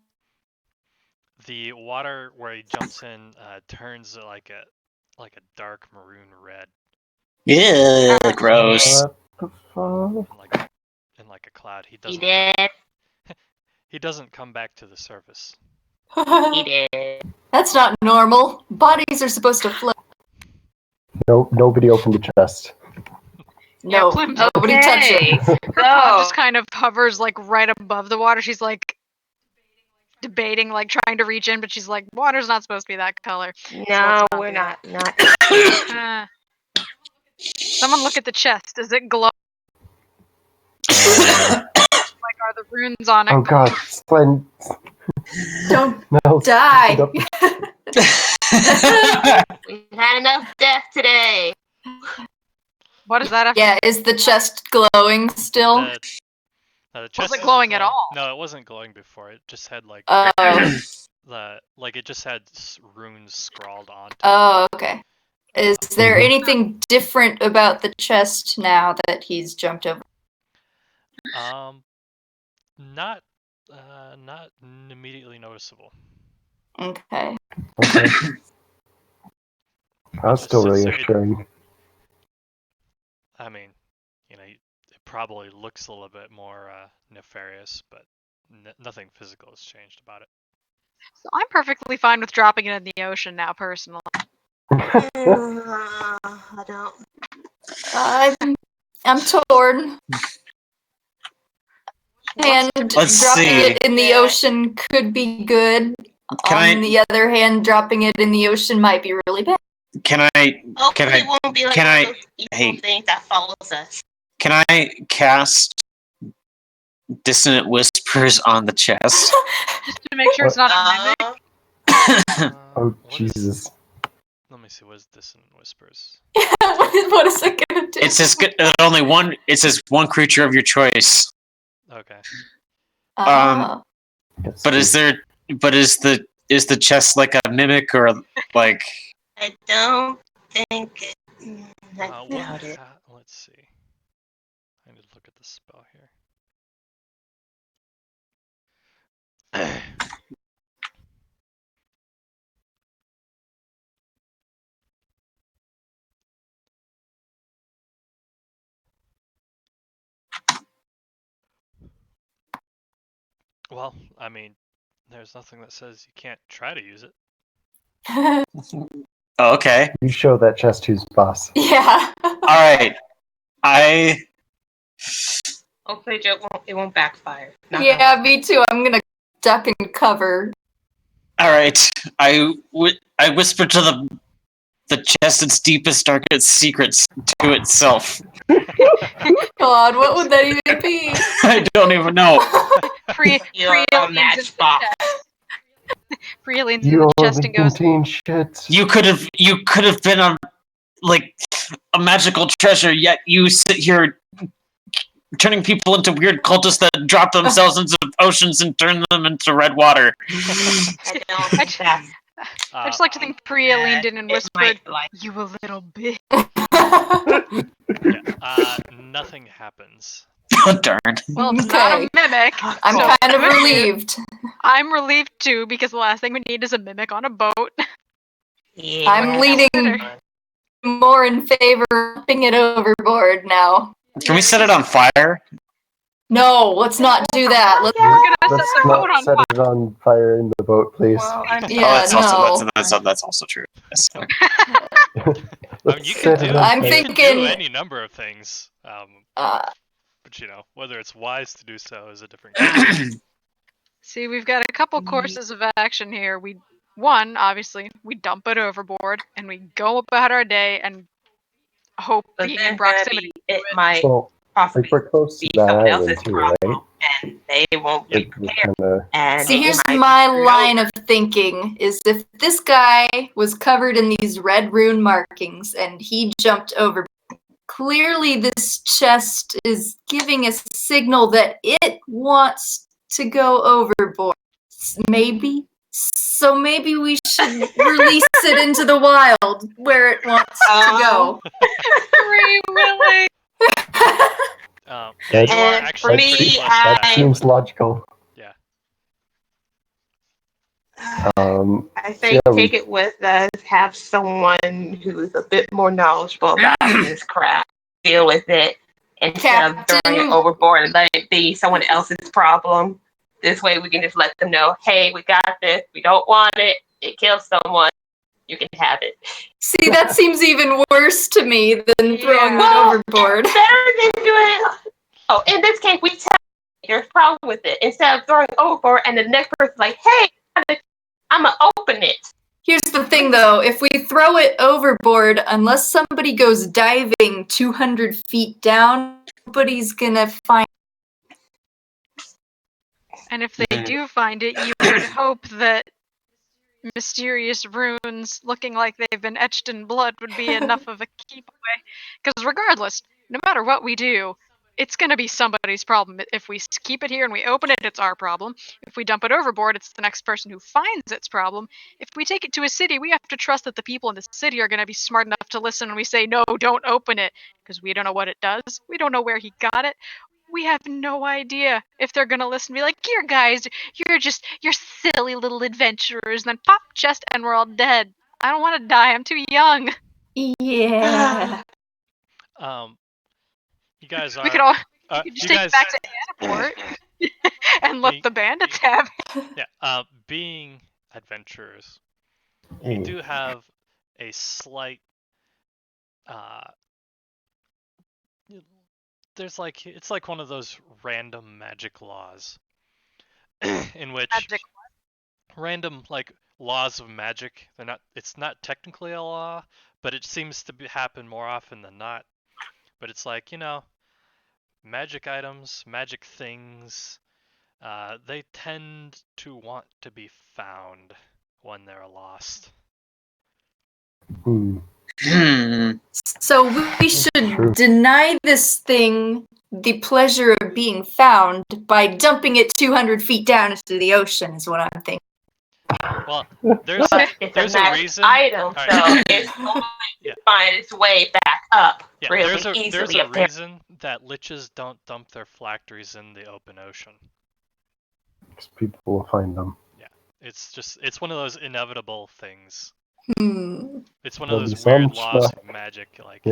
The water where he jumps in turns like a dark maroon red, Yeah, gross. What the fuck? in like a cloud. He did. He doesn't come back to the surface. He did. That's not normal. Bodies are supposed to float. Nope, nobody opened the chest. No, Plim- nobody touch it. Okay. Plim So, just kind of hovers like right above the water. She's like debating, like trying to reach in, but she's like, water's not supposed to be that color. no, not we're do not. Someone look at the chest. Is it glow? Like, are the runes on it? Oh god, Slen. Don't No, die. stand up. We've had enough death today. What does that have? Yeah, is the chest glowing still? The chest Wasn't is glowing at all. No, it wasn't glowing before. It just had like Oh. it just had runes scrawled onto it. Oh, okay. Is there anything different about the chest now that he's jumped over? Not immediately noticeable. Okay. Okay. That's still So- so reassuring. I mean, it probably looks a little bit more nefarious, but nothing physical has changed about it. So I'm perfectly fine with dropping it in the ocean now, personally. I don't. I'm torn. And Let's dropping see. it in the ocean could be good. Can the other hand, dropping it in the ocean might be really bad. Can I Hopefully, it won't be like can one I- of those evil hey. things that follows us. can I cast dissonant whispers on the chest? Just to make sure it's not a mimic. Oh, What is- Jesus. let me see. What is dissonant whispers? What is it gonna do? It says one creature of your choice. Okay. Ah. But is the chest like a mimic or like? I don't think. I doubt it. Let's see. I need to look at the spell here. Well, I mean, there's nothing that says you can't try to use it. Oh, okay. You show that chest who's boss. Yeah. All right. Hopefully, it won't backfire. Yeah, me too. I'm gonna duck and cover. All right. I whisper to the chest its deepest, darkest secrets to itself. God, what would that even be? I don't even know. Priya You're a leans into the matchbox. chest. Priya leans into You the chest only and goes, contain shit. You could have been a magical treasure, yet you sit here turning people into weird cultists that drop themselves into oceans and turn them into red water. I don't think that's. I just like to think Priya leaned in and It whispered, might, like, "You a little bitch." Yeah. Nothing happens. Oh, darn. Well, it's not Okay. a mimic. I'm so kind of good news. relieved. I'm relieved too, because the last thing we need is a mimic on a boat. Yeah, I'm that leading- was fun. More in favor of dumping it overboard now. Can we set it on fire? No, let's not do that. Let's. We're gonna set Let's the boat not on set fire. it on fire in the boat, please. Well, Yeah, That's also true. Yes. I mean, Let's you can set do. it on I'm you fire. can thinking- do any number of things. But whether it's wise to do so is a different question. See, we've got a couple courses of action here. Obviously, we dump it overboard, and we go about our day and hope but being then in proximity. it might Well, possibly we're close to be that someone island else's too, problem, right? and they won't be We're prepared. kinda... And See, it here's might be my screwed line over. of thinking: is if this guy was covered in these red rune markings and he jumped over, clearly this chest is giving a signal that it wants to go overboard. Maybe. So maybe we should release it into the wild where it wants to go. Free Willy! Yeah, That- you are And actually for me, pretty close to That that. seems logical. Yeah. I think yeah, take it with us, have someone who's a bit more knowledgeable about this crap, deal with it, instead of throwing it overboard and let it be someone else's problem. This way we can just let them know, hey, we got this, we don't want it, it kills someone, you can have it. See, that seems even worse to me than throwing it Well, overboard. Better than doing it. Oh, in this case, we tell you there's a problem with it, instead of throwing it overboard and the next person's like, hey, I'm going to open it. Here's the thing, though. If we throw it overboard, unless somebody goes diving 200 feet down, nobody's gonna find. And if they do find it, you would hope that mysterious runes looking like they've been etched in blood would be enough of a keep away. Because regardless, no matter what we do, it's going to be somebody's problem. If we keep it here and we open it, it's our problem. If we dump it overboard, it's the next person who finds its problem. If we take it to a city, we have to trust that the people in the city are going to be smart enough to listen when we say, no, don't open it. Because we don't know what it does. We don't know where he got it. We have no idea if they're going to listen and be like, here, guys, you're silly little adventurers. And then pop, chest, and we're all dead. I don't want to die. I'm too young. Yeah. You guys are. We could all you just take guys, it back to Annaport and let the bandits have it. Yeah. Being adventurers, you do have a slight. There's like it's like one of those random magic laws, in which random like laws of magic. They're not. It's not technically a law, but it seems to happen more often than not. But it's like, magic items, magic things, they tend to want to be found when they're lost. So we should deny this thing the pleasure of being found by dumping it 200 feet down into the ocean, is what I'm thinking. Well, there's a reason. Item, so it's going to find its way back up really easily. There's a reason that liches don't dump their phylacteries in the open ocean. Because people will find them. Yeah, it's one of those inevitable things. Hmm. It's one of those weird laws of magic. Like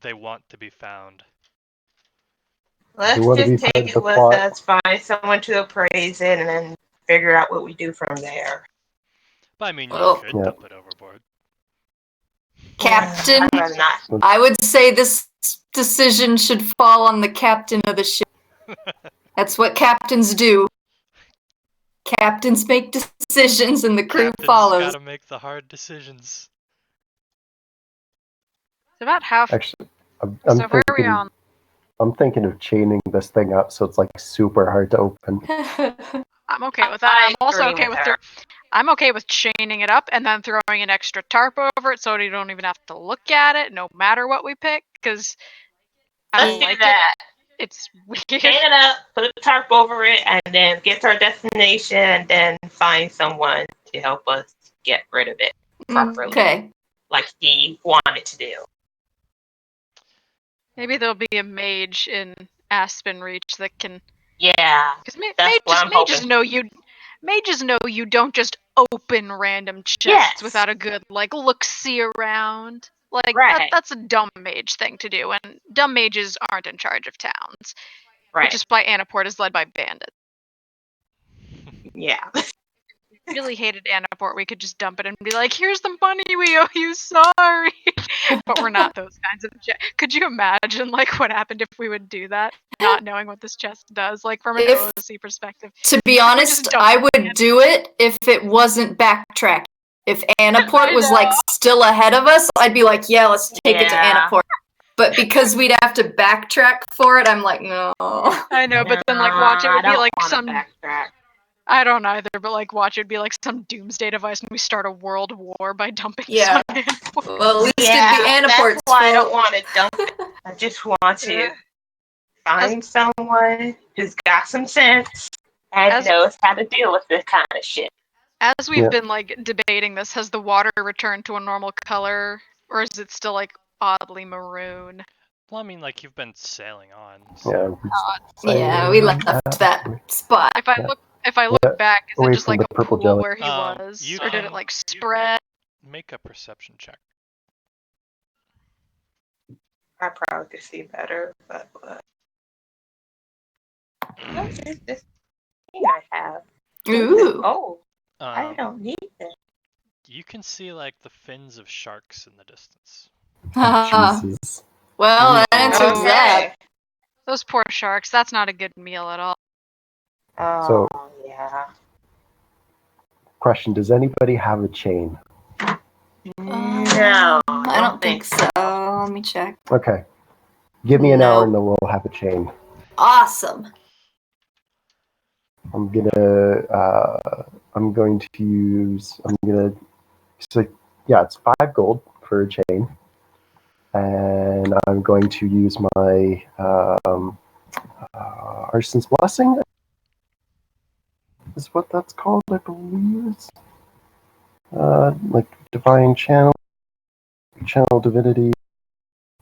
they want to be found. Let's just take it with us, find someone to appraise it, and then figure out what we do from there. But I mean, you could dump it overboard. Captain, I would say this decision should fall on the captain of the ship. That's what captains do. Captains make decisions and the crew follows. Gotta make the hard decisions. It's about half. Actually, so where are we on? I'm thinking of chaining this thing up so it's like super hard to open. I'm okay with that. I'm also okay with I'm okay with chaining it up and then throwing an extra tarp over it so you don't even have to look at it, no matter what we pick. Because let's do that. It's weird. Chain it up, put a tarp over it, and then get to our destination, and then find someone to help us get rid of it properly. Okay. Like he wanted to do. Maybe there'll be a mage in Aspen Reach that can. Yeah. Because mages know you don't just open random chests without a good look-see around. That's a dumb mage thing to do, and dumb mages aren't in charge of towns. Right. Which is why Annaport is led by bandits. Yeah. Really hated Annaport. We could just dump it and be like, here's the money we owe you, sorry. But we're not those kinds of Could you imagine what happened if we would do that? Not knowing what this chest does, from an OOC perspective. To be honest, I would do it if it wasn't backtracked. If Annaport was still ahead of us, I'd be like, yeah, let's take it to Annaport. But because we'd have to backtrack for it, I'm like, no. I know, but then watch it would be some backtrack. I don't either, but watch it would be some doomsday device and we start a world war by dumping Well, at least it'd be Annaport's fault. I don't want to dump it. I just want to find someone who's got some sense and knows how to deal with this kind of shit. As we've been debating this, has the water returned to a normal color, or is it still oddly maroon? Well, I mean, you've been sailing on. So. Yeah, we left that spot. If I look back, is it just a pool jelly. where he was, or did it spread? Make a perception check. I probably could see better, but what's this thing I have? Ooh. Oh, I don't need it. You can see the fins of sharks in the distance. Jesus. Well, that answers that. Those poor sharks. That's not a good meal at all. Oh, yeah. Question: does anybody have a chain? No, I don't think so. Let me check. Okay. Give me an hour and then we'll have a chain. Awesome. I'm going to use. So yeah, it's 5 gold for a chain, and I'm going to use my Arson's Blessing. Is what that's called, I believe. It's like Divine Channel Divinity,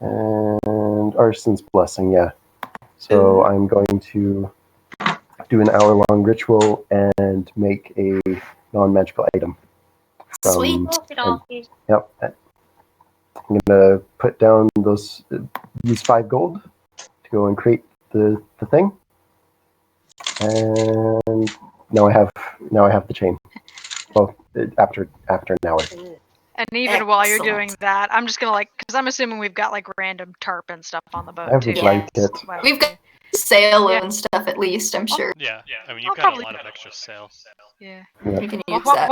and Arson's Blessing. Yeah. So I'm going to do an hour-long ritual and make a non-magical item. Sweet. Yep. I'm gonna put down those. Use 5 gold to go and create the thing, and now I have the chain. Well, after an hour. And even while you're Excellent. doing that, I'm just gonna because I'm assuming we've got like random tarp and stuff on the boat I have too. a blanket. We've got sail and stuff at least, I'm sure. Yeah, I mean, I'll you've got a probably- lot of extra sail. Yeah. Yeah. We can Well, use that.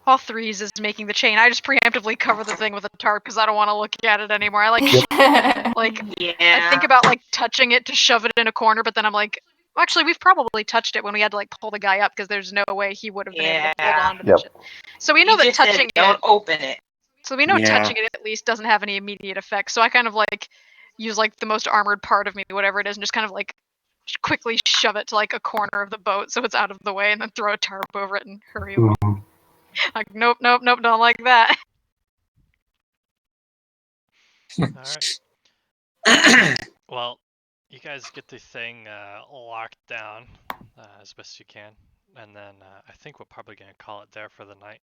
while Threes is making the chain, I just preemptively cover the thing with a tarp because I don't want to look at it anymore. I like I think about like touching it to shove it in a corner, but then I'm like, well, actually, we've probably touched it when we had to like pull the guy up because there's no way he would have been able to hold on to the shit. So we know that touching don't open it. So we know Yeah. touching it at least doesn't have any immediate effect. So I kind of like use like the most armored part of me, whatever it is, and just kind of like quickly shove it to like a corner of the boat so it's out of the way, and then throw a tarp over it and hurry away. Like nope, don't like that. All right. Well, you guys get the thing locked down as best you can, and then I think we're probably gonna call it there for the night.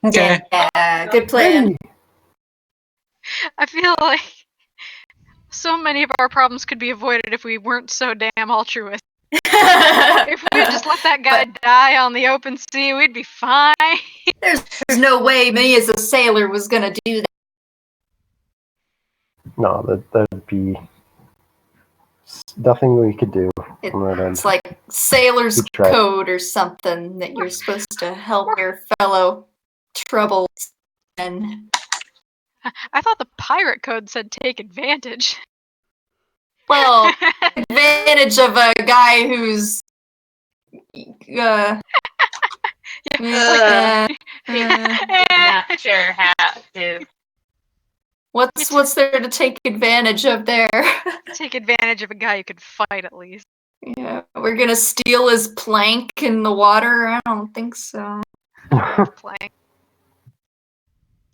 Okay. Yeah, good plan. I feel like so many of our problems could be avoided if we weren't so damn altruistic. If we had just let that guy die on the open sea, we'd be fine. There's no way me as a sailor was gonna do that. No, that'd be nothing we could do. It's like sailor's code or something that you're supposed to help your fellow troubles. And I thought the pirate code said take advantage. well, advantage of a guy who's Not sure how to. what's there to take advantage of there? Take advantage of a guy who could fight at least. Yeah, we're gonna steal his plank in the water. I don't think so. Playing.